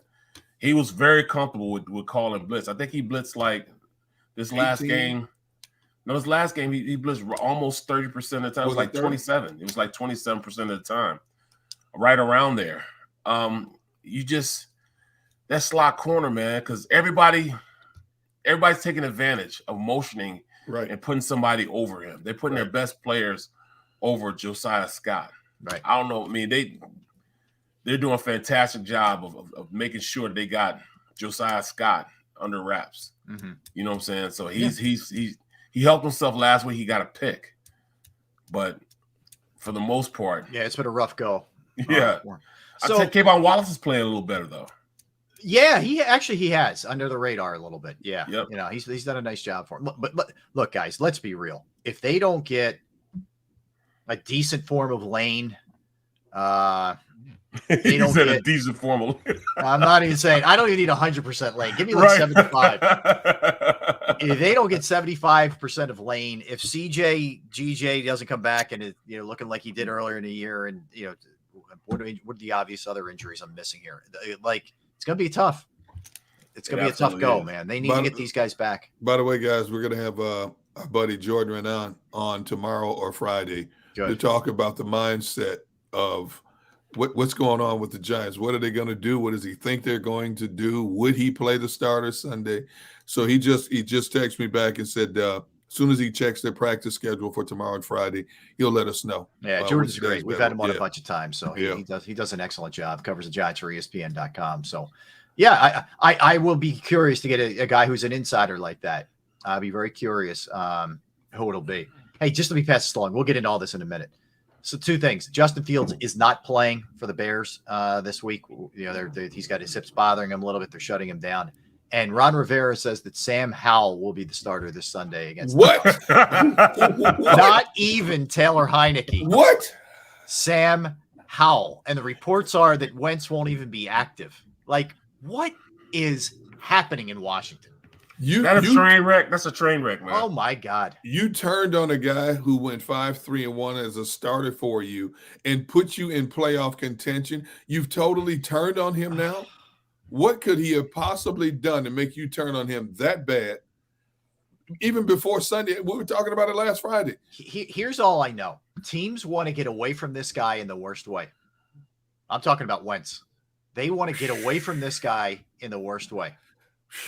He was very comfortable with calling blitz. I think he blitzed like this last 18. Game. No, his last game he blitzed almost 30% of the time. It was like 27. It was like 27% of the time, right around there. That slot corner, man, because everybody's taking advantage of motioning and putting somebody over him. They're putting their best players over Josiah Scott. Right. I don't know. I mean, they're doing a fantastic job of making sure they got Josiah Scott under wraps. Mm-hmm. You know what I'm saying? So he helped himself last week. He got a pick, but for the most part, yeah, it's been a rough go. Yeah. So I think Kayvon Wallace is playing a little better though. Yeah, he has under the radar a little bit. Yeah, yep. You know, he's done a nice job for him. But look, guys, let's be real. If they don't get a decent form of lane, they don't get a decent form of. I'm not even saying I don't even need 100% lane. Give me like 75. If they don't get 75% of lane, if GJ doesn't come back and is looking like he did earlier in the year, and what are the obvious other injuries I'm missing here? Like, it's going to be tough. It's going to be a tough go, man. They need to get these guys back. By the way, guys, we're going to have our buddy Jordan Renan on tomorrow or Friday to talk about the mindset of what's going on with the Giants. What are they going to do? What does he think they're going to do? Would he play the starter Sunday? So he just texted me back and said as soon as he checks their practice schedule for tomorrow and Friday, he'll let us know. Yeah, Jordan's great. We've had him on a bunch of times, so he does an excellent job. Covers the Giants for ESPN.com. So, yeah, I will be curious to get a guy who's an insider like that. I'll be very curious who it'll be. Hey, just let me pass this along. We'll get into all this in a minute. So, two things. Justin Fields is not playing for the Bears this week. He's got his hips bothering him a little bit. They're shutting him down. And Ron Rivera says that Sam Howell will be the starter this Sunday against what? Not even Taylor Heineke. What? Sam Howell. And the reports are that Wentz won't even be active. Like, what is happening in Washington? That's a train wreck. That's a train wreck, man. Oh my God! You turned on a guy who went 5-3-1 as a starter for you and put you in playoff contention. You've totally turned on him now. What could he have possibly done to make you turn on him that bad? Even before Sunday, we were talking about it last Friday. Here's all I know: teams want to get away from this guy in the worst way. I'm talking about Wentz. They want to get away from this guy in the worst way.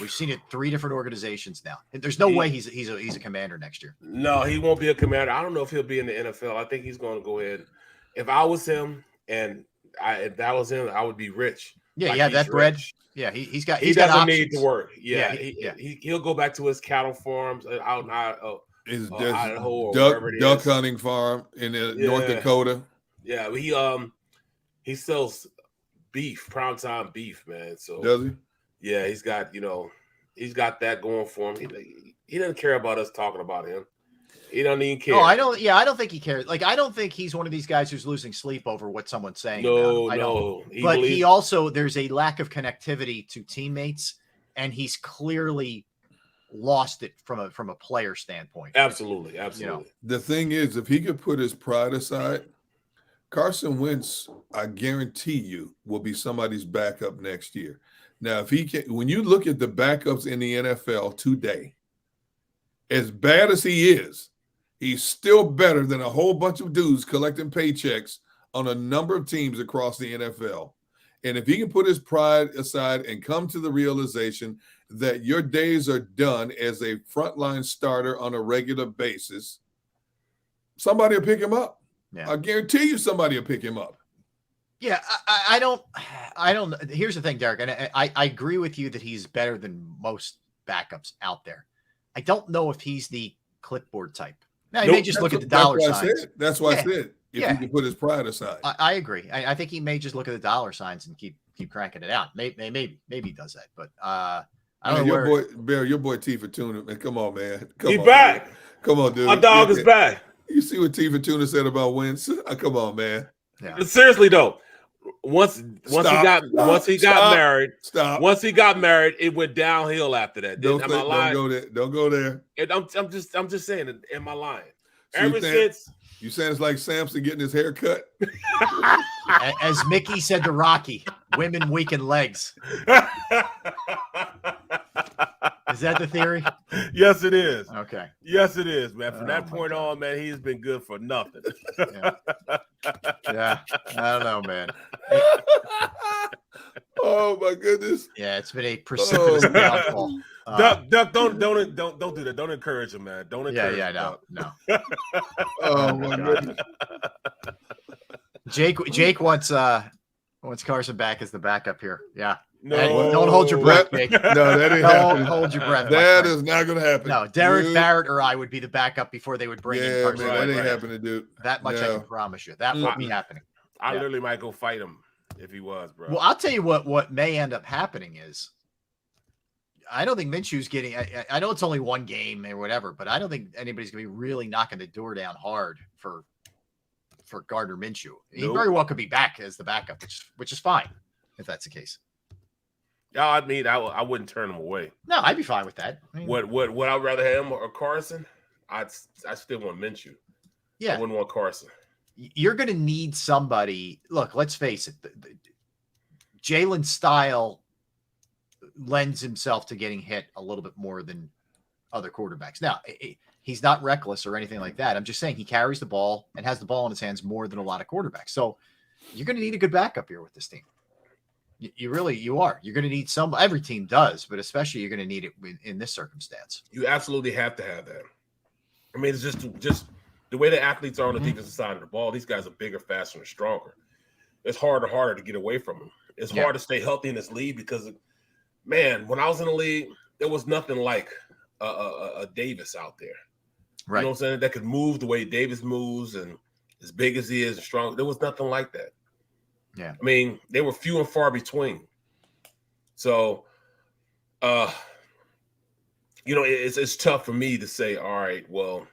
We've seen it 3 different organizations now. There's no way he's a commander next year. No, he won't be a commander. I don't know if he'll be in the NFL. I think he's going to go ahead. If I was him if that was him, I would be rich. Yeah, like yeah, that bread. Yeah, he doesn't need to work. Yeah, he'll go back to his cattle farms out in Idaho or wherever it is. Duck hunting farm in North Dakota. Yeah, he sells beef, primetime beef, man. So does he? Yeah, he's got that going for him. He doesn't care about us talking about him. He don't even care. No, I don't. Yeah, I don't think he cares. Like, I don't think he's one of these guys who's losing sleep over what someone's saying. No. He also, there's a lack of connectivity to teammates, and he's clearly lost it from a player standpoint. Absolutely. The thing is, if he could put his pride aside, Carson Wentz, I guarantee you, will be somebody's backup next year. Now, if he can, when you look at the backups in the NFL today, as bad as he is, he's still better than a whole bunch of dudes collecting paychecks on a number of teams across the NFL. And if he can put his pride aside and come to the realization that your days are done as a frontline starter on a regular basis, somebody will pick him up. Yeah. I guarantee you somebody will pick him up. Yeah, I don't. Here's the thing, Derek, and I agree with you that he's better than most backups out there. I don't know if he's the clipboard type. Now, he may just look at the dollar signs. That's why I said if he can put his pride aside. I agree. I think he may just look at the dollar signs and keep cranking it out. Maybe he does that, but I don't know. Your boy T Fortuna, man. Come on, man. He's back. Man. Come on, dude. My dog is back. You see what T Fortuna said about Wentz? Come on, man. Yeah. But seriously though, once he got married, it went downhill after that. Don't go there. Don't go there. I'm just saying. Am I lying? So you saying it's like Samson getting his hair cut? As Mickey said to Rocky, women weaken legs. Is that the theory? Yes, it is. Okay. Yes, it is, man. From that point on, man, he's been good for nothing. Yeah. I don't know, man. Oh my goodness. Yeah, it's been a precipitous downfall. Duck, don't do that. Don't encourage him, man. Don't encourage him. No. Oh my goodness. Jake wants Carson back as the backup here. Yeah. No, don't hold your breath, Jake. No, that ain't Don't happening. hold your breath. That is not going to happen. No, Derek Dude. Barrett or I would be the backup before they would bring in Yeah, Carson. man, that ain't Right. happening, dude. That much I No. can promise you. That won't be happening. I Yeah. literally might go fight him if he was, bro. Well, I'll tell you what may end up happening is I don't think Minshew's getting I know it's only one game or whatever, but I don't think anybody's going to be really knocking the door down hard for Gardner Minshew. He Nope. very well could be back as the backup, which is fine if that's the case. Yeah, I mean, I wouldn't turn him away. No, I'd be fine with that. I mean, Would I rather have him or Carson? I still want Minshew. yeah. I wouldn't want Carson. You're going to need somebody. Look, let's face it. Jalen's style lends himself to getting hit a little bit more than other quarterbacks. Now, he's not reckless or anything like that. I'm just saying he carries the ball and has the ball in his hands more than a lot of quarterbacks. So you're going to need a good backup here with this team. You are. You're going to need some. Every team does, but especially you're going to need it in this circumstance. You absolutely have to have that. I mean, it's just the way the athletes are on the defensive side of the ball. These guys are bigger, faster, and stronger. It's harder to get away from them. It's hard to stay healthy in this league because, man, when I was in the league, there was nothing like a Davis out there. Right. You know what I'm saying? That could move the way Davis moves and as big as he is and strong. There was nothing like that. Yeah. I mean, they were few and far between. So, it's tough for me to say, all right, well,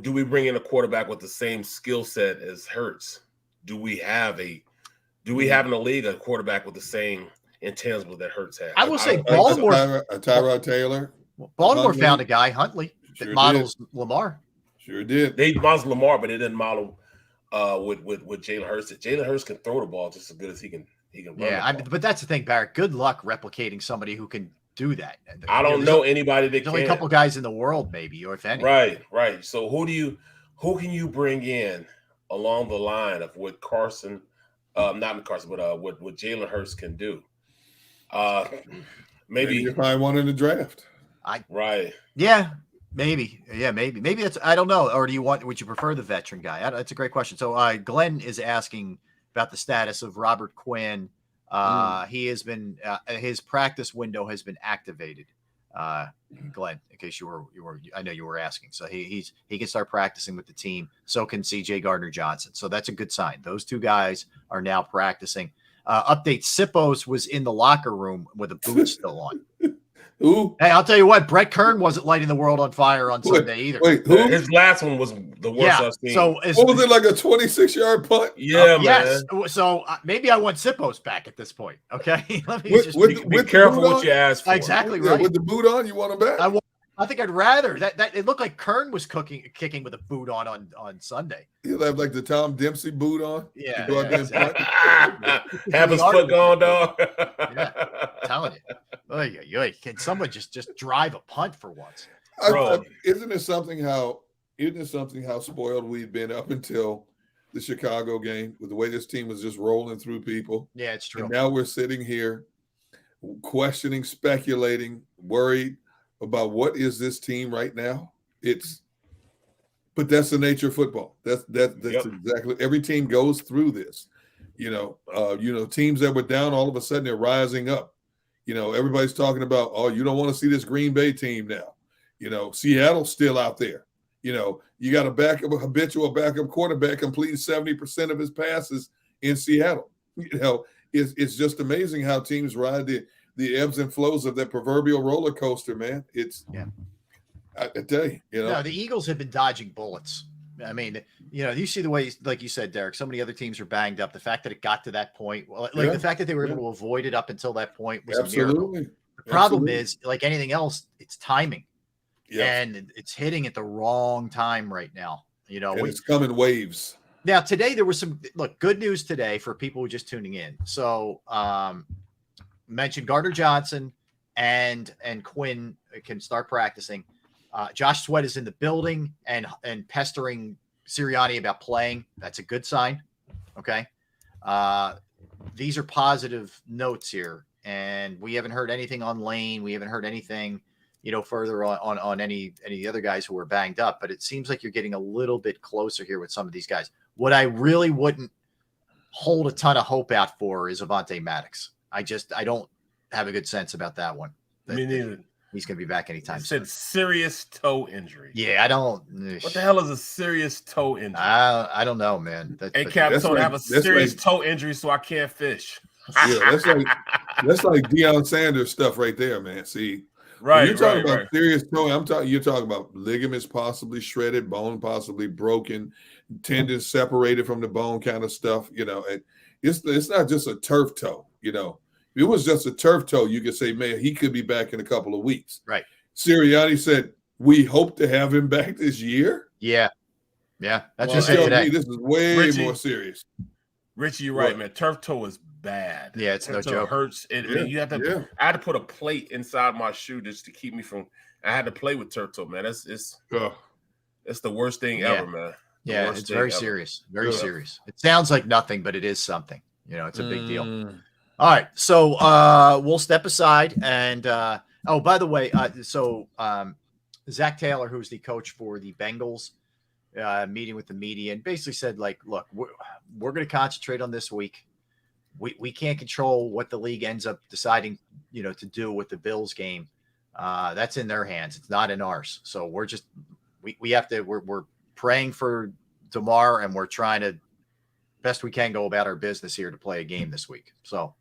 do we bring in a quarterback with the same skill set as Hurts? Do we have in the league a quarterback with the same intangible that Hurts has? I will say Baltimore. Tyrod Taylor. Baltimore Huntley. found a guy, Huntley, that Sure models Lamar. Sure did. They modeled Lamar, but they didn't model with Jalen Hurts. Jalen Hurts can throw the ball just as good as he can run. Yeah, but that's the thing, Barrett. Good luck replicating somebody who can do that. I don't know anybody that there's can. only a couple guys in the world, maybe, or if any. Right. So who can you bring in along the line of what Carson, not Carson, but what Jalen Hurts can do? Maybe you find one in the draft. Right. Yeah, maybe. Yeah, maybe. Maybe that's. I don't know. Or would you prefer the veteran guy? That's a great question. So Glenn is asking about the status of Robert Quinn. He has been his practice window has been activated. Glenn, in case you were, I know you were asking. So he can start practicing with the team. So can CJ Gardner-Johnson. So that's a good sign. Those two guys are now practicing. Update: Sippos was in the locker room with a boot still on. Who? Hey, I'll tell you what, Brett Kern wasn't lighting the world on fire on Sunday either. Wait, who? His last one was the worst I've seen. So what was it, like a 26-yard punt? Yeah, man. Yes. So maybe I want Sippos back at this point. Okay, let me Be careful what you ask for. Exactly Yeah, right. with the boot on, you want him back? I think I'd rather that. It looked like Kern was kicking with a boot on Sunday. He'll have like the Tom Dempsey boot on. Yeah, to go out there and exactly. punt. Have his foot gone, dog. Yeah, I'm telling you. Oy. Can someone just drive a punt for once? Isn't it something how spoiled we've been up until the Chicago game with the way this team was just rolling through people? Yeah, it's true. And now we're sitting here questioning, speculating, worried about what is this team right now. But that's the nature of football. That's exactly, every team goes through this. Teams that were down, all of a sudden they're rising up. Everybody's talking about, you don't want to see this Green Bay team now. Seattle's still out there. You got a habitual backup quarterback completing 70% of his passes in Seattle. It's just amazing how teams ride the ebbs and flows of that proverbial roller coaster, man. I tell you, No, the Eagles have been dodging bullets. I mean, you see the way, like you said, Derek, so many other teams are banged up. The fact that it got to that point, the fact that they were able to avoid it up until that point was a miracle. The problem is, like anything else, it's timing. Yeah. And it's hitting at the wrong time right now. It's coming waves. Now, today there was some good news today for people who are just tuning in. So, mentioned Gardner-Johnson and Quinn can start practicing. Josh Sweat is in the building and pestering Sirianni about playing. That's a good sign. Okay. These are positive notes here, and we haven't heard anything on Lane. We haven't heard anything, further on any of the other guys who are banged up, but it seems like you're getting a little bit closer here with some of these guys. What I really wouldn't hold a ton of hope out for is Avonte Maddox. I don't have a good sense about that one. Me neither. He's going to be back anytime soon. Said serious toe injury. Yeah, I don't. What the hell is a serious toe injury? I don't know, man. Cap told I have a serious toe injury, so I can't fish. Yeah, that's like Deion Sanders stuff right there, man. See, right? You're talking about serious toe. You're talking about ligaments possibly shredded, bone possibly broken, tendons separated from the bone, kind of stuff. It's not just a turf toe. If it was just a turf toe, you could say, man, he could be back in a couple of weeks. Right. Sirianni said, we hope to have him back this year. Yeah. That's just today. This is way more serious. Richie, you're right, man. Turf toe is bad. Yeah, it's no joke. It hurts. You have to. I had to put a plate inside my shoe just to keep me from. I had to play with turf toe, man. It's the worst thing ever, man. Yeah, it's very serious. Very serious. It sounds like nothing, but it is something. It's a big deal. All right, so we'll step aside and by the way, Zach Taylor, who's the coach for the Bengals, meeting with the media and basically said, like, look, we're going to concentrate on this week. We can't control what the league ends up deciding, to do with the Bills game. That's in their hands. It's not in ours. So we're just we have to. We're praying for DeMar, and we're trying to best we can go about our business here to play a game this week. So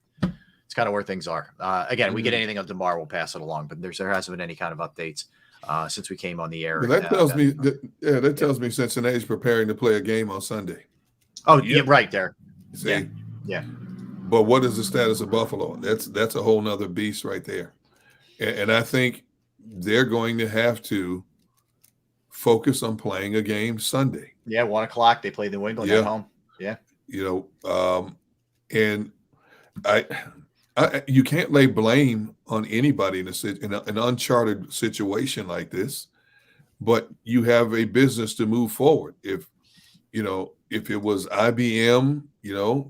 it's kind of where things are. Again, we get anything on DeMar, we'll pass it along. But there hasn't been any kind of updates since we came on the air. Well, that tells me Cincinnati's preparing to play a game on Sunday. Oh, yeah, right there. See? Yeah. But what is the status of Buffalo? That's a whole nother beast right there. And I think they're going to have to focus on playing a game Sunday. Yeah, 1:00. They play New England at home. Yeah. And you can't lay blame on anybody in an uncharted situation like this, but you have a business to move forward. If it was IBM,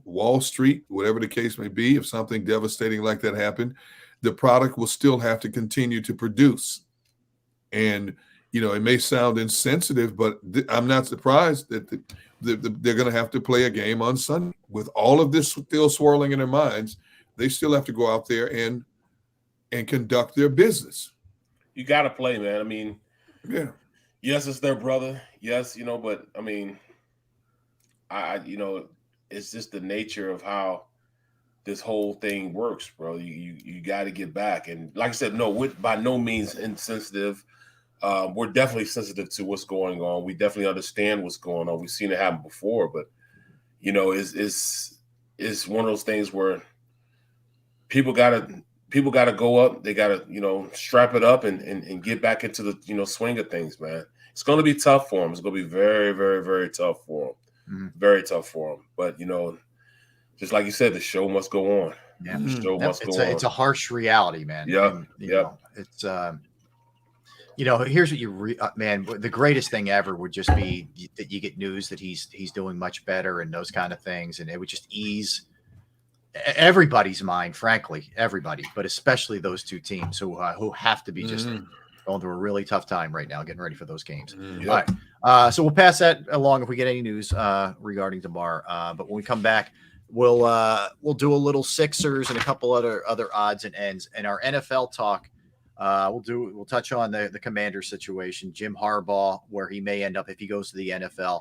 Wall Street, whatever the case may be, if something devastating like that happened, the product will still have to continue to produce. And, it may sound insensitive, but I'm not surprised that they're going to have to play a game on Sunday. With all of this still swirling in their minds, they still have to go out there and conduct their business. You got to play, man. I mean, yeah. Yes, it's their brother. Yes, but I mean, it's just the nature of how this whole thing works, bro. You got to get back. And like I said, no, we're by no means insensitive. We're definitely sensitive to what's going on. We definitely understand what's going on. We've seen it happen before, but it's one of those things where people gotta go up. They gotta strap it up and get back into the swing of things, man. It's gonna be tough for them. It's gonna be very, very, very tough for them. Mm-hmm. Very tough for them. But just like you said, the show must go on. Yeah, the show must go on. It's a harsh reality, man. Yeah, it's here's what man. The greatest thing ever would just be that you get news that he's doing much better and those kind of things, and it would just ease everybody's mind, frankly, everybody, but especially those two teams who have to be just going through a really tough time right now, getting ready for those games. Mm-hmm. All right, so we'll pass that along if we get any news regarding DeMar. But when we come back, we'll do a little Sixers and a couple other odds and ends, and our NFL talk. We'll touch on the Commander situation, Jim Harbaugh, where he may end up if he goes to the NFL.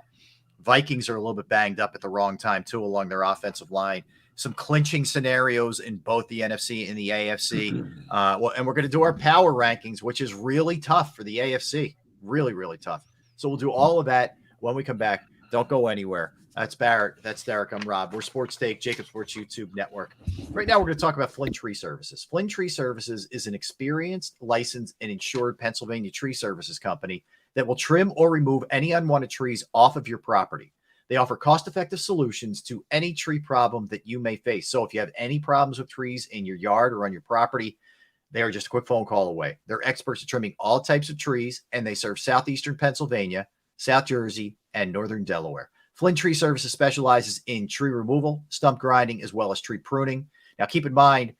Vikings are a little bit banged up at the wrong time too, along their offensive line. Some clinching scenarios in both the NFC and the AFC. And we're going to do our power rankings, which is really tough for the AFC. Really, really tough. So we'll do all of that when we come back. Don't go anywhere. That's Barrett. That's Derek. I'm Rob. We're Sports Take, JAKIB Sports YouTube Network. Right now, we're going to talk about Flynn Tree Services. Flynn Tree Services is an experienced, licensed, and insured Pennsylvania tree services company that will trim or remove any unwanted trees off of your property. They offer cost-effective solutions to any tree problem that you may face. So if you have any problems with trees in your yard or on your property, they are just a quick phone call away. They're experts at trimming all types of trees, and they serve southeastern Pennsylvania, South Jersey, and northern Delaware. Flynn Tree Services specializes in tree removal, stump grinding, as well as tree pruning. Now, keep in mind,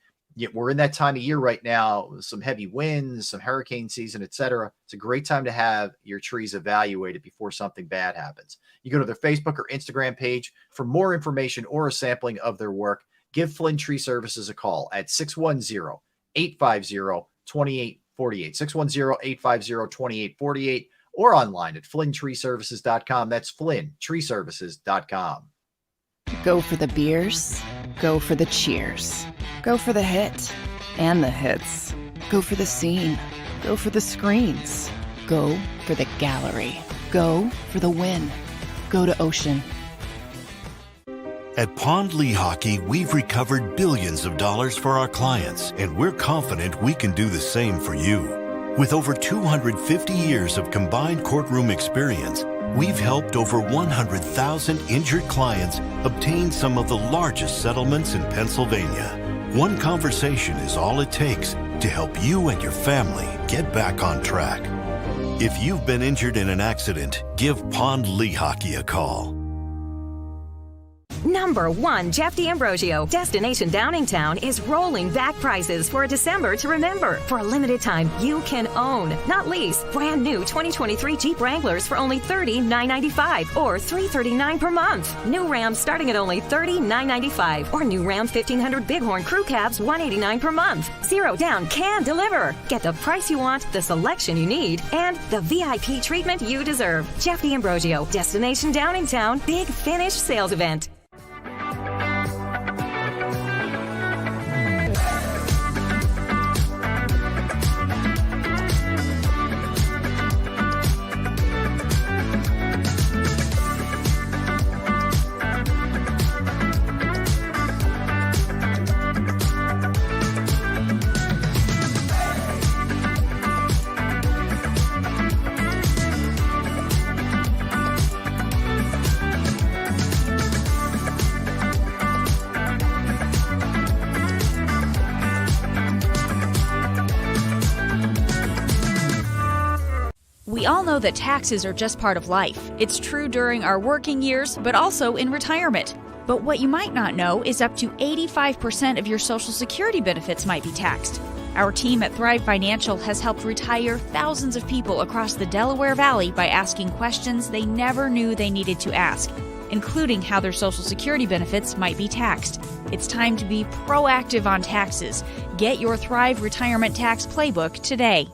we're in that time of year right now, some heavy winds, some hurricane season, etc. It's a great time to have your trees evaluated before something bad happens. You go to their Facebook or Instagram page for more information or a sampling of their work. Give Flynn Tree Services a call at 610-850-2848, 610-850-2848, or online at flynntreeservices.com. That's flynntreeservices.com. Go for the beers, go for the cheers, go for the hit and the hits, go for the scene, go for the screens, go for the gallery, go for the win, go to Ocean. At Pond Lehocky, we've recovered billions of dollars for our clients, and we're confident we can do the same for you. With over 250 years of combined courtroom experience, we've helped over 100,000 injured clients obtain some of the largest settlements in Pennsylvania. One conversation is all it takes to help you and your family get back on track. If you've been injured in an accident, give Pond Lehocky a call. Number 1, Jeff D'Ambrosio. Destination Downingtown is rolling back prices for a December to remember. For a limited time, you can own, not lease, brand new 2023 Jeep Wranglers for only $30,995 or $339 per month. New Rams starting at only $30,995 or new Ram 1500 Bighorn Crew Cabs $189 per month. Zero down can deliver. Get the price you want, the selection you need, and the VIP treatment you deserve. Jeff D'Ambrosio, Destination Downingtown, Big Finish Sales Event. We all know that taxes are just part of life. It's true during our working years, but also in retirement. But what you might not know is up to 85% of your Social Security benefits might be taxed. Our team at Thrive Financial has helped retire thousands of people across the Delaware Valley by asking questions they never knew they needed to ask, including how their Social Security benefits might be taxed. It's time to be proactive on taxes. Get your Thrive Retirement Tax Playbook today.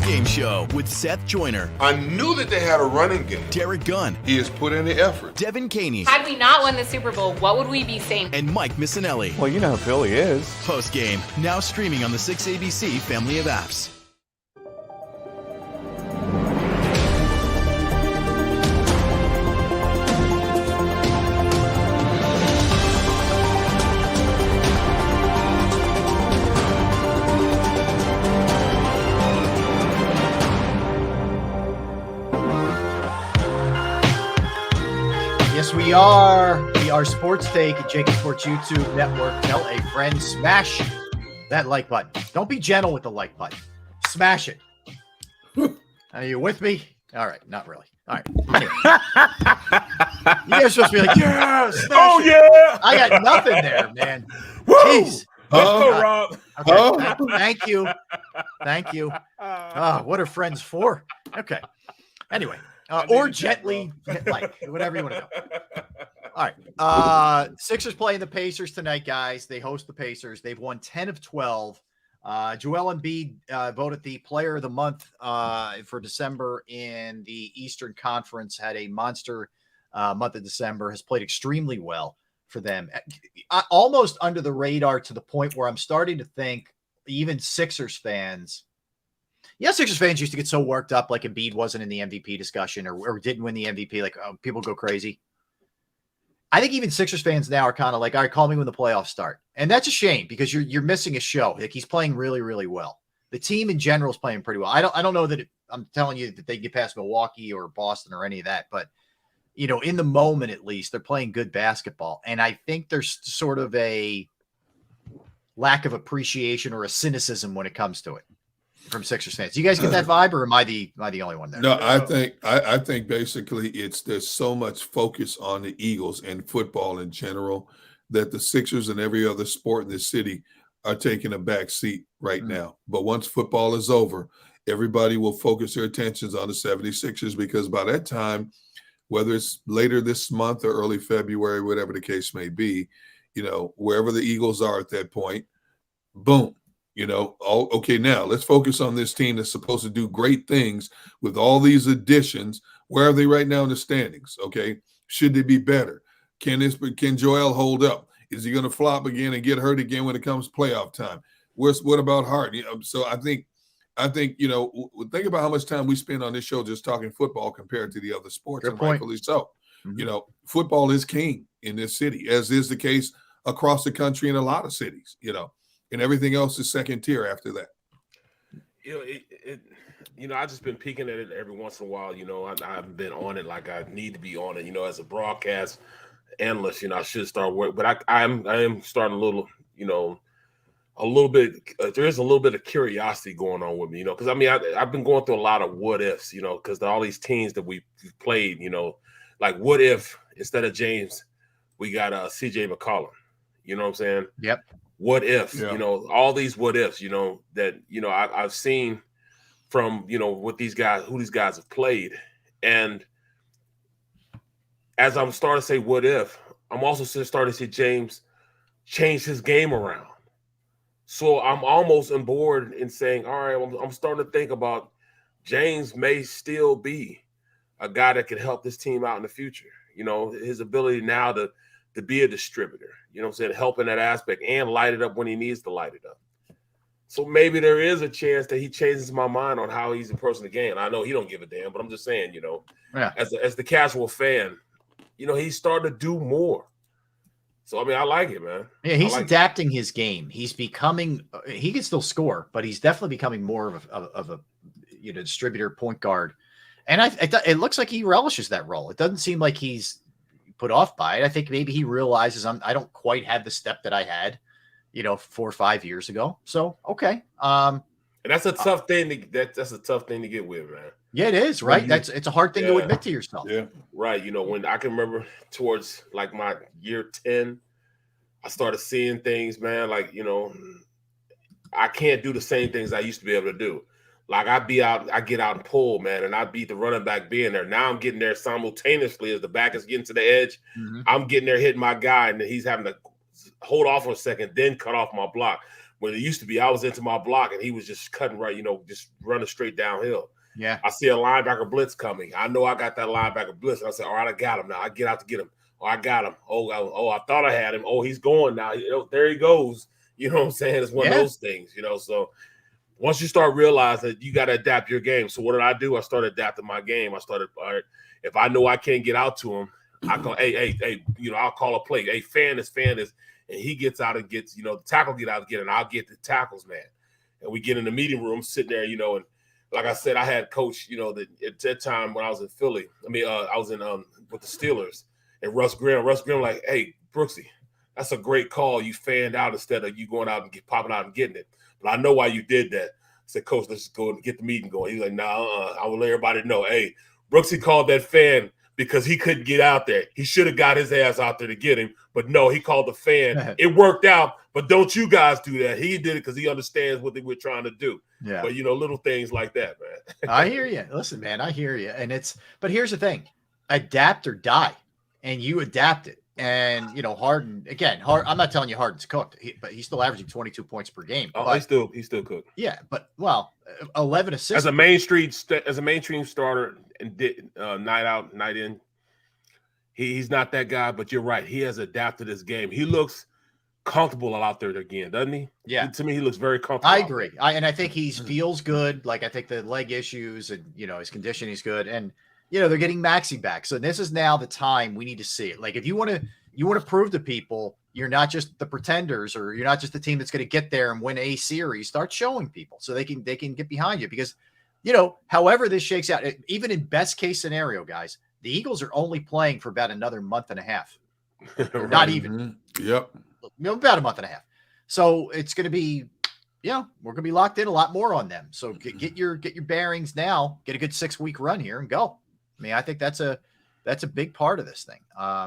Game Show with Seth Joyner, I knew that they had a running game. Derek Gunn, He has put in the effort. Devin Caney, Had we not won the Super Bowl, what would we be saying? and Mike Missinelli. Well, you know who Philly is. Post game, now streaming on the 6ABC family of apps. Yes, we are. We are Sports Take at JAKIB Sports YouTube Network. Tell a friend, smash that like button. Don't be gentle with the like button. Smash it. Are you with me? All right, not really. All right. Anyway. You guys are supposed to be like, yeah, smash it. Yeah. I got nothing there, man. Woo! Jeez. Rob. Okay. Thank you. Thank you. Oh, what are friends for? Okay. Anyway. Or gently hit like, whatever you want to do. All right. Sixers playing the Pacers tonight, guys. They host the Pacers. They've won 10 of 12. Joel Embiid voted the player of the month for December in the Eastern Conference, had a monster month of December, has played extremely well for them. Almost under the radar to the point where I'm starting to think even Sixers fans, Sixers fans used to get so worked up like Embiid wasn't in the MVP discussion or didn't win the MVP. Like, people go crazy. I think even Sixers fans now are kind of like, all right, call me when the playoffs start. And that's a shame because you're missing a show. Like, he's playing really, really well. The team in general is playing pretty well. I don't know that I'm telling you that they get past Milwaukee or Boston or any of that, but in the moment, at least, they're playing good basketball. And I think there's sort of a lack of appreciation or a cynicism when it comes to it from Sixers fans. Do you guys get that vibe, or am I the only one there? No, I think basically there's so much focus on the Eagles and football in general that the Sixers and every other sport in this city are taking a back seat right now. But once football is over, everybody will focus their attentions on the 76ers, because by that time, whether it's later this month or early February, whatever the case may be, wherever the Eagles are at that point, boom. Okay, now let's focus on this team that's supposed to do great things with all these additions. Where are they right now in the standings? Okay, should they be better? Can Joel hold up? Is he going to flop again and get hurt again when it comes playoff time? What about Hart? So I think think about how much time we spend on this show just talking football compared to the other sports, and rightfully so. Football is king in this city, as is the case across the country in a lot of cities. And everything else is second tier after that. I've just been peeking at it every once in a while. I haven't been on it like I need to be on it. As a broadcast analyst, I should start work, but I am starting a little bit. There is a little bit of curiosity going on with me, because I've been going through a lot of what ifs, because all these teams that we've played, like what if instead of James, we got CJ McCollum. You know what I'm saying? Yep. What if, all these what ifs, that, I've seen from, what these guys, who these guys have played. And as I'm starting to say, what if, I'm also starting to see James change his game around. So I'm almost on board in saying, all right, I'm starting to think about James may still be a guy that can help this team out in the future. His ability now to be a distributor, help in that aspect and light it up when he needs to light it up. So maybe there is a chance that he changes my mind on how he's approaching the game. I know he don't give a damn, but I'm just saying, as the casual fan, he's starting to do more. So, I like it, man. Yeah, he's adapting his game. He's becoming he can still score, but he's definitely becoming more of a distributor, point guard. And it looks like he relishes that role. It doesn't seem like he's put off by it. I think maybe he realizes I don't quite have the step that I had, 4 or 5 years ago. So, okay. And that's a tough thing that's a tough thing to get with, man. Yeah, it is, right? It's a hard thing to admit to yourself. Yeah. Right. When I can remember towards like my year 10, I started seeing things, man, like, I can't do the same things I used to be able to do. Like I get out and pull, man, and I beat the running back being there. Now I'm getting there simultaneously as the back is getting to the edge. Mm-hmm. I'm getting there hitting my guy, and he's having to hold off for a second, then cut off my block. When it used to be, I was into my block, and he was just cutting right, just running straight downhill. Yeah. I see a linebacker blitz coming. I know I got that linebacker blitz. And I said, all right, I got him now. I get out to get him. Oh, I got him. Oh, I thought I had him. Oh, he's going now. There he goes. You know what I'm saying? It's one of those things, So once you start realizing that you got to adapt your game. So what did I do? I started adapting my game. I started, all right, if I know I can't get out to him, I go, hey, I'll call a play. Hey, fan is, and he gets out and gets, the tackle get out and get it, and I'll get the tackles, man. And we get in the meeting room, sitting there, and like I said, I had coach, at that time when I was in Philly, I was in with the Steelers, and Russ Grimm like, hey, Brooksy, that's a great call. You fanned out instead of you going out and popping out and getting it. But I know why you did that. I said, Coach, let's just go and get the meeting going. He's like, nah, I will let everybody know. Hey, Brooksy called that fan because he couldn't get out there. He should have got his ass out there to get him. But no, he called the fan. It worked out. But don't you guys do that. He did it because he understands what they were trying to do. Yeah. But, little things like that, man. I hear you. Listen, man, I hear you. But here's the thing. Adapt or die. And you adapt it. And, Harden, again, I'm not telling you Harden's cooked, but he's still averaging 22 points per game. Oh, he's still cooked. Yeah, but, 11 assists. As a mainstream starter and night out, night in, he's not that guy, but you're right. He has adapted his game. He looks comfortable out there again, doesn't he? Yeah. To me, he looks very comfortable. I agree. And I think he feels good. Like, I think the leg issues and, his conditioning is good. And, they're getting Maxey back. So this is now the time we need to see it. Like, if you want to prove to people you're not just the pretenders, or you're not just the team that's going to get there and win a series, start showing people so they can get behind you. Because, however this shakes out, even in best case scenario, guys, the Eagles are only playing for about another month and a half. Not even. Yep. About a month and a half. So it's going to be, we're going to be locked in a lot more on them. So get your bearings now, get a good 6-week run here and go. I mean, I think that's a big part of this thing,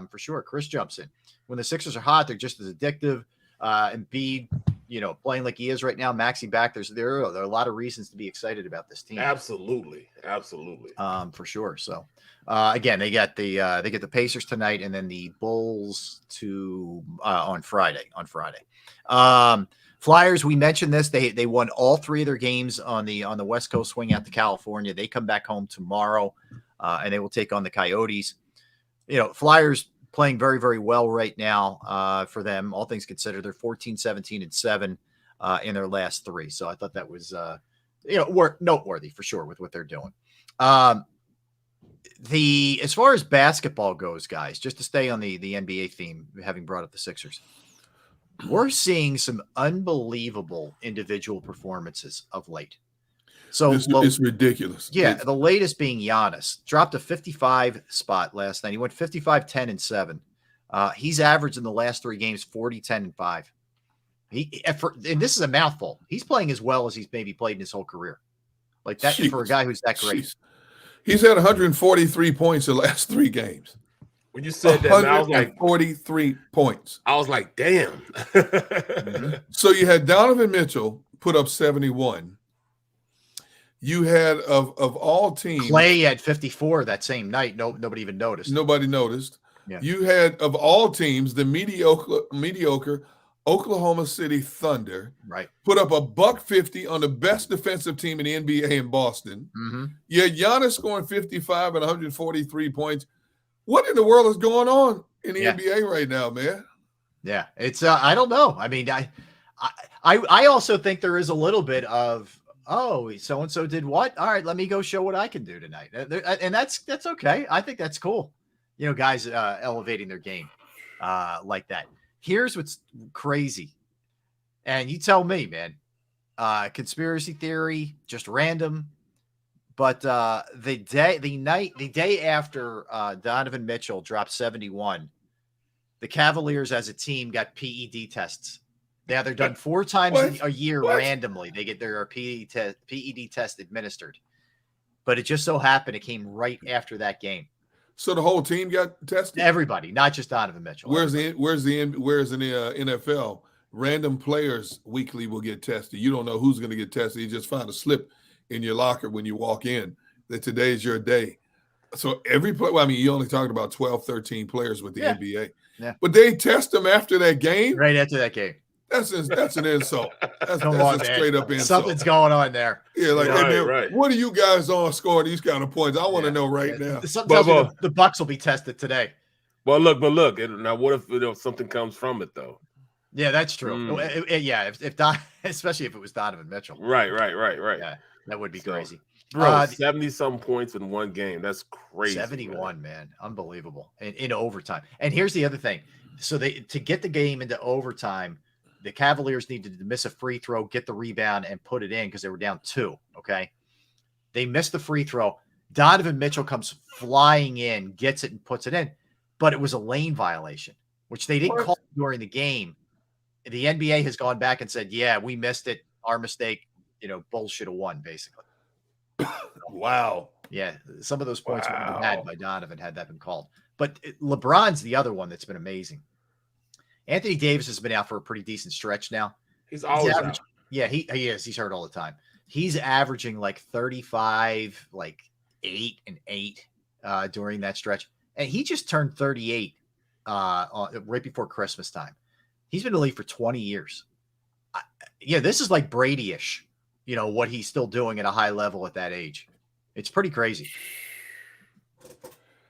for sure. Chris jumps in. When the Sixers are hot, they're just as addictive. Embiid, playing like he is right now, Maxey back. There are a lot of reasons to be excited about this team. Absolutely. For sure. So again, they get the Pacers tonight, and then the Bulls on Friday. Flyers, we mentioned this. They won all 3 of their games on the West Coast swing out to California. They come back home tomorrow, and they will take on the Coyotes. Flyers playing very, very well right now for them. All things considered, they're 14, 17, and 7 in their last 3. So I thought that was noteworthy for sure with what they're doing. As far as basketball goes, guys, just to stay on the NBA theme, having brought up the Sixers, we're seeing some unbelievable individual performances of late. So it's ridiculous. Yeah, the latest being Giannis dropped a 55 spot last night. He went 55, 10, and 7. He's averaged in the last 3 games 40, 10, and 5. And this is a mouthful. He's playing as well as he's maybe played in his whole career. Like that for a guy who's that great. He's had 143 points in the last 3 games. When you said that, I was like 43 points. I was like, damn. Mm-hmm. So you had Donovan Mitchell put up 71. You had of all teams, Clay at 54 that same night. Nobody even noticed. Nobody noticed. Yeah. You had of all teams the mediocre Oklahoma City Thunder, right, put up $150 on the best defensive team in the NBA in Boston. Mm-hmm. You had Giannis scoring 55 and 143 points. What in the world is going on in the NBA right now, man? Yeah, it's I don't know. I mean, I also think there is a little bit of, oh, so and so did what? All right, let me go show what I can do tonight, and that's okay. I think that's cool. Guys elevating their game like that. Here's what's crazy, and you tell me, man. Conspiracy theory, just random. But the day after Donovan Mitchell dropped 71, the Cavaliers as a team got PED tests. They're done 4 times a year randomly. They get their PED test administered. But it just so happened it came right after that game. So the whole team got tested? Everybody, not just Donovan Mitchell. Whereas in the NFL, random players weekly will get tested. You don't know who's going to get tested. You just find a slip in your locker when you walk in that today's your day. So every play, you only talked about 12, 13 players with the NBA. Yeah. But they test them after that game? Right after that game. That's an insult. That's a straight up insult. Something's going on there. Yeah, like, right. What are you guys on scoring these kind of points? I want to know right now. Something tells me the Bucks will be tested today. But look. Now, what if something comes from it, though? Yeah, that's true. If especially if it was Donovan Mitchell. Right. Yeah, that would be crazy. Bro, 70-some points in one game. That's crazy. 71, man. Unbelievable. In overtime. And here's the other thing. So to get the game into overtime, the Cavaliers needed to miss a free throw, get the rebound, and put it in because they were down 2, okay? They missed the free throw. Donovan Mitchell comes flying in, gets it, and puts it in. But it was a lane violation, which they didn't call during the game. The NBA has gone back and said, yeah, we missed it. Our mistake. Bulls should have won, basically. Wow. Yeah, some of those points would have been had by Donovan had that been called. But LeBron's the other one that's been amazing. Anthony Davis has been out for a pretty decent stretch now. He's always out. Yeah, he is. He's hurt all the time. He's averaging like 35, like 8 and 8 during that stretch. And he just turned 38 right before Christmas time. He's been in the league for 20 years. This is like Brady-ish, what he's still doing at a high level at that age. It's pretty crazy.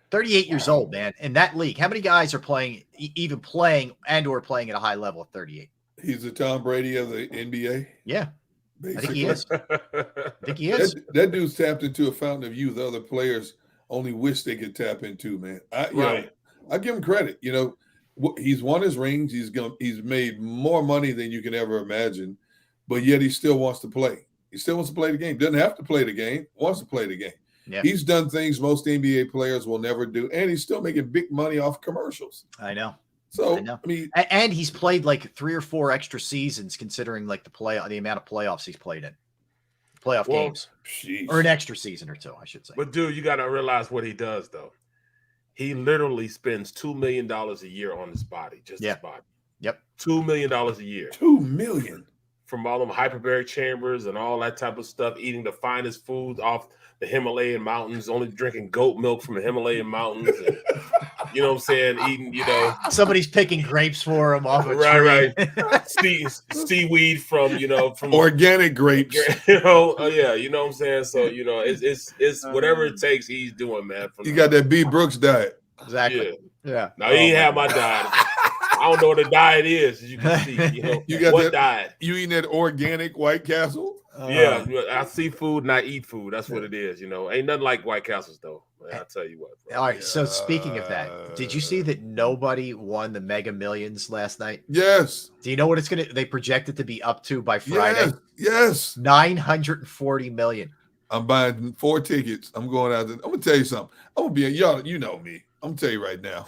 38 years old, man, in that league. How many guys are playing and or playing at a high level at 38? He's the Tom Brady of the NBA. Yeah, basically. I think he is. That dude's tapped into a fountain of youth other players only wish they could tap into, man. I give him credit. He's won his rings. He's made more money than you can ever imagine, but yet he still wants to play. He still wants to play the game. Doesn't have to play the game. Wants to play the game. Yeah. He's done things most NBA players will never do, and he's still making big money off commercials. I know. So I know. I mean, And he's played like 3 or 4 extra seasons, considering like the amount of playoffs he's played in, games, or an extra season or 2, I should say. But dude, you got to realize what he does though. He literally spends $2 million a year on his body, just his body. Yep, $2 million a year. $2 million from all them hyperbaric chambers and all that type of stuff. Eating the finest foods off the Himalayan mountains, only drinking goat milk from the Himalayan mountains. And, you know what I'm saying? Eating, somebody's picking grapes for him off a tree. Right. Seaweed from organic grapes. You know what I'm saying? So, it's whatever it takes he's doing, man. You got that B. Brooks diet. Exactly. Yeah. Now, he ain't have my diet. I don't know what the diet is, as you can see. You got what that diet? You eating that organic White Castle? Yeah, I see food and I eat food. That's what it is. Ain't nothing like White Castles though. I'll tell you what. Bro. All right. So speaking of that, did you see that nobody won the Mega Millions last night? Yes. Do you know what they projected to be up to by Friday? Yes. 940 million. I'm buying 4 tickets. I'm going out there. I'm gonna tell you something. I'm gonna be y'all. You know me. I'm gonna tell you right now.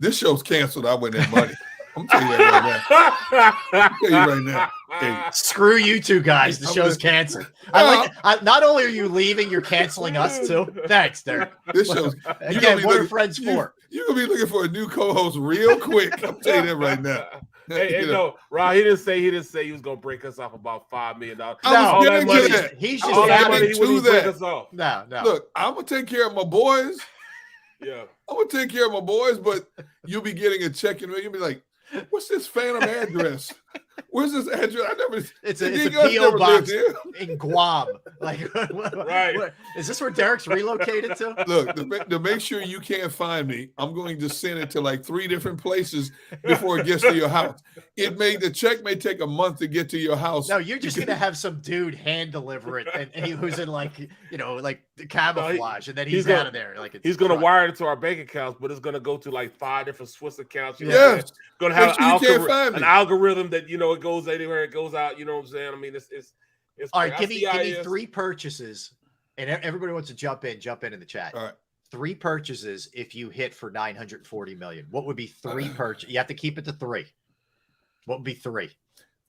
This show's canceled. I win that money. I'm telling you that right now. Hey. Screw you two guys. The show's canceled. Not only are you leaving, you're canceling us too. Thanks, Derek. This show's again. What are friends for? You're gonna be looking for a new co-host real quick. I'm telling you that right now. Hey, no, Rob. He didn't say he was gonna break us off about $5 million. I was getting to that. He's just adding to that. No. Look, I'm gonna take care of my boys. Yeah, I'm gonna take care of my boys, but you'll be getting a check and you'll be like, "What's this phantom address? Where's this address? I never. It's a PO box in Guam. Like, right? Is this where Derek's relocated to? Look, to make sure you can't find me, I'm going to send it to like 3 different places before it gets to your house. The check may take a month to get to your house. No, you're just gonna have some dude hand deliver it, and who's in like the camouflage, and then he's out of there. Like he's gonna wire it to our bank accounts, but it's gonna go to like 5 different Swiss accounts. Yes, gonna have an algorithm that it goes anywhere, it goes out. You know what I'm saying? I mean, it's all right. Give me 3 purchases, and everybody wants to jump in the chat. All right. 3 purchases if you hit for 940 million. What would be 3 purchases? You have to keep it to 3. What would be 3?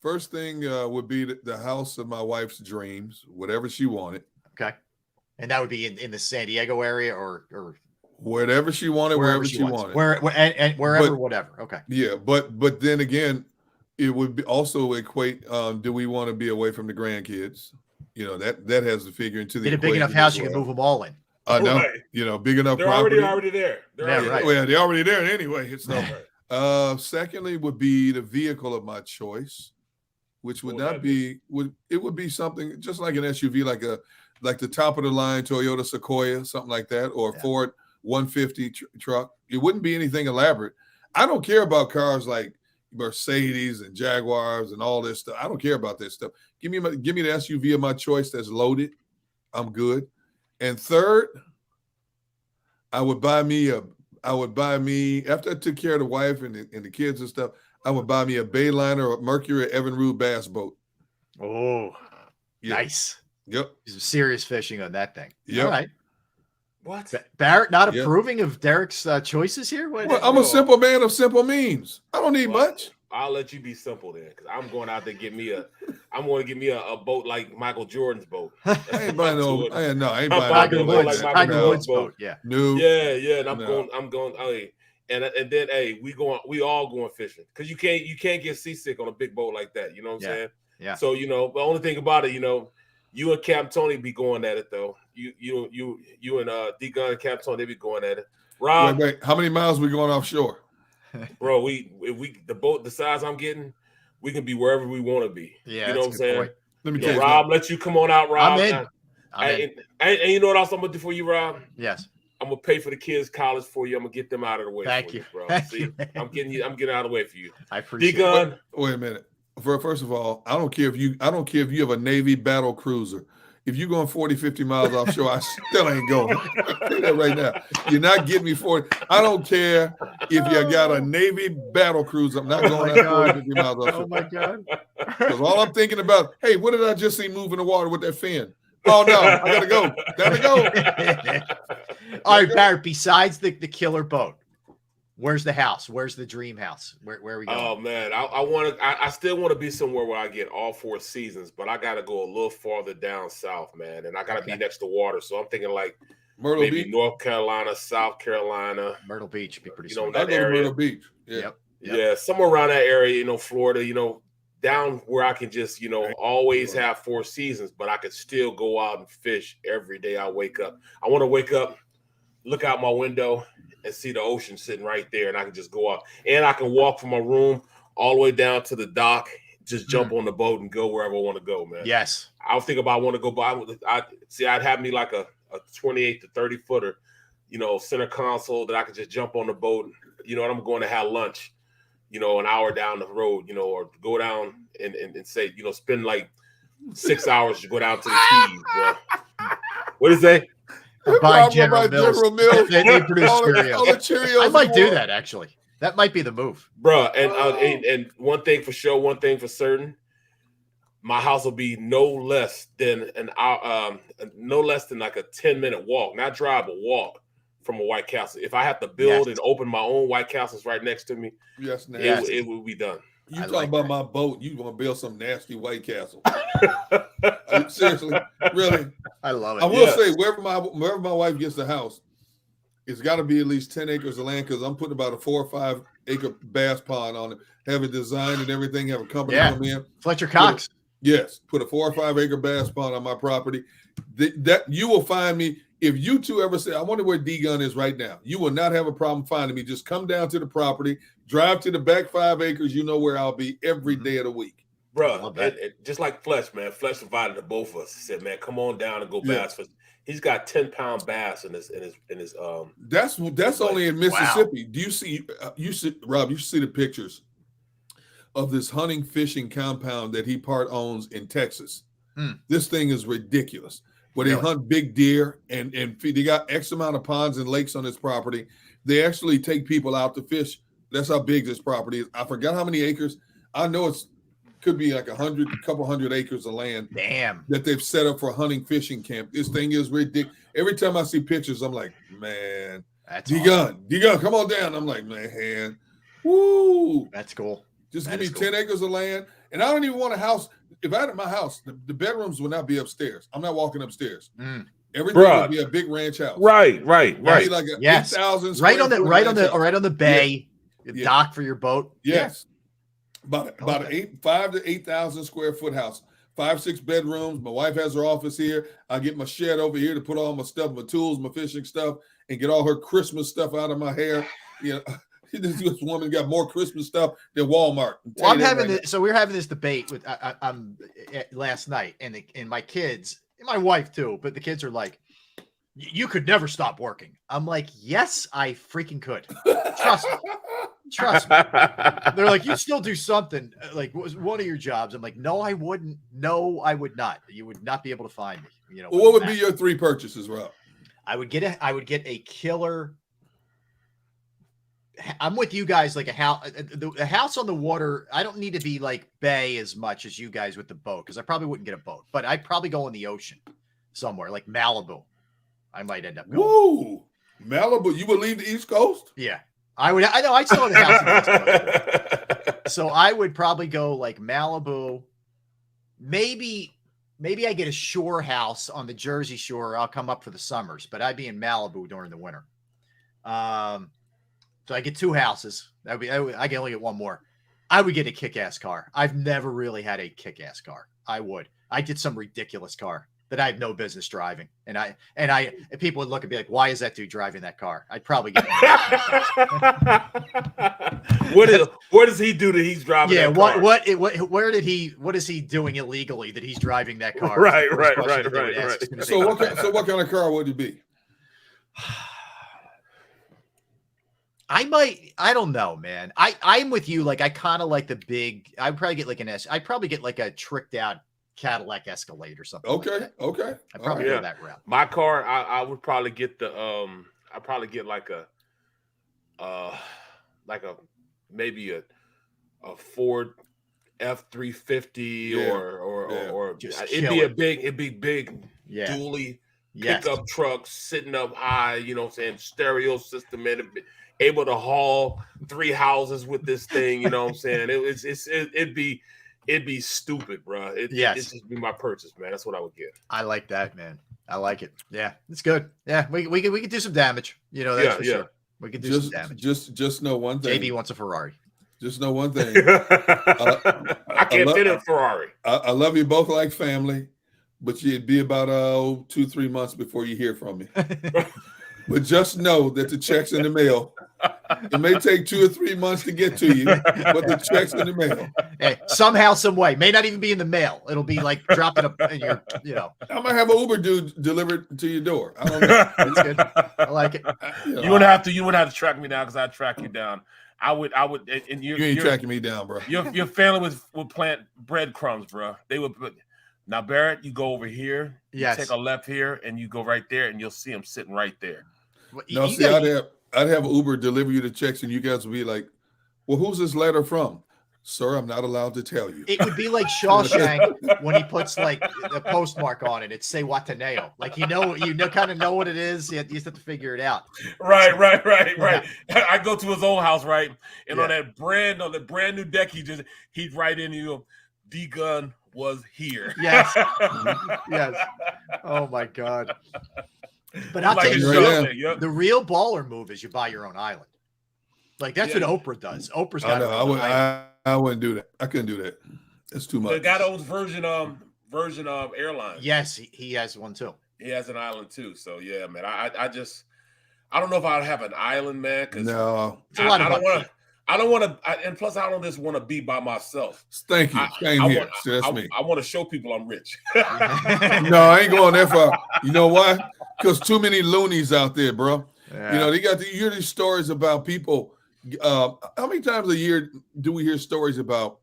First thing would be the house of my wife's dreams, whatever she wanted. Okay, and that would be in the San Diego area or whatever she wanted, wherever she wanted, wherever, whatever. Okay. Yeah, but then again, it would also equate. Do we want to be away from the grandkids? That has to figure into the. Get a big enough house, you can move them all in. I know. Big enough. They're property. already there. Right. Well, they're already there anyway. It's no. Secondly, would be the vehicle of my choice, which would would be something just like an SUV, like the top of the line Toyota Sequoia, something like that, or Ford 150 truck. It wouldn't be anything elaborate. I don't care about cars like Mercedes and Jaguars and all this stuff. I don't care about that stuff. Give me the SUV of my choice that's loaded. I'm good. And third, I would buy me after I took care of the wife and the kids and stuff. I would buy me a Bayliner or a Mercury or Evinrude bass boat. Oh, nice. Yep. Some serious fishing on that thing. Yep. All right. What? Barrett not approving of Derek's choices here? Well, I'm a simple man of simple means. I don't need much. I'll let you be simple then, because I'm going out there to get me a boat like Michael Jordan's boat. I ain't buying I ain't buying Michael Woods boat. Yeah. No. Yeah. And I'm going. And then we all going fishing, because you can't get seasick on a big boat like that. You know what I'm saying? Yeah. So the only thing about it, you and Cap Tony be going at it though. You and D Gun and Cap Tony, they be going at it. Rob, wait, how many miles we going offshore? Bro, the boat the size I'm getting, we can be wherever we want to be. Yeah, you know what I'm saying? Point. Let me tell you, Rob, let you come on out, Rob. I'm in. And you know what else I'm gonna do for you, Rob? Yes. I'm gonna pay for the kids' college for you. I'm gonna get them out of the way. Thank you, bro. Thank See, you, I'm getting out of the way for you. I appreciate D-Gun. it. Wait a minute. First of all, I don't care if you have a Navy battle cruiser. If you're going 40, 50 miles offshore, I still ain't going. I'll tell you that right now. You're not getting me 40. I don't care if you got a Navy battle cruiser. I'm not going 40, 50 miles offshore. Oh, my God. Because all I'm thinking about, hey, what did I just see move in the water with that fin? Oh, no, I got to go. All right, Barrett, besides the killer boat, Where's the house? Where's the dream house? Where are we going? Oh man, I still want to be somewhere where I get all 4 seasons, but I got to go a little farther down south, man, and I got to be next to water. So I'm thinking like Myrtle maybe Beach? North Carolina, South Carolina, Myrtle Beach would be pretty you know, sweet. I that go to area. Myrtle Beach. Yeah. Yep. Yeah, somewhere around that area, you know, Florida, you know, down where I can just, you know, always have 4 seasons, but I could still go out and fish every day I wake up. I want to wake up, look out my window, and see the ocean sitting right there, and I can just go out. And I can walk from my room all the way down to the dock, just jump on the boat and go wherever I want to go, man. Yes. I was thinking about I want to go by. I'd have me like a 28 to 30 footer, you know, center console that I could just jump on the boat, you know, and I'm going to have lunch, you know, an hour down the road, you know, or go down and say, you know, spend like 6 hours to go down to the Keys, bro. What is that? Buy General Mills. They produce all the Cheerios. Cheerios I might you do want. that, actually. That might be the move. Bro, and one thing for sure, one thing for certain, my house will be no less than like a 10-minute walk, not drive, but walk from a White Castle. If I have to build and open my own White Castles right next to me, it will be done. You talking about my boat? You gonna build some nasty White Castle? Seriously, really? I love it. I will say wherever my wife gets the house, it's got to be at least 10 acres of land because I'm putting about a 4 or 5 acre bass pond on it. Have it designed and everything. Have a company come in. Fletcher Cox. Put a 4 or 5 acre bass pond on my property. That you will find me. If you two ever say, I wonder where D-Gun is right now, you will not have a problem finding me. Just come down to the property, drive to the back 5 acres. You know where I'll be every day of the week. Bro, just like Fletch, man. Fletch invited to both of us. He said, man, come on down and go bass fishing. He's got 10-pound bass in his That's only in Mississippi. Wow. Do you see Rob, you should see the pictures of this hunting fishing compound that he part owns in Texas. This thing is ridiculous. Where they hunt big deer and they got X amount of ponds and lakes on this property. They actually take people out to fish. That's how big this property is. I forgot how many acres. I know could be like a couple hundred acres of land. Damn. That they've set up for a hunting fishing camp. This thing is ridiculous. Every time I see pictures, I'm like, man, D-Gun, come on down. I'm like, man, woo. That's cool. Just give me 10 acres of land. And I don't even want a house. If I had my house, the bedrooms would not be upstairs. I'm not walking upstairs. Everything would be a big ranch house. Right. Maybe like 8,000 right on the bay, dock for your boat. Yes. About 5 to 8,000 square foot house. 5, 6 bedrooms. My wife has her office here. I get my shed over here to put all my stuff, my tools, my fishing stuff, and get all her Christmas stuff out of my hair. You know, this woman got more Christmas stuff than Walmart. Well, so we were having this debate with last night, and my kids, and my wife too, but the kids are like, you could never stop working. I'm like, yes, I freaking could. Trust me. They're like, you still do something. Like, what was one of your jobs? I'm like, no, I wouldn't. No, I would not. You would not be able to find me. You know. Well, what would be your 3 purchases, Rob? I would get a killer. I'm with you guys. Like a house on the water. I don't need to be like bay as much as you guys with the boat, because I probably wouldn't get a boat. But I'd probably go in the ocean somewhere, like Malibu. I might end up going. Whoa, Malibu! You would leave the East Coast? Yeah, I would. I know. I still have a house in the East Coast. So I would probably go like Malibu. Maybe I get a shore house on the Jersey Shore. I'll come up for the summers, but I'd be in Malibu during the winter. So I get 2 houses. I can only get 1 more. I would get a kick-ass car. I've never really had a kick-ass car. I get some ridiculous car that I have no business driving. And people would look and be like, why is that dude driving that car? I'd probably get What does he do that he's driving that car? What is he doing illegally that he's driving that car? Right. So what kind of car would it be? I don't know, man. I'm with you. Like, I kind of like the big, I'd probably get like I'd probably get like a tricked out Cadillac Escalade or something. Okay. I'd probably go that route. My car, I would probably get I'd probably get like maybe a Ford F-350 or it'd be big dually Yes. pickup truck sitting up high, you know what I'm saying, stereo system, and able to haul 3 houses with this thing, you know what I'm saying? It'd be stupid, bro. It'd just be my purchase, man. That's what I would get. I like that, man. I like it. Yeah, it's good. Yeah, we could do some damage. You know, that's for sure. We could do some damage. Just know one thing. JB wants a Ferrari. Just know one thing. I can't fit in a Ferrari. I love you both like family, but you'd be about 2-3 months before you hear from me. But just know that the check's in the mail. It may take 2 or 3 months to get to you, but the check's in the mail. Hey, somehow, some way. May not even be in the mail. It'll be like dropping in your, you know. I might have an Uber dude delivered to your door. I don't know. That's good. I like it. You wouldn't have to track me down because I'd track you down. I would, and you ain't tracking me down, bro. Your family would plant breadcrumbs, bro. They would. Now, Barrett, you go over here. Yes. You take a left here, and you go right there, and you'll see them sitting right there. No, see, I'd have Uber deliver you the checks, and you guys would be like, "Well, who's this letter from?" Sir, I'm not allowed to tell you. It would be like Shawshank when he puts like the postmark on it. It's say Wataneo. Like kind of know what it is. You just have to figure it out. Right. I go to his old house, right, and on that brand new deck, he'd write in, D gun was here. Yes. Yes. Oh my God. But I'll tell you, the real baller move is you buy your own island. Like that's what Oprah does. Oprah's got. I wouldn't do that. I couldn't do that. That's too much. The guy that owns Virgin Airlines. Yes, he has one too. He has an island too. So yeah, man. I don't know if I'd have an island, man. Because no, I don't want to, and plus I don't just want to be by myself. Thank you. That's me. I want to show people I'm rich. No, I ain't going that far. You know why? Because too many loonies out there, bro. Yeah. You know, you hear these stories about people. How many times a year do we hear stories about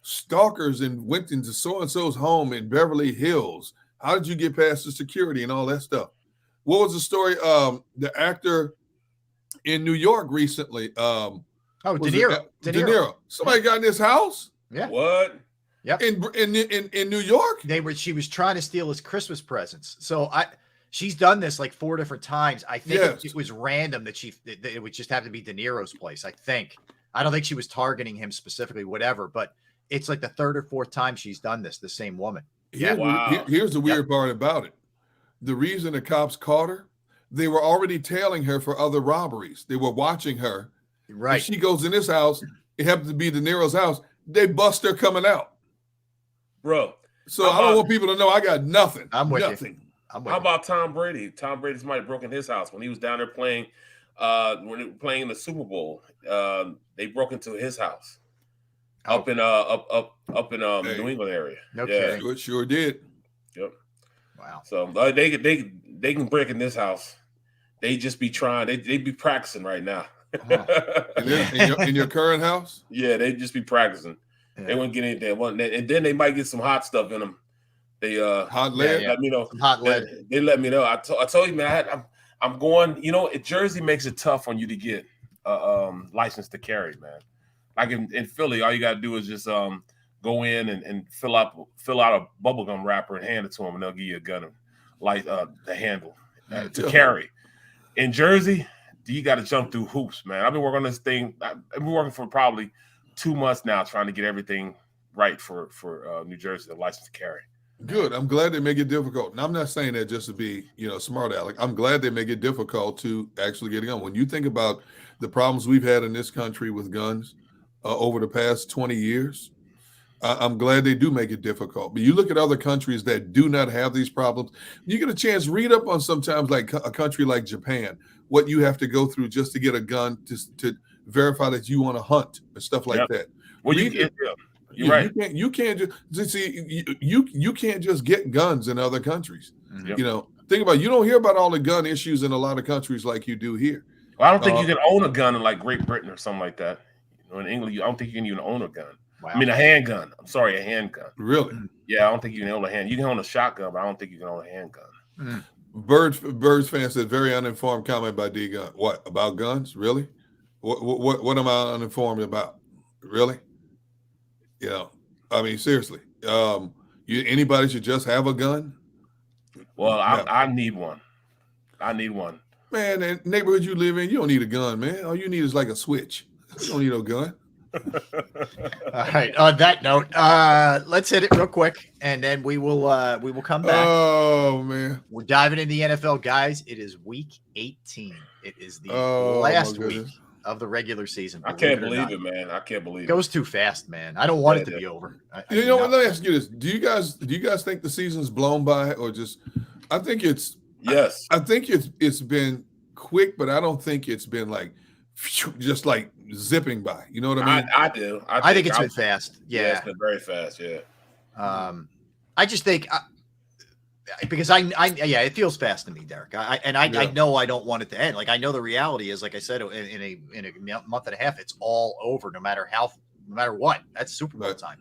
stalkers and went into so-and-so's home in Beverly Hills? How did you get past the security and all that stuff? What was the story? The actor in New York recently. De Niro. Somebody got in his house? Yeah. What? Yep. In New York? She was trying to steal his Christmas presents. So she's done this like 4 different times. I think it was random that it would just have to be De Niro's place. I think. I don't think she was targeting him specifically, whatever, but it's like the 3rd or 4th time she's done this, the same woman. Yeah. Wow. Here's the weird part about it. The reason the cops caught her, they were already tailing her for other robberies. They were watching her. Right. If she goes in this house, it happens to be De Niro's house. They bust her coming out. Bro. So I don't want people to know I got nothing. I'm with nothing. You. How about Tom Brady? Tom Brady somebody broke in his house when he was down there playing when they were playing in the Super Bowl. They broke into his house up in New England area. Okay. Sure did. Yep. Wow. So they can break in this house. They just be trying. They be practicing right now. in your current house? Yeah, they just be practicing. Yeah. They won't get anything. And then they might get some hot stuff in them. They hot lead. Let me know. Hot lead. They let me know. I told you, man. I'm going. You know, Jersey makes it tough on you to get license to carry, man. Like in Philly, all you got to do is just go in and fill out a bubblegum wrapper and hand it to them, and they'll give you a gun, like the handle to carry. In Jersey, you got to jump through hoops, man. I've been working on this thing. I've been working for probably 2 months now, trying to get everything right for New Jersey, the license to carry. Good. I'm glad they make it difficult. And I'm not saying that just to be, smart aleck. I'm glad they make it difficult to actually get a gun. When you think about the problems we've had in this country with guns over the past 20 years, I'm glad they do make it difficult. But you look at other countries that do not have these problems. You get a chance, read up on sometimes like a country like Japan, what you have to go through just to get a gun to verify that you want to hunt and stuff like that. Well, you're right. You can't just see you can't just get guns in other countries. Mm-hmm. Think about it. You don't hear about all the gun issues in a lot of countries like you do here. Well, I don't think you can own a gun in like Great Britain or something like that. In England, I don't think you can even own a gun. Wow. I mean, a handgun. I'm sorry, a handgun. Really? Yeah, I don't think you can own a hand. You can own a shotgun, but I don't think you can own a handgun. Mm. Birds fan said, very uninformed comment by D Gun. What about guns? Really? What am I uninformed about? Really? I mean, seriously. Anybody should just have a gun? Well, I need one. I need one. Man, the neighborhood you live in, you don't need a gun, man. All you need is like a switch. You don't need no gun. All right. On that note, let's hit it real quick, and then we will come back. Oh man, we're diving into the NFL, guys. It is week 18. It is the last week of the regular season. I can't believe it, man. I can't believe it. Goes too fast, man. I don't want it to be over. You know what? Let me ask you this: Do you guys think the season's blown by, or just? I think it's yes. I think it's been quick, but I don't think it's been like just like zipping by. You know what I mean? I do. I think it's been fast. Yeah, it's been very fast. Yeah. I just think because it feels fast to me, Derek. I know I don't want it to end. Like I know the reality is, like I said, in a month and a half, it's all over. No matter what. That's Super Bowl time.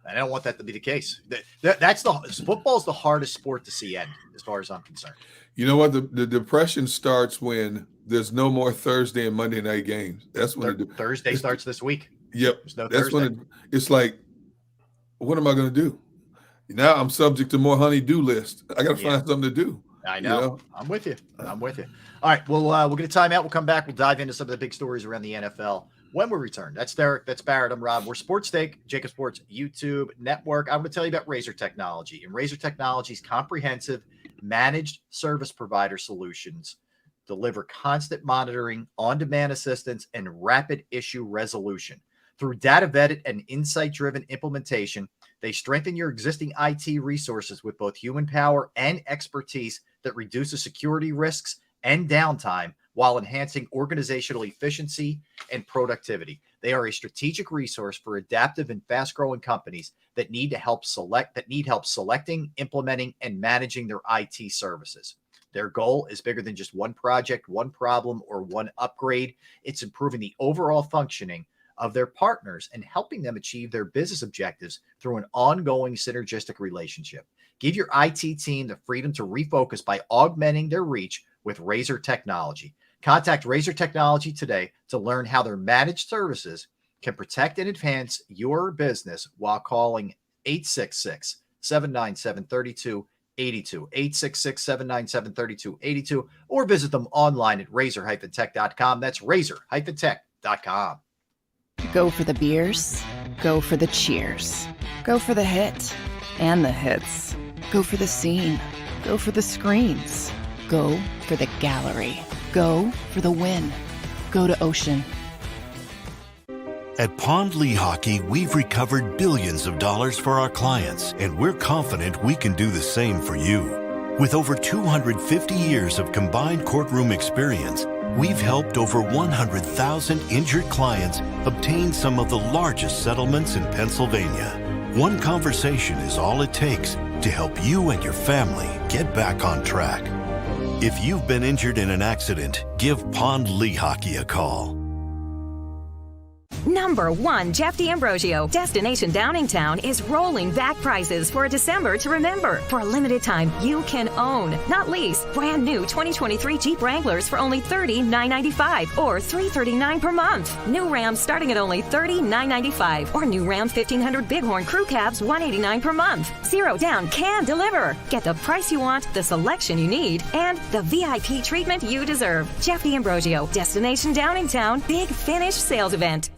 And I don't want that to be the case. Football's the hardest sport to see end, as far as I'm concerned. You know what? The depression starts when there's no more Thursday and Monday night games. That's when Thursday starts this week. Yep. There's no That's Thursday. when it's like, what am I going to do? Now I'm subject to more honey-do list. I got to find something to do. I know. You know. I'm with you. All right. We'll get a timeout. We'll come back. We'll dive into some of the big stories around the NFL when we return. That's Derek. That's Barrett. I'm Rob. We're Sports Take, JAKIB Sports YouTube Network. I'm going to tell you about Razor Technology. And Razor Technology's comprehensive managed service provider solutions deliver constant monitoring, on-demand assistance, and rapid issue resolution. Through data-vetted and insight-driven implementation, they strengthen your existing IT resources with both human power and expertise that reduces security risks and downtime while enhancing organizational efficiency and productivity. They are a strategic resource for adaptive and fast-growing companies that need help selecting, implementing, and managing their IT services. Their goal is bigger than just one project, one problem, or one upgrade. It's improving the overall functioning of their partners and helping them achieve their business objectives through an ongoing synergistic relationship. Give your IT team the freedom to refocus by augmenting their reach with Razor Technology. Contact Razor Technology today to learn how their managed services can protect and advance your business while calling 866-797-3282, 866-797-3282, or visit them online at razor-tech.com. That's razor-tech.com. Go for the beers, go for the cheers, go for the hit and the hits, go for the scene, go for the screens, go for the gallery, go for the win, go to Ocean. At Pond Lehocky, we've recovered billions of dollars for our clients, and we're confident we can do the same for you. With over 250 years of combined courtroom experience, we've helped over 100,000 injured clients obtain some of the largest settlements in Pennsylvania. One conversation is all it takes to help you and your family get back on track. If you've been injured in an accident, give Pond Lehocky a call. Number 1, Jeff D'Ambrosio. Destination Downingtown is rolling back prices for a December to remember. For a limited time, you can own, not lease, brand new 2023 Jeep Wranglers for only $30,995 or $339 per month. New Rams starting at only $30,995 or new Ram 1500 Bighorn Crew Cabs $189 per month. Zero down can deliver. Get the price you want, the selection you need, and the VIP treatment you deserve. Jeff D'Ambrosio, Destination Downingtown, Big Finish Sales Event.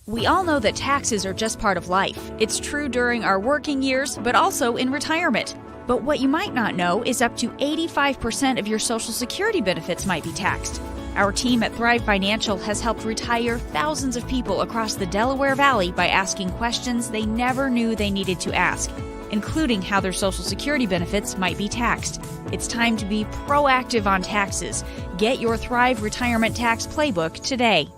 We all know that taxes are just part of life. It's true during our working years, but also in retirement. But what you might not know is up to 85% of your Social Security benefits might be taxed. Our team at Thrive Financial has helped retire thousands of people across the Delaware Valley by asking questions they never knew they needed to ask, including how their Social Security benefits might be taxed. It's time to be proactive on taxes. Get your Thrive Retirement Tax Playbook today.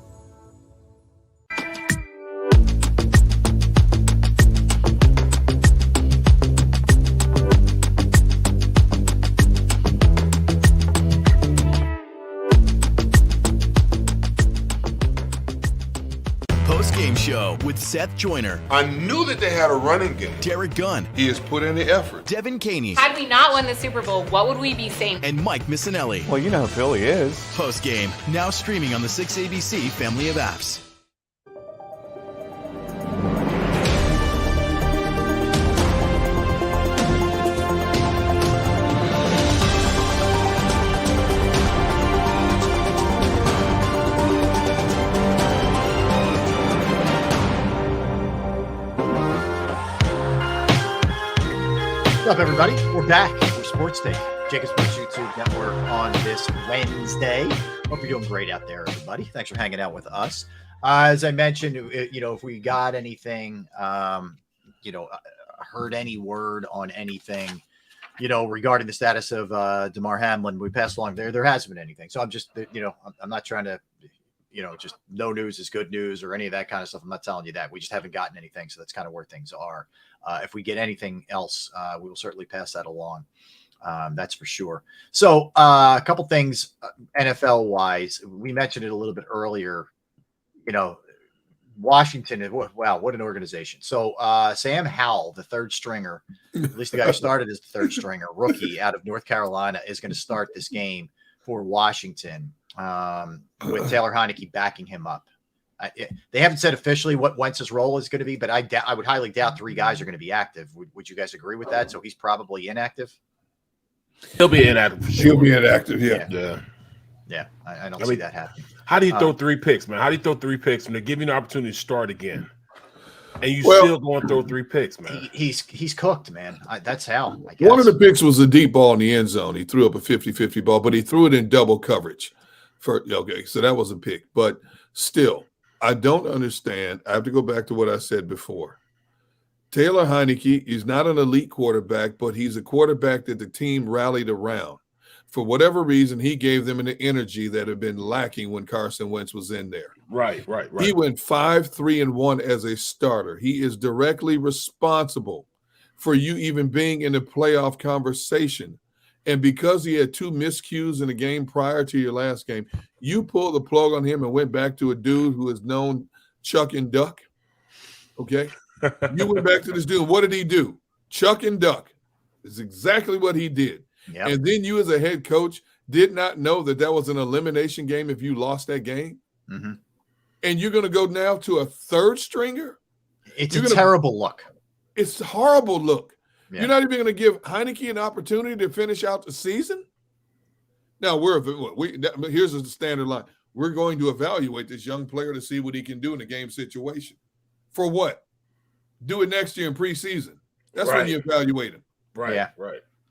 with Seth Joyner, I knew that they had a running game. Derek Gunn, He has put in the effort. Devin Caney, Had we not won the Super Bowl, what would we be saying? and Mike Missinelli. Well, you know who Philly is. Post game, now streaming on the 6ABC family of apps. What's up, everybody? We're back for Sports Take, JAKIB Sports YouTube Network on this Wednesday. Hope you're doing great out there, everybody. Thanks for hanging out with us. As I mentioned, if we got anything, heard any word on anything, regarding the status of DeMar Hamlin, we passed along there. There hasn't been anything. So I'm just, I'm not trying to, just no news is good news or any of that kind of stuff. I'm not telling you that. We just haven't gotten anything. So that's kind of where things are. If we get anything else, we will certainly pass that along. That's for sure. So a couple things NFL wise, we mentioned it a little bit earlier, Washington, wow, what an organization. So Sam Howell, the third stringer, at least the guy who started as the third stringer, rookie out of North Carolina, is going to start this game for Washington with Taylor Heineke backing him up. They haven't said officially what Wentz's role is going to be, but I would highly doubt three guys are going to be active. Would you guys agree with that? So he's probably inactive. He'll be inactive. For sure. He'll be inactive. Yeah. I don't see that happening. How do you throw 3 picks, man? How do you throw 3 picks when they give you an opportunity to start again, and you still going to throw 3 picks, man? He's cooked, man. That's how. I guess. One of the picks was a deep ball in the end zone. He threw up a 50-50 ball, but he threw it in double coverage. So that was a pick. But still, I don't understand. I have to go back to what I said before. Taylor Heineke is not an elite quarterback, but he's a quarterback that the team rallied around. For whatever reason, he gave them an energy that had been lacking when Carson Wentz was in there. Right. He went 5-3-1 as a starter. He is directly responsible for you even being in the playoff conversation. And because he had 2 miscues in the game prior to your last game, you pulled the plug on him and went back to a dude who is known Chuck and Duck. Okay? You went back to this dude. What did he do? Chuck and Duck. It's exactly what he did. Yep. And then you as a head coach did not know that was an elimination game if you lost that game. Mm-hmm. And you're going to go now to a third stringer? It's a terrible look. It's a horrible look. Yeah. You're not even going to give Heineke an opportunity to finish out the season? Now, here's the standard line. We're going to evaluate this young player to see what he can do in a game situation. For what? Do it next year in preseason. That's when you evaluate him. Right.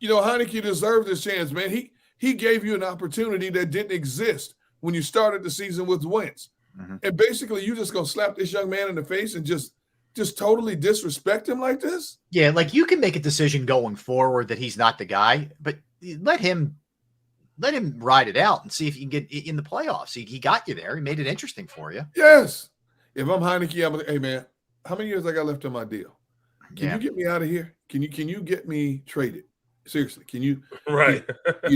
Heineke deserved this chance, man. He gave you an opportunity that didn't exist when you started the season with Wentz. Mm-hmm. And basically, you're just going to slap this young man in the face and just totally disrespect him like this? Yeah, like you can make a decision going forward that he's not the guy, but let him ride it out and see if you can get in the playoffs. He got you there. He made it interesting for you. Yes. If I'm Heineke, I'm like, hey man, how many years I got left on my deal? Can you get me out of here? Can you get me traded? Seriously, can you? Right. I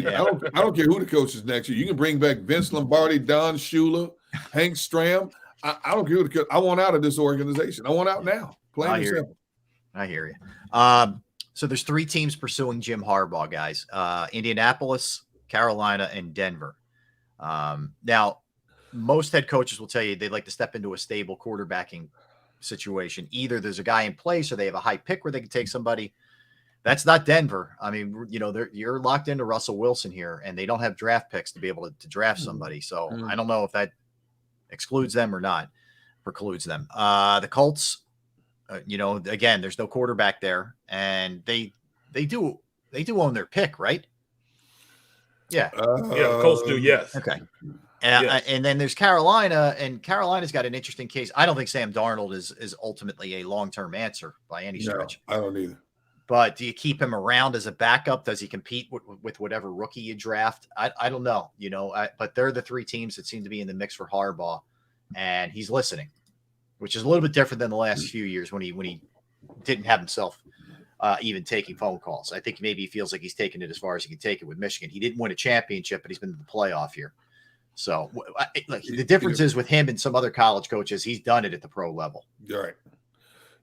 don't care who the coach is next year. You can bring back Vince Lombardi, Don Shula, Hank Stram. I don't care who the coach. I want out of this organization. I want out now. Plain and simple. I hear you. So there's 3 teams pursuing Jim Harbaugh, guys. Indianapolis, Carolina, and Denver. Now, most head coaches will tell you they'd like to step into a stable quarterbacking situation. Either there's a guy in place or they have a high pick where they can take somebody. That's not Denver. I mean, you're locked into Russell Wilson here, and they don't have draft picks to be able to draft somebody. So I don't know if that excludes them or not, precludes them. The Colts, again, there's no quarterback there, and they do own their pick, right? Yeah. The Colts do, yes. Okay. And then there's Carolina, and Carolina's got an interesting case. I don't think Sam Darnold is ultimately a long-term answer by any stretch. No, I don't either. But do you keep him around as a backup? Does he compete with whatever rookie you draft? I don't know, but they're the 3 teams that seem to be in the mix for Harbaugh, and he's listening, which is a little bit different than the last few years when he didn't have himself even taking phone calls. I think maybe he feels like he's taken it as far as he can take it with Michigan. He didn't win a championship, but he's been to the playoff here. So like, the difference is with him and some other college coaches, he's done it at the pro level. All right.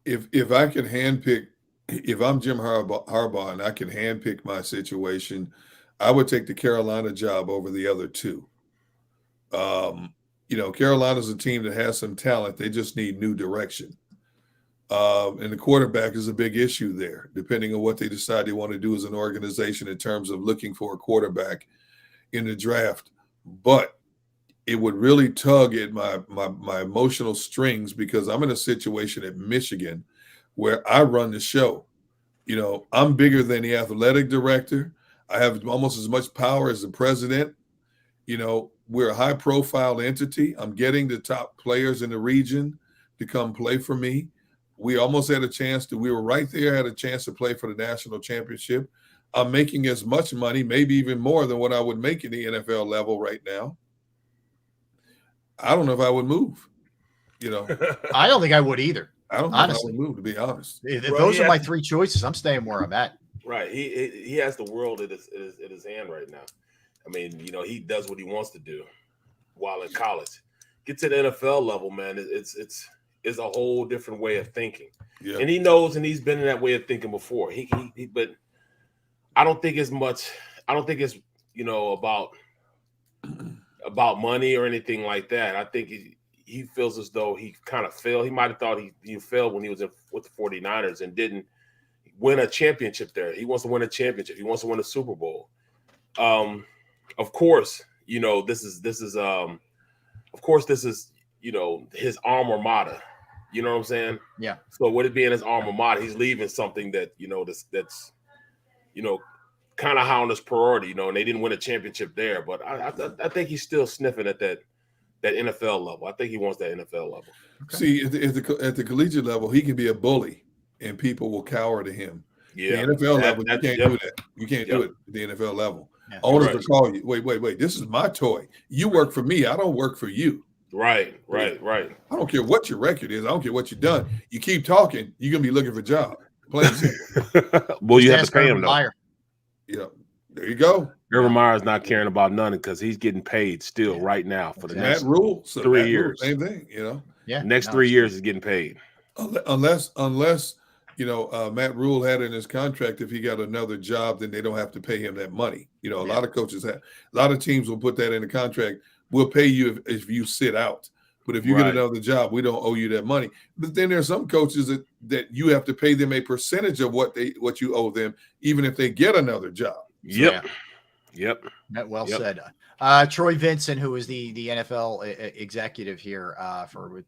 If I can handpick, if I'm Jim Harbaugh and I can handpick my situation, I would take the Carolina job over the other two. Carolina's a team that has some talent. They just need new direction. And the quarterback is a big issue there, depending on what they decide they want to do as an organization in terms of looking for a quarterback in the draft. But it would really tug at my emotional strings because I'm in a situation at Michigan where I run the show. I'm bigger than the athletic director. I have almost as much power as the president. We're a high-profile entity. I'm getting the top players in the region to come play for me. We almost had a chance we were right there, had a chance to play for the national championship. I'm making as much money, maybe even more than what I would make at the NFL level right now. I don't know if I would move, I don't think I would either. I don't know if I would move, to be honest. If those are my three choices, I'm staying where I'm at. Right. He has the world at his hand right now. I mean, he does what he wants to do while in college. Get to the NFL level, man. It's a whole different way of thinking. Yeah. And he knows, and he's been in that way of thinking before. But I don't think it's much. I don't think it's about money or anything like that. I think he feels as though he kind of failed. He might have thought he failed when he was with the 49ers and didn't win a championship there. He wants to win a championship. He wants to win a Super Bowl. Of course, this is his alma mater. You know what I'm saying? Yeah. So with it being his alma mater, he's leaving something that, that's kind of high on his priority, and they didn't win a championship there. But I think he's still sniffing at that NFL level. I think he wants that NFL level. Okay. See, at the collegiate level, he can be a bully, and people will cower to him. Yeah. The NFL level, you can't do that. You can't do it at the NFL level. Yeah. Owners will call you. Wait. This is my toy. You work for me. I don't work for you. Right. I don't care what your record is. I don't care what you've done. You keep talking, you're gonna be looking for a job. Plain simple. Well, you have to pay him though. Yeah, there you go. Urban Meyer's not caring about none because he's getting paid still right now for the next Matt Rule. So 3 years. Same thing, Yeah. Next 3 years is getting paid. Unless Matt Rule had in his contract, if he got another job, then they don't have to pay him that money. A lot of coaches a lot of teams will put that in the contract. We'll pay you if you sit out. But if you get another job, we don't owe you that money. But then there's some coaches that you have to pay them a percentage of what you owe them, even if they get another job. Yep. Well said. Troy Vincent, who is the NFL executive here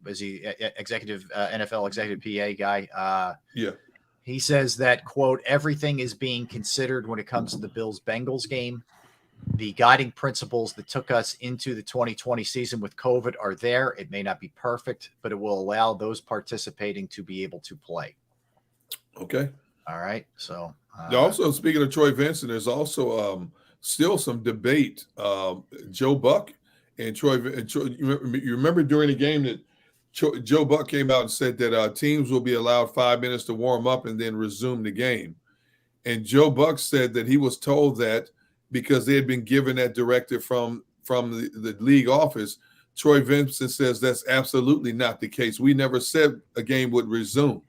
is he executive NFL executive PA guy? He says that, quote, everything is being considered when it comes to the Bills-Bengals game. The guiding principles that took us into the 2020 season with COVID are there. It may not be perfect, but it will allow those participating to be able to play. Okay. All right. So also, speaking of Troy Vincent, there's also still some debate. Joe Buck and Troy, you remember during the game that Joe Buck came out and said that teams will be allowed 5 minutes to warm up and then resume the game. And Joe Buck said that he was told that because they had been given that directive from the league office. Troy Vincent says that's absolutely not the case. We never said a game would resume.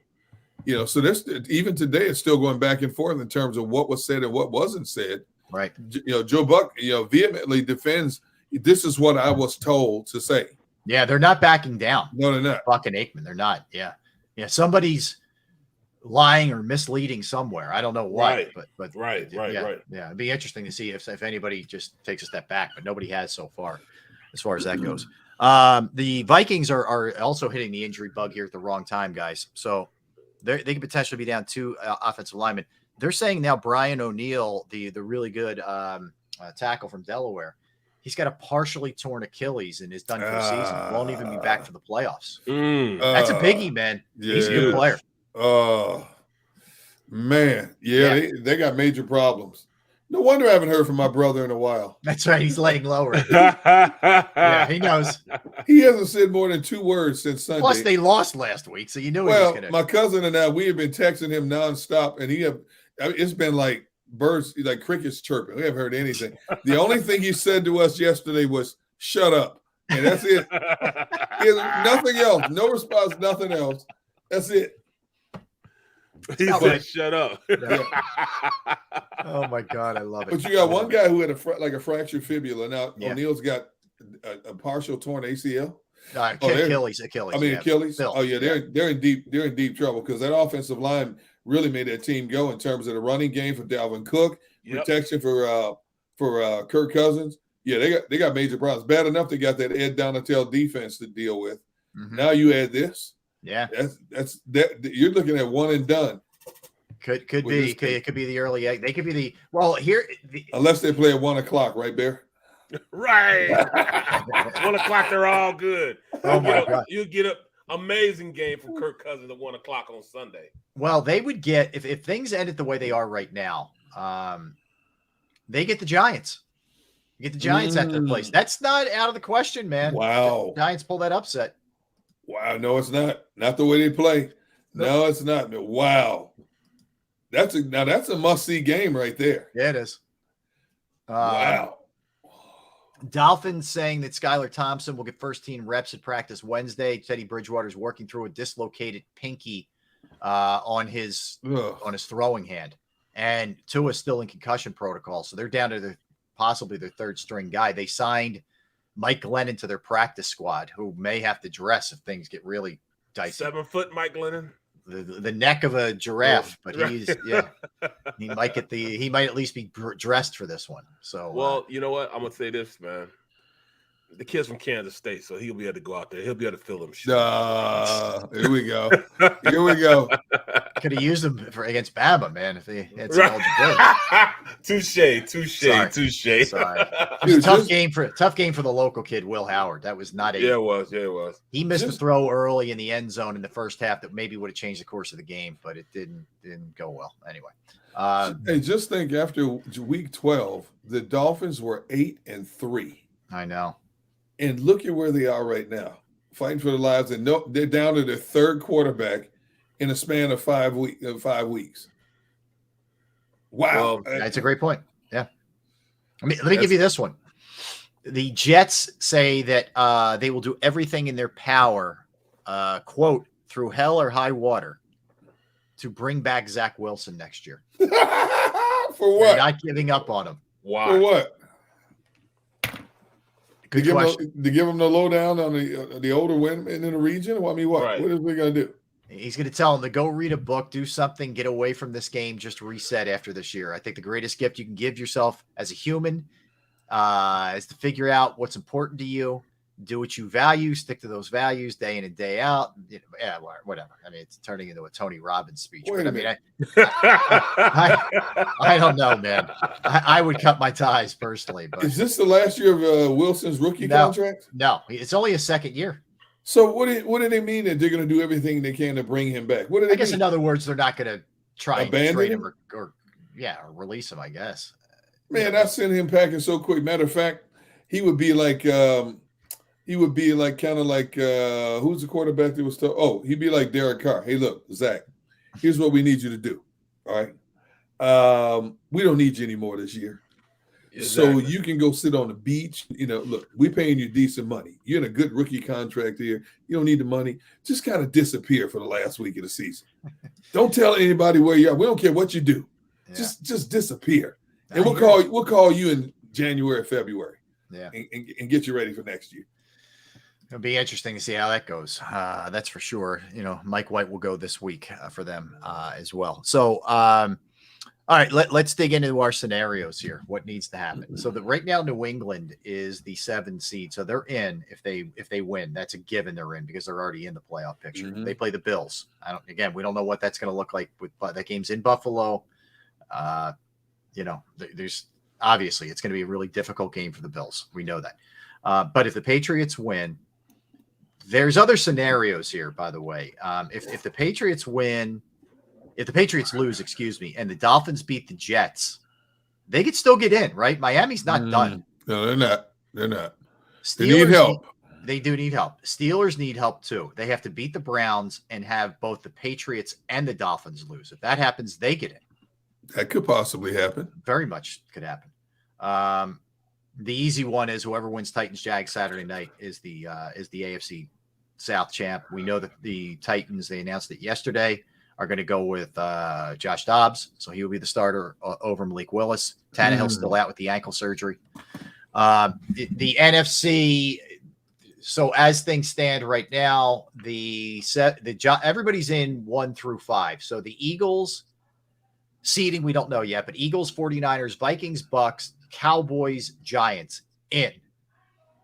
So this, even today, it's still going back and forth in terms of what was said and what wasn't said. Right. Joe Buck, vehemently defends, this is what I was told to say. Yeah, they're not backing down. No, they're not. Buck and Aikman, they're not. Yeah. Somebody's lying or misleading somewhere. I don't know what, but right. Yeah, it'd be interesting to see if anybody just takes a step back, but nobody has so far as that goes. The Vikings are also hitting the injury bug here at the wrong time, guys. So they could potentially be down 2 offensive linemen. They're saying now Brian O'Neill, the really good tackle from Delaware, he's got a partially torn Achilles and is done for the season. Won't even be back for the playoffs. That's a biggie, man. Yeah. He's a good player. Man. Yeah. They got major problems. No wonder I haven't heard from my brother in a while. That's right. He's laying lower. Yeah, he knows. He hasn't said more than 2 words since Sunday. Plus, they lost last week, so you knew he was going to. My cousin and I, we have been texting him nonstop, and it's been like birds, like crickets chirping. We haven't heard anything. The only thing he said to us yesterday was, shut up. And that's it. Nothing else. No response, nothing else. That's it. He said, shut up. Yeah. Oh, my God. I love it. But you got one guy who had a fractured fibula. Now, Yeah. O'Neal's got a partial torn ACL. Achilles. Achilles. Phil. Oh, yeah, they're in deep trouble because that offensive line really made that team go in terms of the running game for Dalvin Cook, protection for Kirk Cousins. Yeah, they got major problems. Bad enough they got that Ed Donatel defense to deal with. Mm-hmm. Now you add this. Yeah, that's you're looking at one and done. Could be. It could be the early. They could be the unless they play at 1 o'clock, right, Bear? Right. 1 o'clock, they're all good. Oh my God! You get an amazing game from Kirk Cousins at 1 o'clock on Sunday. Well, they would get if things ended the way they are right now. They get the Giants. You get the Giants at their place. That's not out of the question, man. Wow. The Giants pull that upset. Wow. No, it's not. Not the way they play. No, it's not. Wow. That's a must-see game right there. Yeah, it is. Wow. Dolphins saying that Skylar Thompson will get first-team reps at practice Wednesday. Teddy Bridgewater's working through a dislocated pinky on his throwing hand. And Tua's still in concussion protocol. So they're down to possibly their third-string guy. They signed Mike Glennon to their practice squad, who may have to dress if things get really dicey. 7-foot Mike Glennon. The neck of a giraffe, but he might at least be dressed for this one. So well, you know what? I'm gonna say this, man. The kid's from Kansas State, so he'll be able to go out there. He'll be able to fill them shit. Here we go. Here we go. Could have used him against Bama, man, if he had some eligibility. Touche. Sorry. It was a tough game for the local kid, Will Howard. That was not a. Yeah, it was. He missed a throw early in the end zone in the first half that maybe would have changed the course of the game, but it didn't go well. Anyway. Hey, just think after week 12, the Dolphins were 8-3. I know. And look at where they are right now, fighting for their lives. And they're down to their third quarterback in a span of 5 weeks. Wow. Well, that's a great point. Yeah. Let me give you this one. The Jets say that they will do everything in their power, quote, through hell or high water, to bring back Zach Wilson next year. For what? They're not giving up on him. Why? For what? Good question. To give him the lowdown on the older women in the region? Well, I mean, what? Right. What is we going to do? He's going to tell him to go read a book, do something, get away from this game, just reset after this year. I think the greatest gift you can give yourself as a human is to figure out what's important to you, do what you value, stick to those values day in and day out. Yeah, whatever. I mean, it's turning into a Tony Robbins speech. Wait a minute. I don't know, man. I would cut my ties personally. But Is this the last year of Wilson's rookie contract? No, it's only his second year. So what do they mean that they're going to do everything they can to bring him back? What do they I guess, mean? in other words, they're not going to try and Abandon trade him? him or release him, I guess. Man, I sent him packing so quick. Matter of fact, he would be like who's the quarterback that was told? Oh, he'd be like Derek Carr. Hey, look, Zach, here's what we need you to do. All right. We don't need you anymore this year. Exactly. So you can go sit on the beach. Look, we're paying you decent money. You're in a good rookie contract here. You don't need the money. Just kind of disappear for the last week of the season. Don't tell anybody where you are. We don't care what you do. Yeah. Just disappear. And we'll call you in January, February. Yeah. And get you ready for next year. It'll be interesting to see how that goes. That's for sure. Mike White will go this week for them as well. So, all right, let's dig into our scenarios here. What needs to happen? So right now, New England is the 7th seed. So they're in if they win. That's a given. They're in because they're already in the playoff picture. Mm-hmm. They play the Bills. We don't know what that's going to look like but that game's in Buffalo. There's obviously it's going to be a really difficult game for the Bills. We know that. But if the Patriots win, there's other scenarios here, by the way. If the Patriots win, if the Patriots lose, and the Dolphins beat the Jets, they could still get in, right? Miami's not done. No, they're not. They're not. They need help. They do need help. Steelers need help too. They have to beat the Browns and have both the Patriots and the Dolphins lose. If that happens, they get in. That could possibly happen. Very much could happen. The easy one is whoever wins Titans Jags Saturday night is the AFC South champ. We know that the Titans, they announced it yesterday, are going to go with Josh Dobbs, so he will be the starter over Malik Willis. Tannehill's still out with the ankle surgery. The NFC. So as things stand right now, everybody's in 1 through 5. So the Eagles seeding, we don't know yet, but Eagles, 49ers, Vikings, Bucks, Cowboys, Giants in.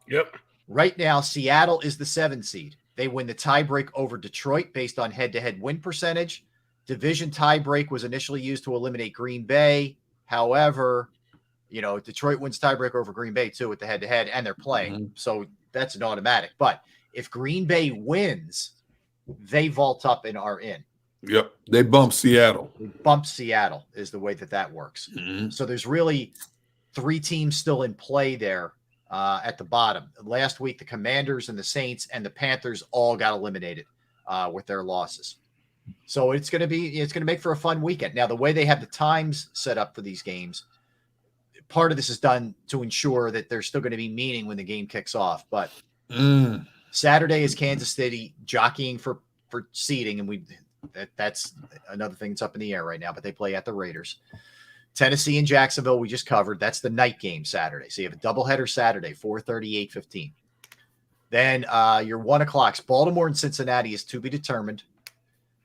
Yep. Right now, Seattle is the 7 seed. They win the tiebreak over Detroit based on head-to-head win percentage. Division tiebreak was initially used to eliminate Green Bay. However, Detroit wins tiebreak over Green Bay too with the head-to-head, and they're playing. So that's an automatic. But if Green Bay wins, they vault up and are in. Yep. They bump Seattle. They bump Seattle is the way that works. So there's really 3 teams still in play there at the bottom. Last week, the Commanders and the Saints and the Panthers all got eliminated with their losses. So it's going to make for a fun weekend. Now, the way they have the times set up for these games, part of this is done to ensure that there's still going to be meaning when the game kicks off. But Saturday is Kansas City jockeying for seeding, and that's another thing that's up in the air right now, but they play at the Raiders. Tennessee and Jacksonville, we just covered. That's the night game Saturday. So you have a doubleheader Saturday, 4:30, 8:15. Then your 1 o'clocks, Baltimore and Cincinnati is to be determined.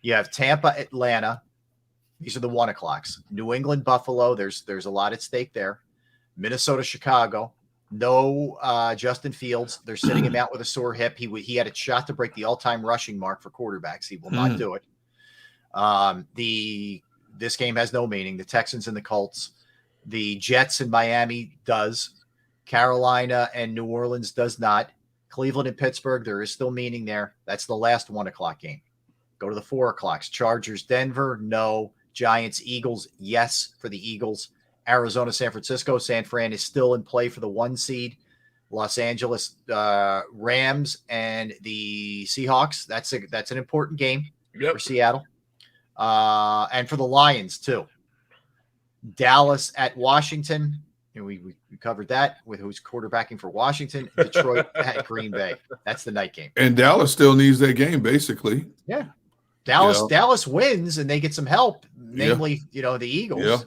You have Tampa, Atlanta. These are the 1 o'clocks. New England, Buffalo. There's a lot at stake there. Minnesota, Chicago. No Justin Fields. They're sitting him out with a sore hip. He had a shot to break the all-time rushing mark for quarterbacks. He will not do it. This game has no meaning. The Texans and the Colts. The Jets and Miami does. Carolina and New Orleans does not. Cleveland and Pittsburgh, there is still meaning there. That's the last 1 o'clock game. Go to the 4 o'clocks. Chargers, Denver, no. Giants, Eagles, yes for the Eagles. Arizona, San Francisco. San Fran is still in play for the 1 seed. Los Angeles Rams and the Seahawks. That's an important game for Seattle. And for the Lions, too. Dallas at Washington. We covered that with who's quarterbacking for Washington. Detroit at Green Bay. That's the night game. And Dallas still needs that game, basically. Yeah. Dallas wins and they get some help, namely, the Eagles.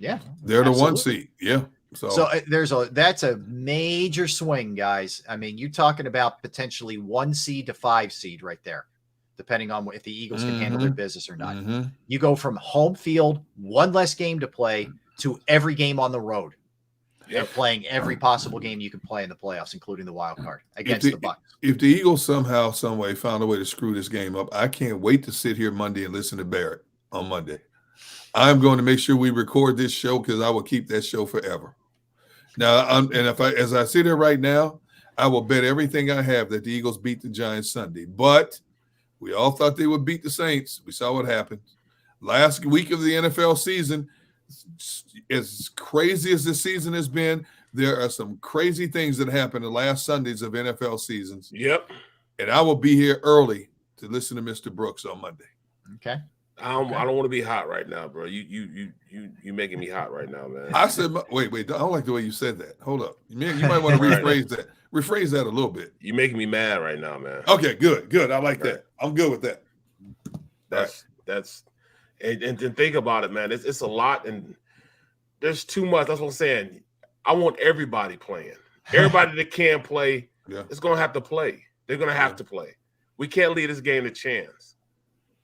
They're the 1 seed. Yeah. So that's a major swing, guys. I mean, you're talking about potentially 1 seed to 5 seed right there, depending on if the Eagles can handle their business or not. You go from home field, 1 less game to play, to every game on the road. They're playing every possible game you can play in the playoffs, including the wild card against the Bucs. If the Eagles somehow, some way found a way to screw this game up, I can't wait to sit here Monday and listen to Barrett on Monday. I'm going to make sure we record this show because I will keep that show forever. Now, as I sit here right now, I will bet everything I have that the Eagles beat the Giants Sunday. But we all thought they would beat the Saints. We saw what happened. Last week of the NFL season, as crazy as this season has been, there are some crazy things that happened the last Sundays of NFL seasons. Yep. And I will be here early to listen to Mr. Brooks on Monday. Okay. I don't want to be hot right now, bro. You making me hot right now, man. I said, wait. I don't like the way you said that. Hold up. You might want to rephrase that. Rephrase that a little bit. You're making me mad right now, man. Okay, good. I like that. I'm good with that. That's and think about it, man. It's a lot, and there's too much. That's what I'm saying. I want everybody playing. Everybody that can play is going to have to play. They're going to have to play. We can't leave this game to chance.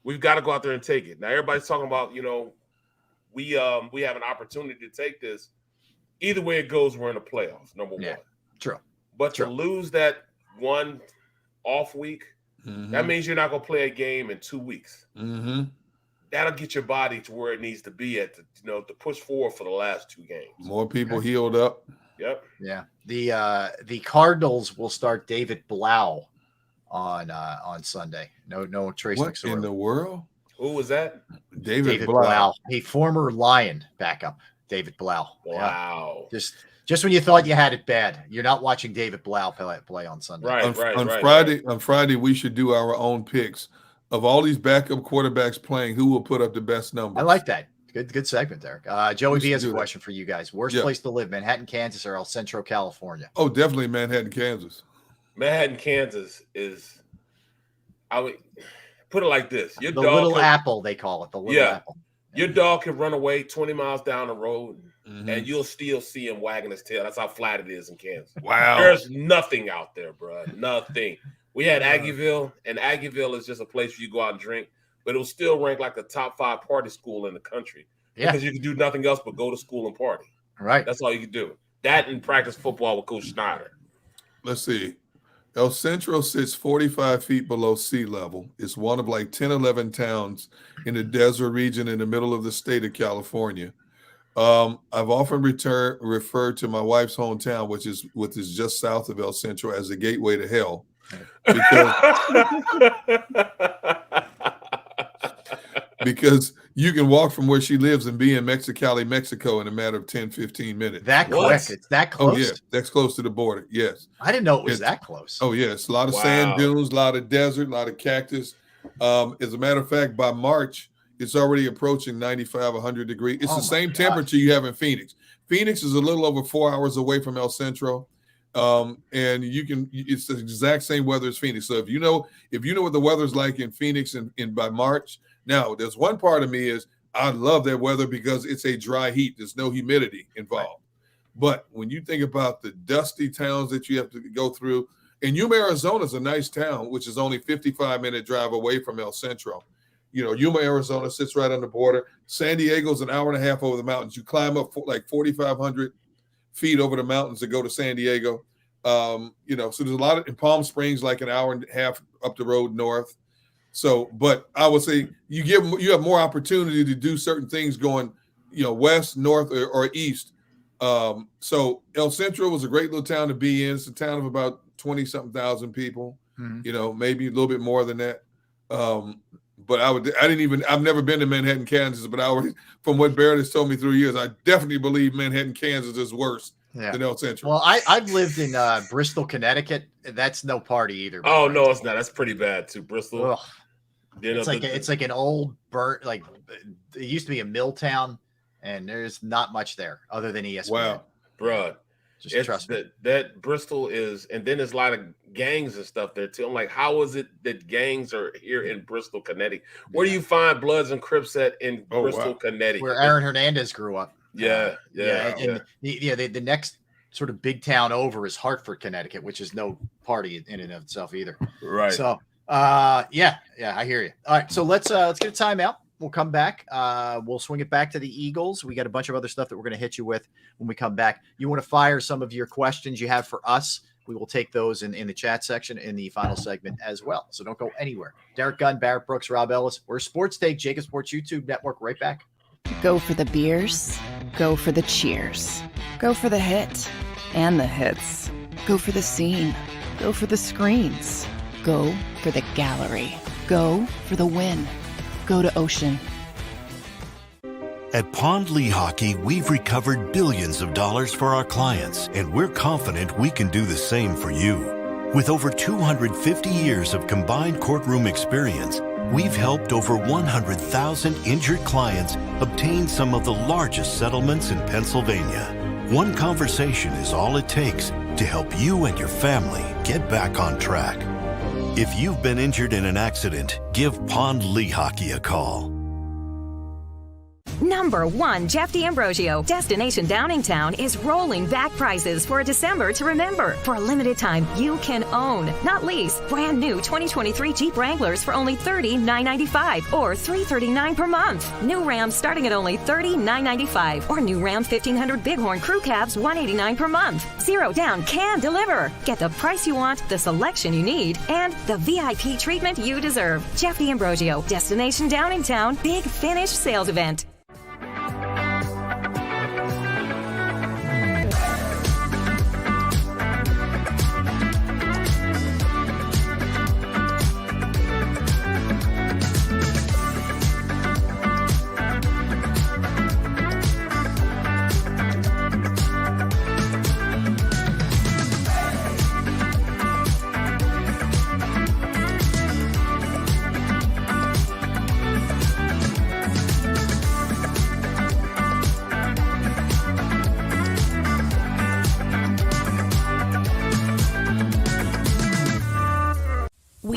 We've got to go out there and take it. Now, everybody's talking about, we have an opportunity to take this. Either way it goes, we're in the playoffs, number one. True. But to lose that 1 off week, that means you're not going to play a game in 2 weeks. That'll get your body to where it needs to be at, to push forward for the last 2 games. More people healed up. Yep. Yeah. The Cardinals will start David Blau on Sunday. No Trace McSorley. What in the world? Who was that? David Blau. A former Lion backup. David Blau. Wow. Yeah. Just when you thought you had it bad, you're not watching David Blau play on Sunday. Right. On Friday, we should do our own picks of all these backup quarterbacks playing. Who will put up the best number? I like that. Good segment, Derek. Joey V has a question for you guys. Worst place to live, Manhattan, Kansas, or El Centro, California? Oh, definitely Manhattan, Kansas. Manhattan, Kansas is, I would put it like this. The little apple, they call it. The little apple. Your dog can run away 20 miles down the road, and you'll still see him wagging his tail. That's how flat it is in Kansas. Wow. There's nothing out there, bro. Nothing. We had Aggieville, and Aggieville is just a place where you go out and drink, but it will still rank like the top 5 party school in the country because you can do nothing else but go to school and party. Right. That's all you can do. That and practice football with Coach Schneider. Let's see. El Centro sits 45 feet below sea level. It's one of like 10, 11 towns in the desert region in the middle of the state of California. I've often referred to my wife's hometown, which is just south of El Centro, as the gateway to hell. Because you can walk from where she lives and be in Mexicali, Mexico in a matter of 10, 15 minutes. That quick? It's that close? Oh, yeah. That's close to the border. Yes. I didn't know it was that close. Oh, yes. A lot of sand dunes, a lot of desert, a lot of cactus. As a matter of fact, by March, it's already approaching 95, 100 degrees. It's the same temperature you have in Phoenix. Phoenix is a little over 4 hours away from El Centro. And it's the exact same weather as Phoenix. So if you know what the weather's like in Phoenix and by March, now there's one part of me is I love that weather because it's a dry heat. There's no humidity involved. Right. But when you think about the dusty towns that you have to go through, and Yuma, Arizona is a nice town, which is only 55-minute drive away from El Centro. You know, Yuma, Arizona sits right on the border. San Diego's an hour and a half over the mountains. You climb up like 4,500 feet over the mountains to go to San Diego. So there's a lot in Palm Springs, like an hour and a half up the road north. So, but I would say you have more opportunity to do certain things going, west, north, or east. So El Centro was a great little town to be in. It's a town of about 20-something thousand people. Maybe a little bit more than that. But I've never been to Manhattan, Kansas, but from what Barrett has told me through years, I definitely believe Manhattan, Kansas is worse than El Centro. Well, I've lived in Bristol, Connecticut. That's no party either. Oh, no, it's not. That's pretty bad too. Bristol. Ugh. It's like an old burnt, like it used to be a mill town, and there's not much there other than ESPN. Wow, bro. Just trust me. That Bristol is, and then there's a lot of gangs and stuff there too. I'm like, how is it that gangs are here in Bristol, Connecticut? Where do you find Bloods and Crips at in Bristol, Connecticut? Where Aaron Hernandez grew up. Yeah. The next sort of big town over is Hartford, Connecticut, which is no party in and of itself either. Right. So, I hear you. All right, so let's get a timeout. We'll come back. We'll swing it back to the Eagles. We got a bunch of other stuff that we're going to hit you with when we come back. You want to fire some of your questions you have for us? We will take those in the chat section in the final segment as well. So don't go anywhere. Derek Gunn, Barrett Brooks, Rob Ellis. We're Sports Take, JAKIB Sports YouTube Network. Right back. Go for the beers. Go for the cheers. Go for the hit and the hits. Go for the scene. Go for the screens. Go for the gallery. Go for the win. Go to Ocean. At Pond Lehocky, we've recovered billions of dollars for our clients, and we're confident we can do the same for you. With over 250 years of combined courtroom experience, we've helped over 100,000 injured clients obtain some of the largest settlements in Pennsylvania. One conversation is all it takes to help you and your family get back on track. If you've been injured in an accident, give Pond Lehocky a call. Number 1, Jeff D'Ambrosio. Destination Downingtown is rolling back prices for a December to remember. For a limited time, you can own, not lease, brand new 2023 Jeep Wranglers for only $30,995 or $339 per month. New Ram starting at only $30,995 or new Ram 1500 Bighorn Crew Cabs $189 per month. Zero down can deliver. Get the price you want, the selection you need, and the VIP treatment you deserve. Jeff D'Ambrosio, Destination Downingtown, Big Finish Sales Event.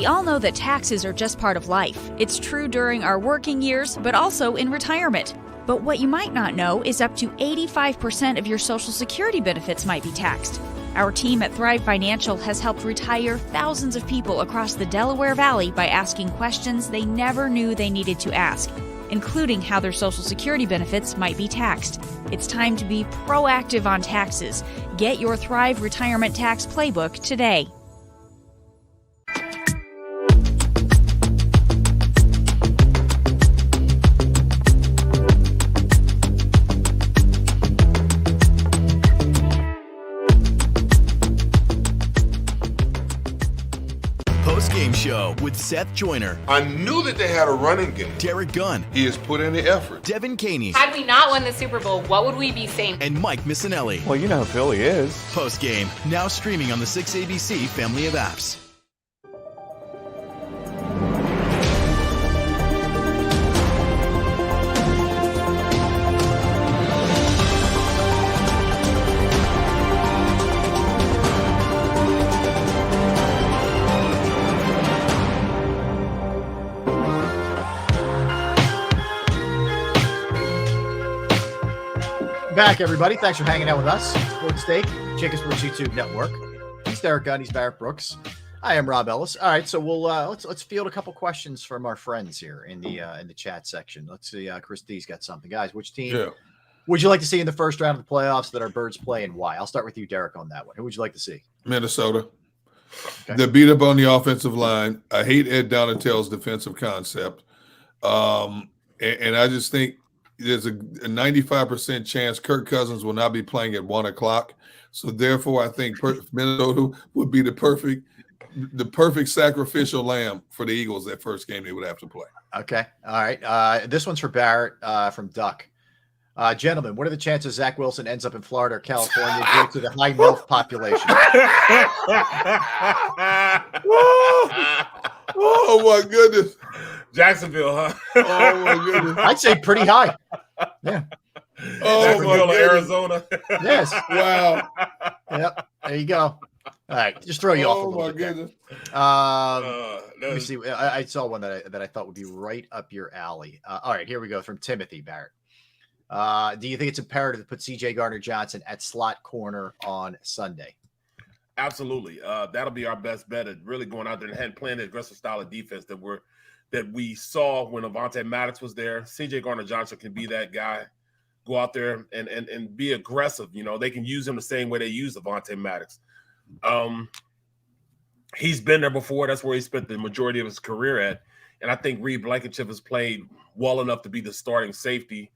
We all know that taxes are just part of life. It's true during our working years, but also in retirement. But what you might not know is up to 85% of your Social Security benefits might be taxed. Our team at Thrive Financial has helped retire thousands of people across the Delaware Valley by asking questions they never knew they needed to ask, including how their Social Security benefits might be taxed. It's time to be proactive on taxes. Get your Thrive Retirement Tax Playbook today. Post-game show with Seth Joyner, I knew that they had a running game. Derek Gunn, He has put in the effort. Devin Caney, Had we not won the Super Bowl, what would we be saying? and Mike Missinelli. Well, you know how Philly is. Post-game, now streaming on the 6ABC family of apps. Back, everybody. Thanks for hanging out with us. Sports Take, JAKIB Sports YouTube Network. He's Derek Gunn. He's Barrett Brooks. I am Rob Ellis. All right, so we'll let's field a couple questions from our friends here in the chat section. Let's see. Chris D's got something, guys. Which team would you like to see in the first round of the playoffs that our Birds play, and why? I'll start with you, Derek, on that one. Who would you like to see? Minnesota. Okay. They're beat up on the offensive line. I hate Ed Donatell's defensive concept. And I just think there's a 95% chance Kirk Cousins will not be playing at 1 o'clock. So therefore, I think Minnesota would be the perfect sacrificial lamb for the Eagles that first game they would have to play. Okay. All right. This one's for Barrett from Duck. Gentlemen, what are the chances Zach Wilson ends up in Florida or California due to the high MILF population? Oh, my goodness. Jacksonville, huh? Oh, my goodness. I'd say pretty high. Yeah. Oh, Jacksonville, my Arizona. Yes. Wow. Yep. There you go. All right. Just throw you off a little bit. Goodness. Let me see. I saw one that I thought would be right up your alley. All right. Here we go from Timothy Barrett. Do you think it's imperative to put C.J. Gardner-Johnson at slot corner on Sunday? Absolutely. That'll be our best bet at really going out there and playing the aggressive style of defense that we saw when Avonte Maddox was there. C.J. Gardner-Johnson can be that guy. Go out there and be aggressive. You know, they can use him the same way they use Avonte Maddox. He's been there before. That's where he spent the majority of his career at. And I think Reed Blankenship has played well enough to be the starting safety.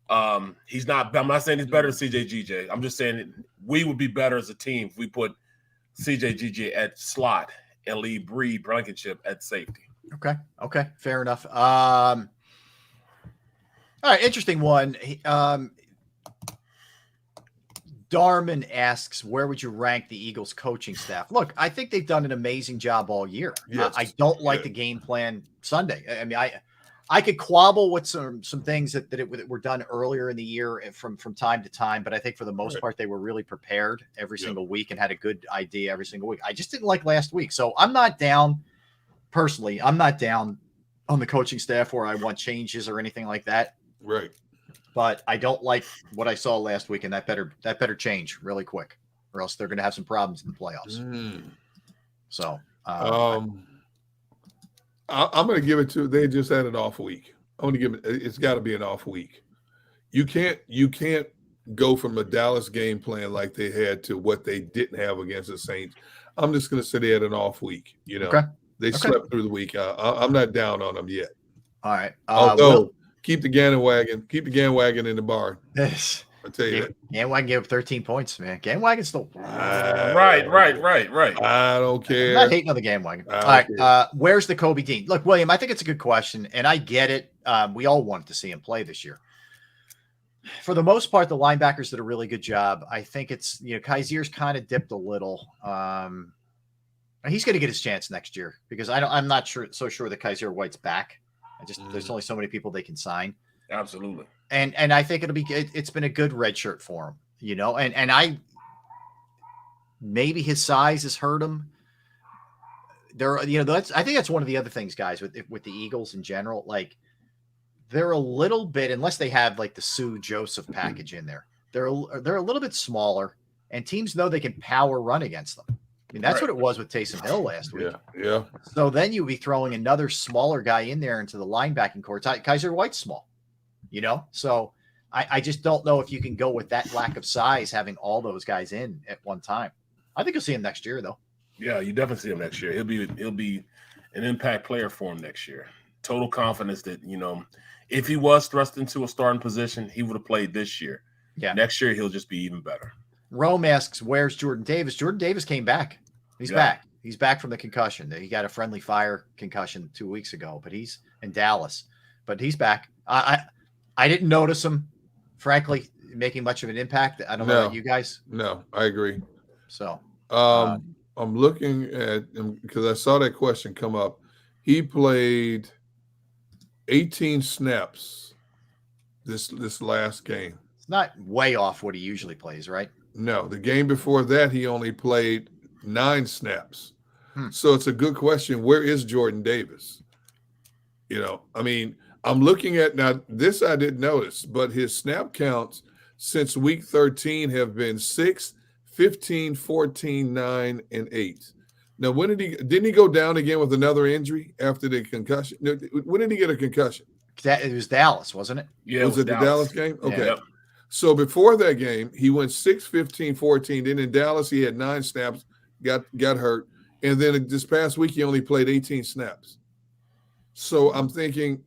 I'm not saying he's better than CJ I'm just saying we would be better as a team if we put CJ at slot and leave Reed Blankenship at safety. Okay. Fair enough. All right. Interesting one. Darman asks, where would you rank the Eagles coaching staff? Look, I think they've done an amazing job all year. Yes. I don't like the game plan Sunday. I mean, I could quabble with some things that were done earlier in the year from time to time, but I think for the most part, they were really prepared every single week and had a good idea every single week. I just didn't like last week. So I'm not down personally. I'm not down on the coaching staff where I want changes or anything like that. Right. But I don't like what I saw last week, and that better change really quick, or else they're going to have some problems in the playoffs. So I'm going to give it to. They just had an off week. I'm going to give it. It's got to be an off week. You can't go from a Dallas game plan like they had to what they didn't have against the Saints. I'm just going to say they had an off week. You know, they slept through the week. I'm not down on them yet. All right. Although keep the Ganwagon in the barn. Yes. I tell you, Ganwagon gave up 13 points, man. Ganwagon's still Right. I don't care. I'm not hating on the Ganwagon. All right. Where's the Kobe Dean? Look, William, I think it's a good question, and I get it. We all wanted to see him play this year. For the most part, the linebackers did a really good job. I think it's, Kazier's kind of dipped a little. He's going to get his chance next year because I'm not so sure that Kaiser White's back. There's only so many people they can sign. Absolutely. And I think it's been a good red shirt for him, and maybe his size has hurt him. they're, I think that's one of the other things, guys, with the Eagles in general. Like, they're a little bit, unless they have like the Sue Joseph package in there, they're a little bit smaller, and teams know they can power run against them. I mean, that's what it was with Taysom Hill last week. Yeah. So then you'll be throwing another smaller guy in there into the linebacking core. Kaiser White's small, So I just don't know if you can go with that lack of size, having all those guys in at one time. I think you'll see him next year, though. Yeah, you definitely see him next year. He'll be an impact player for him next year. Total confidence that, if he was thrust into a starting position, he would have played this year. Yeah. Next year, he'll just be even better. Rome asks, where's Jordan Davis? Jordan Davis came back. He's back. He's back from the concussion. He got a friendly fire concussion 2 weeks ago, but he's in Dallas. But he's back. I didn't notice him, frankly, making much of an impact. I don't know about you guys. No, I agree. So I'm looking at him because I saw that question come up. He played 18 snaps this last game. It's not way off what he usually plays, right? No, the game before that, he only played 9 snaps. So it's a good question. Where is Jordan Davis? I mean, I'm looking at now, this I didn't notice, but his snap counts since week 13 have been 6, 15, 14, 9, and 8. Now, didn't he go down again with another injury after the concussion? No, when did he get a concussion? It was Dallas, wasn't it? Yeah, was it the Dallas game? Okay. Yeah. So before that game, he went 6, 15, 14. Then in Dallas, he had 9 snaps, got hurt. And then this past week, he only played 18 snaps. So I'm thinking,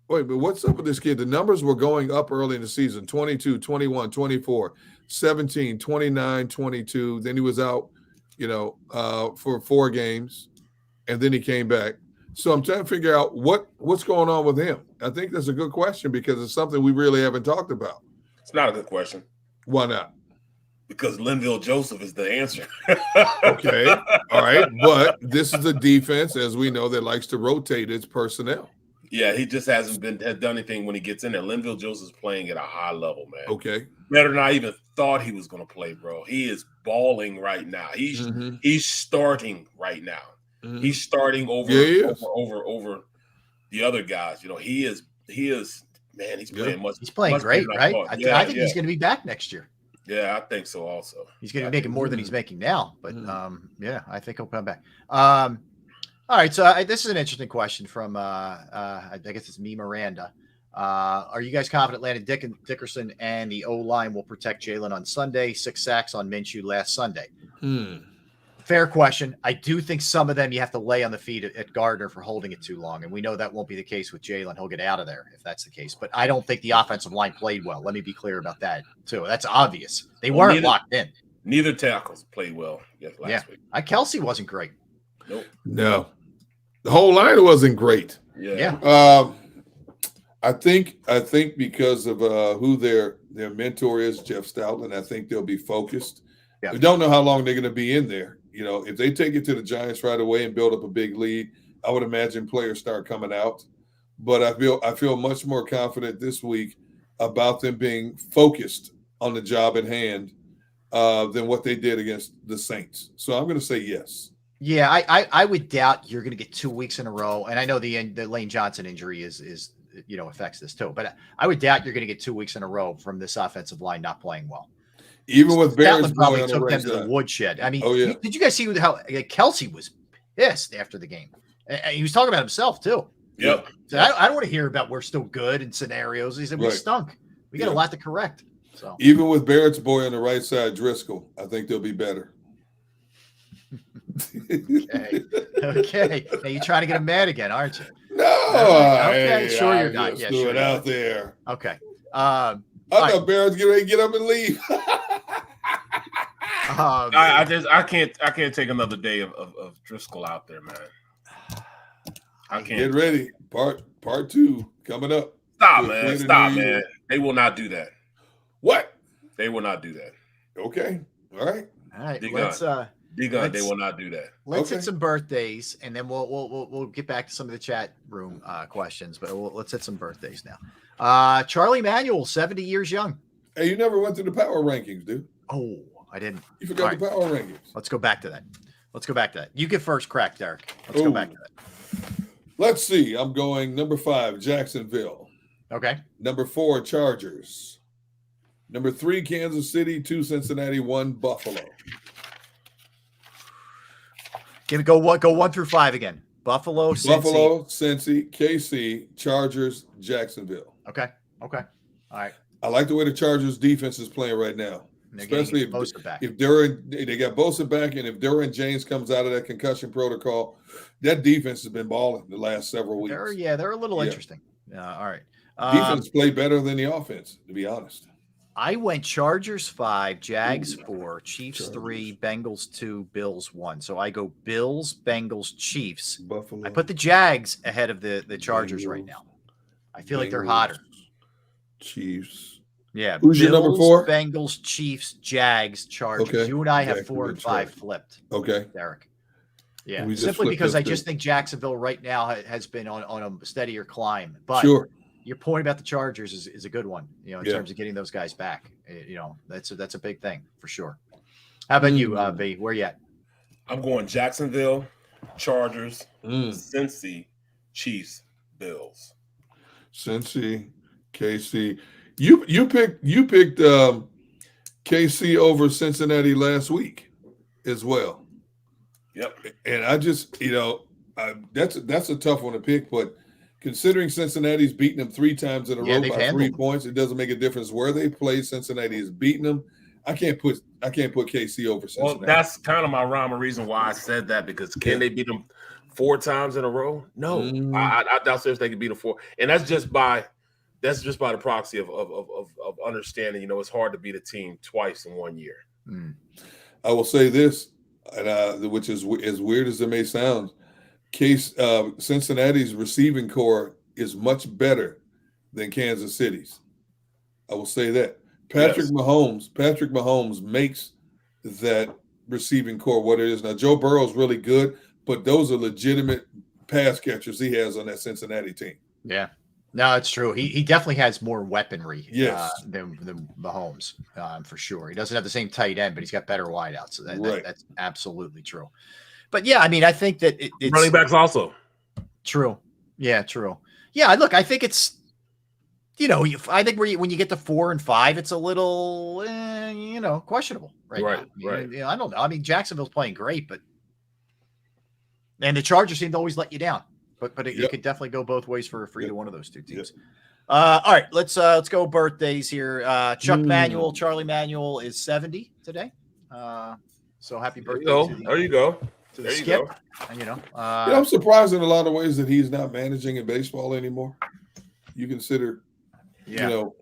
wait, but what's up with this kid? The numbers were going up early in the season, 22, 21, 24, 17, 29, 22. Then he was out, for 4 games, and then he came back. So I'm trying to figure out what's going on with him. I think that's a good question because it's something we really haven't talked about. It's not a good question. Why not? Because Linville Joseph is the answer. Okay. All right. But this is a defense, as we know, that likes to rotate its personnel. Yeah, he just hasn't done anything when he gets in there. Linville Joseph's playing at a high level, man. Okay. Better than I even thought he was going to play, bro. He is balling right now. He's starting right now. Mm-hmm. He's starting over the other guys. He is man, he's playing much. He's playing great, right? I think he's going to be back next year. Yeah, I think so also. He's going to be making more than he's making now. But, I think he'll come back. All right, so this is an interesting question from, I guess it's me, Miranda. Are you guys confident Landon Dickerson and the O-line will protect Jalen on Sunday? 6 sacks on Minshew last Sunday. Fair question. I do think some of them you have to lay on the feet at Gardner for holding it too long, and we know that won't be the case with Jalen. He'll get out of there if that's the case. But I don't think the offensive line played well. Let me be clear about that, too. That's obvious. They weren't locked in. Neither tackles played well last week. Kelsey wasn't great. Nope. No. The whole line wasn't great. Yeah. I think because of who their mentor is, Jeff Stoutland, I think they'll be focused. Yeah. We don't know how long they're going to be in there. If they take it to the Giants right away and build up a big lead, I would imagine players start coming out. But I feel much more confident this week about them being focused on the job at hand than what they did against the Saints. So I'm going to say yes. Yeah, I would doubt you're going to get 2 weeks in a row. And I know the Lane Johnson injury is affects this too. But I would doubt you're going to get 2 weeks in a row from this offensive line not playing well. Even with Barrett's probably took them to the woodshed. I mean, did you guys see how Kelsey was pissed after the game? He was talking about himself too. Yep. So I don't want to hear about we're still good in scenarios. He said we stunk. We got a lot to correct. So even with Barrett's boy on the right side, Driscoll, I think they'll be better. Okay. Now you're trying to get him mad again, aren't you? No. Okay. Sure you're not. Yeah. Sure. Sure. Out there. Okay. I thought Barrett's getting ready to get up and leave. I can't take another day of Driscoll out there, man. I can't. Get ready. Part 2 coming up. Stop, man. They will not do that. What? They will not do that. Okay. All right. Let's they will not do that. Let's hit some birthdays, and then we'll get back to some of the chat room questions. But let's hit some birthdays now. Charlie Manuel, 70 years young. Hey, you never went to the power rankings, dude. Oh, I didn't. You forgot the power rankings. Let's go back to that. Let's go back to that. You get first crack, Derek. Let's go back to that. Let's see. I'm going number 5, Jacksonville. Okay. Number 4, Chargers. Number 3, Kansas City. 2, Cincinnati. 1, Buffalo. Go 1 through 5 again. Buffalo, Cincy, KC, Chargers, Jacksonville. Okay. All right. I like the way the Chargers defense is playing right now. Especially if they got Bosa back, and if Derwin James comes out of that concussion protocol, that defense has been balling the last several weeks. They're a little interesting. All right. Defense played better than the offense, to be honest. I went Chargers 5, Jags 4, Chiefs 3, Bengals 2, Bills 1. So I go Bills, Bengals, Chiefs. Buffalo. I put the Jags ahead of the Chargers right now. I feel like they're hotter. Chiefs. Yeah. Who's your number 4? Bengals, Chiefs, Jags, Chargers. Okay. You and I have 4 and 5 flipped. Okay. Derek. Yeah. Simply because I just think Jacksonville right now has been on a steadier climb. But your point about the Chargers is a good one, in terms of getting those guys back. That's a big thing for sure. How about you, B? Where you at? I'm going Jacksonville, Chargers, Cincy, Chiefs, Bills. Cincy, KC. You picked KC over Cincinnati last week as well. Yep. And I just, that's a tough one to pick, but considering Cincinnati's beaten them 3 times in a row by 3 points, it doesn't make a difference where they play. Cincinnati has beaten them. I can't put KC over Cincinnati. Well, that's kind of my rhyme or reason why I said that, because can they beat them 4 times in a row? No. I doubt seriously they can beat them 4. And that's just by the proxy of understanding, it's hard to beat a team twice in 1 year. I will say this, and which is as weird as it may sound, Cincinnati's receiving core is much better than Kansas City's. I will say that. Patrick Mahomes makes that receiving core what it is. Now, Joe Burrow's really good, but those are legitimate pass catchers he has on that Cincinnati team. Yeah. No, it's true. He definitely has more weaponry than Mahomes, for sure. He doesn't have the same tight end, but he's got better wideouts. So that's absolutely true. But yeah, I mean, I think that it's running backs also true. Yeah, true. Yeah, look, I think it's I think when you get to 4 and 5, it's a little questionable right now. Right. I don't know. I mean, Jacksonville's playing great, and the Chargers seem to always let you down. But it could definitely go both ways for either one of those two teams. All right, let's go birthdays here. Chuck Manuel, Charlie Manuel is 70 today. So happy birthday! There you go. To the Skip. And, I'm surprised in a lot of ways that he's not managing in baseball anymore. You consider,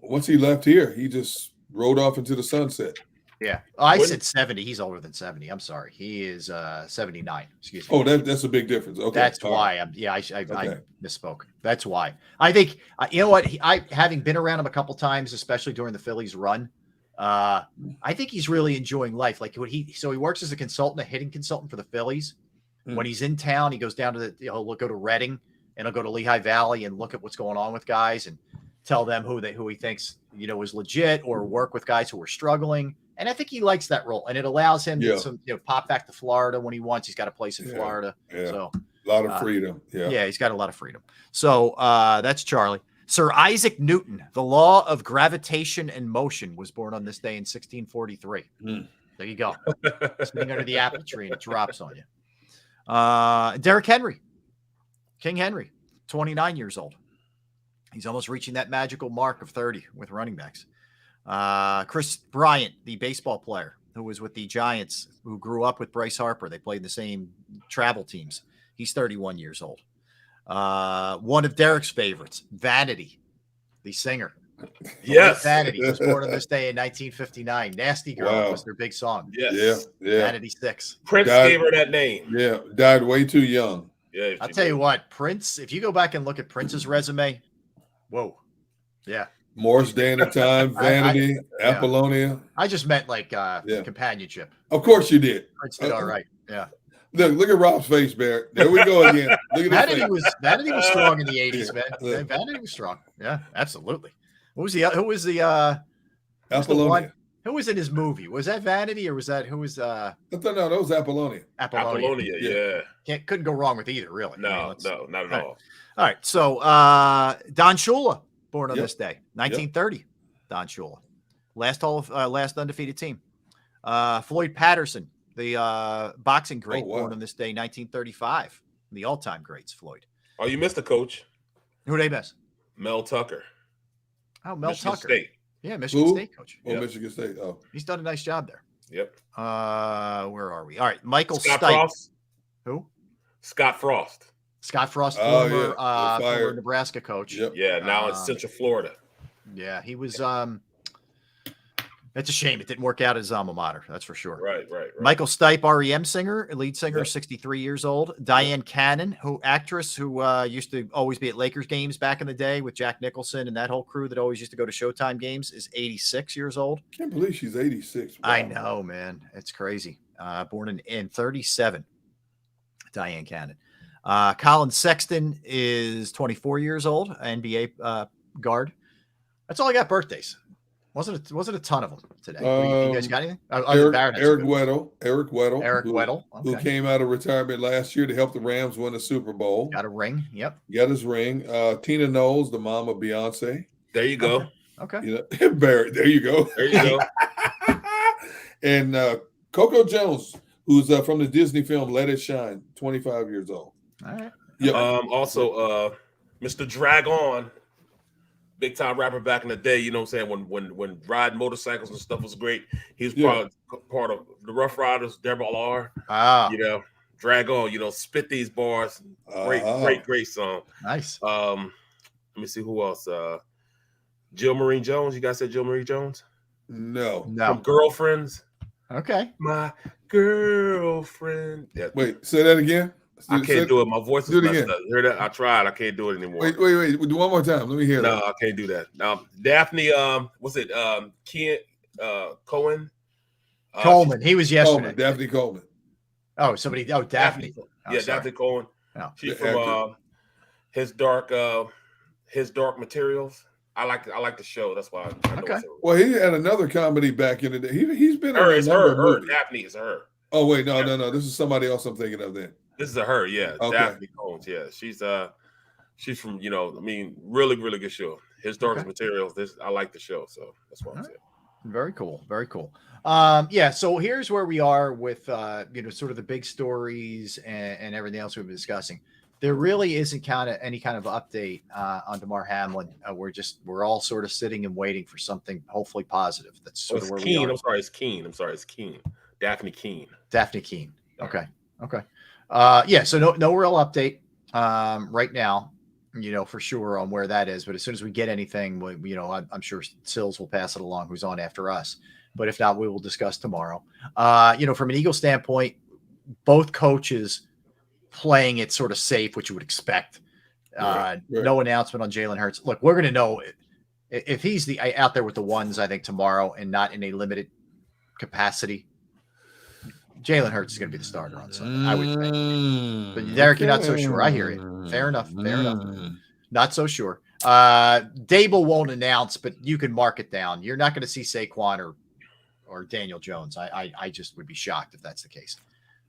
once he left here, he just rode off into the sunset. Yeah. I said 70. He's older than 70. I'm sorry. He is 79. Excuse me. Oh, that's a big difference. Okay. That's why I misspoke. That's why. I think, what? Having been around him a couple times, especially during the Phillies run, I think he's really enjoying life. Like he works as a consultant, a hitting consultant for the Phillies. When he's in town, he goes down to he'll go to Reading and he'll go to Lehigh Valley and look at what's going on with guys and tell them who he thinks, is legit, or work with guys who are struggling. And I think he likes that role, and it allows him to pop back to Florida when he wants. He's got a place in Florida, so a lot of freedom. Yeah, he's got a lot of freedom. So that's Charlie. Sir Isaac Newton, the law of gravitation and motion, was born on this day in 1643. There you go. Sitting under the apple tree, and it drops on you. Derrick Henry, King Henry, 29 years old. He's almost reaching that magical mark of 30 with running backs. Chris Bryant, the baseball player who was with the Giants, who grew up with Bryce Harper. They played the same travel teams. He's 31 years old. One of Derek's favorites, Vanity, the singer. Yes. Vanity was born on this day in 1959. Nasty Girl was their big song. Yes. Yeah. Vanity 6. Prince gave her that name. Yeah. Died way too young. Yeah. I'll tell you what, Prince, if you go back and look at Prince's resume, whoa. Yeah. Morris Day and the Time, Vanity, Apollonia. I just meant like companionship. Of course you did. Prince did all right. Yeah. Look at Rob's face, Barrett. There we go again. Look at Vanity was strong in the 80s, man. Vanity was strong. Yeah, absolutely. Who was the Apollonia? Who was in his movie? Was that Vanity or was that who was? I thought no, that was Apollonia. Apollonia, yeah. Couldn't go wrong with either, really. No, no, not at all. All right, so Don Shula, born on this day, 1930. Don Shula, last undefeated team. Floyd Patterson, the boxing great, born on this day, 1935. The all-time greats, Floyd. Oh, you missed a coach. Who did they miss? Mel Tucker. Oh, Mel Michigan Tucker. State. Yeah, Michigan State coach. Oh, Michigan State. Oh, he's done a nice job there. Yep. Where are we? All right, Michael Scott Stipe. Frost. Who? Scott Frost. Scott Frost, Oh, former Nebraska coach. Yep. Yeah, now in Central Florida. Yeah, he was. It's a shame it didn't work out at his alma mater. That's for sure. Right. Michael Stipe, REM singer, lead singer, 63 years old. Diane Cannon, actress who used to always be at Lakers games back in the day with Jack Nicholson and that whole crew that always used to go to Showtime games, is 86 years old. Can't believe she's 86. Wow. I know, man. It's crazy. Born in 37. Diane Cannon. Colin Sexton is 24 years old, NBA guard. That's all I got birthdays. Wasn't a ton of them today. You guys got anything? Eric Weddle. Who okay. came out of retirement last year to help the Rams win a Super Bowl. Got a ring. Yep. Got his ring. Tina Knowles, the mom of Beyonce. There you go. Okay. You know, Barrett. There you go. There you go. And Coco Jones, who's from the Disney film Let It Shine, 25 years old. All right. Yep. Also, Mr. Drag On, big time rapper back in the day. You know what I'm saying? When riding motorcycles and stuff was great. He was part of the Rough Riders, Deborah R. You know, Drag On. You know, spit these bars. Great song. Nice. Let me see who else. Jill Marie Jones. You guys said Jill Marie Jones? No. From Girlfriends. Okay. My girlfriend. Yeah. Wait, say that again. I can't do it. My voice is messed up. Hear that? I tried. I can't do it anymore. Wait. Do one more time. Let me hear that. No, I can't do that. Daphne, what's it? Ken Cohen? Coleman. He was yesterday. Coleman, Daphne Coleman. Oh, somebody. Oh, Daphne. Daphne Cohen. Oh. She's from His Dark Materials. I like the show. That's why I know it's her. Well, he had another comedy back in the day. He's been her. in It's a number of her. movies. Daphne is her. Oh wait, no. This is somebody else I'm thinking of then. This is her, yeah. Okay. Daphne Combs, yeah. She's from, really, really good show. His Dark Materials. I like the show, so that's what I'm saying. Very cool. Very cool. So here's where we are with sort of the big stories and everything else we've been discussing. There really isn't any kind of update on DeMar Hamlin. We're all sort of sitting and waiting for something hopefully positive. That's sort of where we are. I'm sorry, it's Keen. Daphne Keen. Okay. So no real update right now, for sure on where that is. But as soon as we get anything, I'm sure Sills will pass it along, who's on after us. But if not, we will discuss tomorrow. From an Eagle standpoint, both coaches playing it sort of safe, which you would expect. Right. No announcement on Jalen Hurts. Look, we're going to know if he's out there with the ones, I think, tomorrow and not in a limited capacity. Jalen Hurts is going to be the starter on Sunday, I would think. But Derek, you're not so sure. I hear you. Fair enough. Not so sure. Dable won't announce, but you can mark it down. You're not going to see Saquon or Daniel Jones. I just would be shocked if that's the case.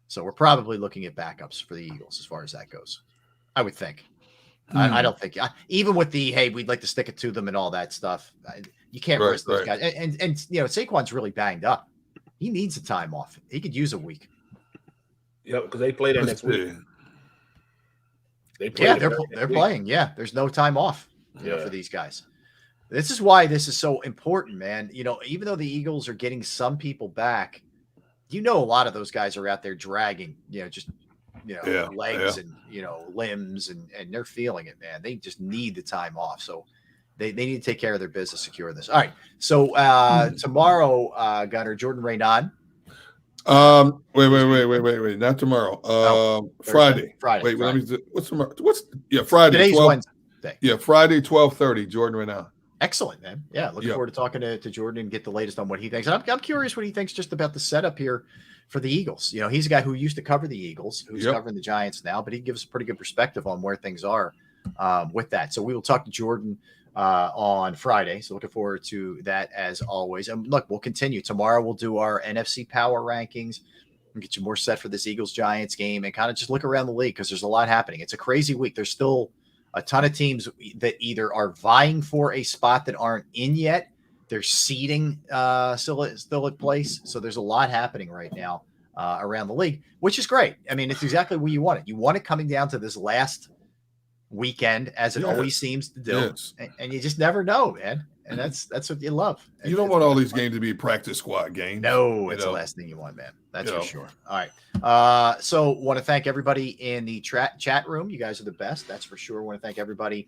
So we're probably looking at backups for the Eagles as far as that goes. I would think. I don't think even with the hey, we'd like to stick it to them and all that stuff. You can't risk those guys. And Saquon's really banged up. He needs a time off. He could use a week. Yeah, because they play that next week. They're playing. Yeah, there's no time off for these guys. This is why this is so important, man. Even though the Eagles are getting some people back, a lot of those guys are out there dragging, legs and limbs, and they're feeling it, man. They just need the time off. So they need to take care of their business, secure this. All right. So tomorrow, Gunner, Jordan Raynon. Wait. Not tomorrow. Friday. Wait, let me. What's tomorrow? Friday. Today's Wednesday. Yeah, Friday, 12:30. Jordan Raynon. Excellent, man. Yeah, looking forward to talking to Jordan and get the latest on what he thinks. And I'm curious what he thinks just about the setup here for the Eagles. He's a guy who used to cover the Eagles, who's covering the Giants now, but he gives a pretty good perspective on where things are with that. So we will talk to Jordan on Friday. So looking forward to that as always. And look, we'll continue. Tomorrow we'll do our NFC power rankings and get you more set for this Eagles-Giants game and kind of just look around the league because there's a lot happening. It's a crazy week. There's still a ton of teams that either are vying for a spot that aren't in yet. They're seeding still at place. So there's a lot happening right now around the league, which is great. I mean, it's exactly what you want it. You want it coming down to this last weekend, as it always seems to do. Yes. And you just never know, man. And that's what you love. You don't want all these games to be practice squad games. No, it's the last thing you want, man. That's for sure. All right. So want to thank everybody in the chat room. You guys are the best. That's for sure. Want to thank everybody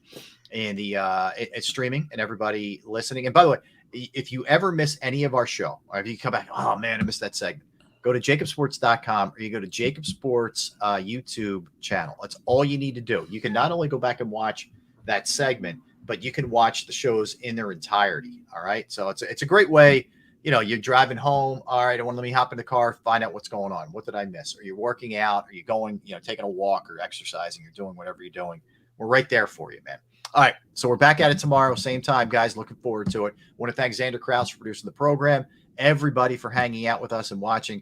in the streaming and everybody listening. And by the way, if you ever miss any of our show, or if you come back, oh man, I missed that segment, go to jakibsports.com or you go to JAKIB Sports YouTube channel. That's all you need to do. You can not only go back and watch that segment, but you can watch the shows in their entirety. All right. So it's a great way. You know, you're driving home. All right, let me hop in the car, find out what's going on. What did I miss? Are you working out? Are you going, taking a walk or exercising or doing whatever you're doing? We're right there for you, man. All right. So we're back at it tomorrow, same time, guys. Looking forward to it. Want to thank Xander Krause for producing the program, everybody for hanging out with us and watching.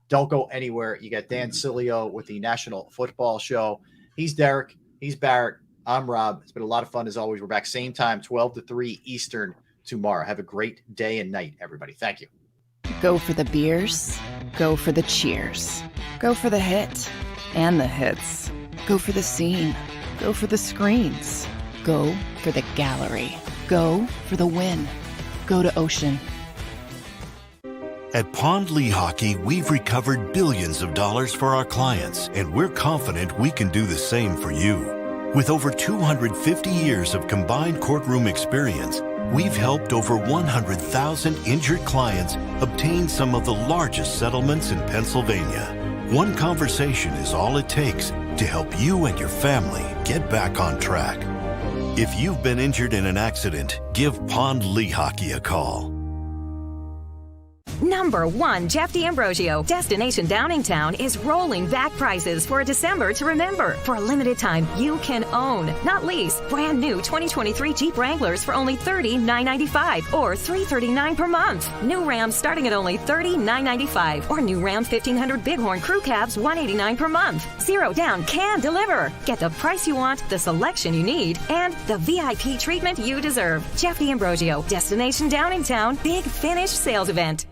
Don't go anywhere. You got Dan Cilio with the National Football Show. He's Derek. He's Barrett. I'm Rob. It's been a lot of fun as always. We're back same time, 12 to 3 Eastern tomorrow. Have a great day and night, everybody. Thank you. Go for the beers. Go for the cheers. Go for the hit and the hits. Go for the scene. Go for the screens. Go for the gallery. Go for the win. Go to Ocean. At Pond Lehocky, we've recovered billions of dollars for our clients, and we're confident we can do the same for you. With over 250 years of combined courtroom experience, we've helped over 100,000 injured clients obtain some of the largest settlements in Pennsylvania. One conversation is all it takes to help you and your family get back on track. If you've been injured in an accident, give Pond Lehocky a call. Number 1, Jeff D'Ambrosio. Destination Downingtown is rolling back prices for a December to remember. For a limited time, you can own, not lease, brand new 2023 Jeep Wranglers for only $30,995 or $339 per month. New Rams starting at only $30,995 or new Ram 1500 Bighorn Crew Cabs $189 per month. Zero down can deliver. Get the price you want, the selection you need, and the VIP treatment you deserve. Jeff D'Ambrosio, Destination Downingtown, Big Finish Sales Event.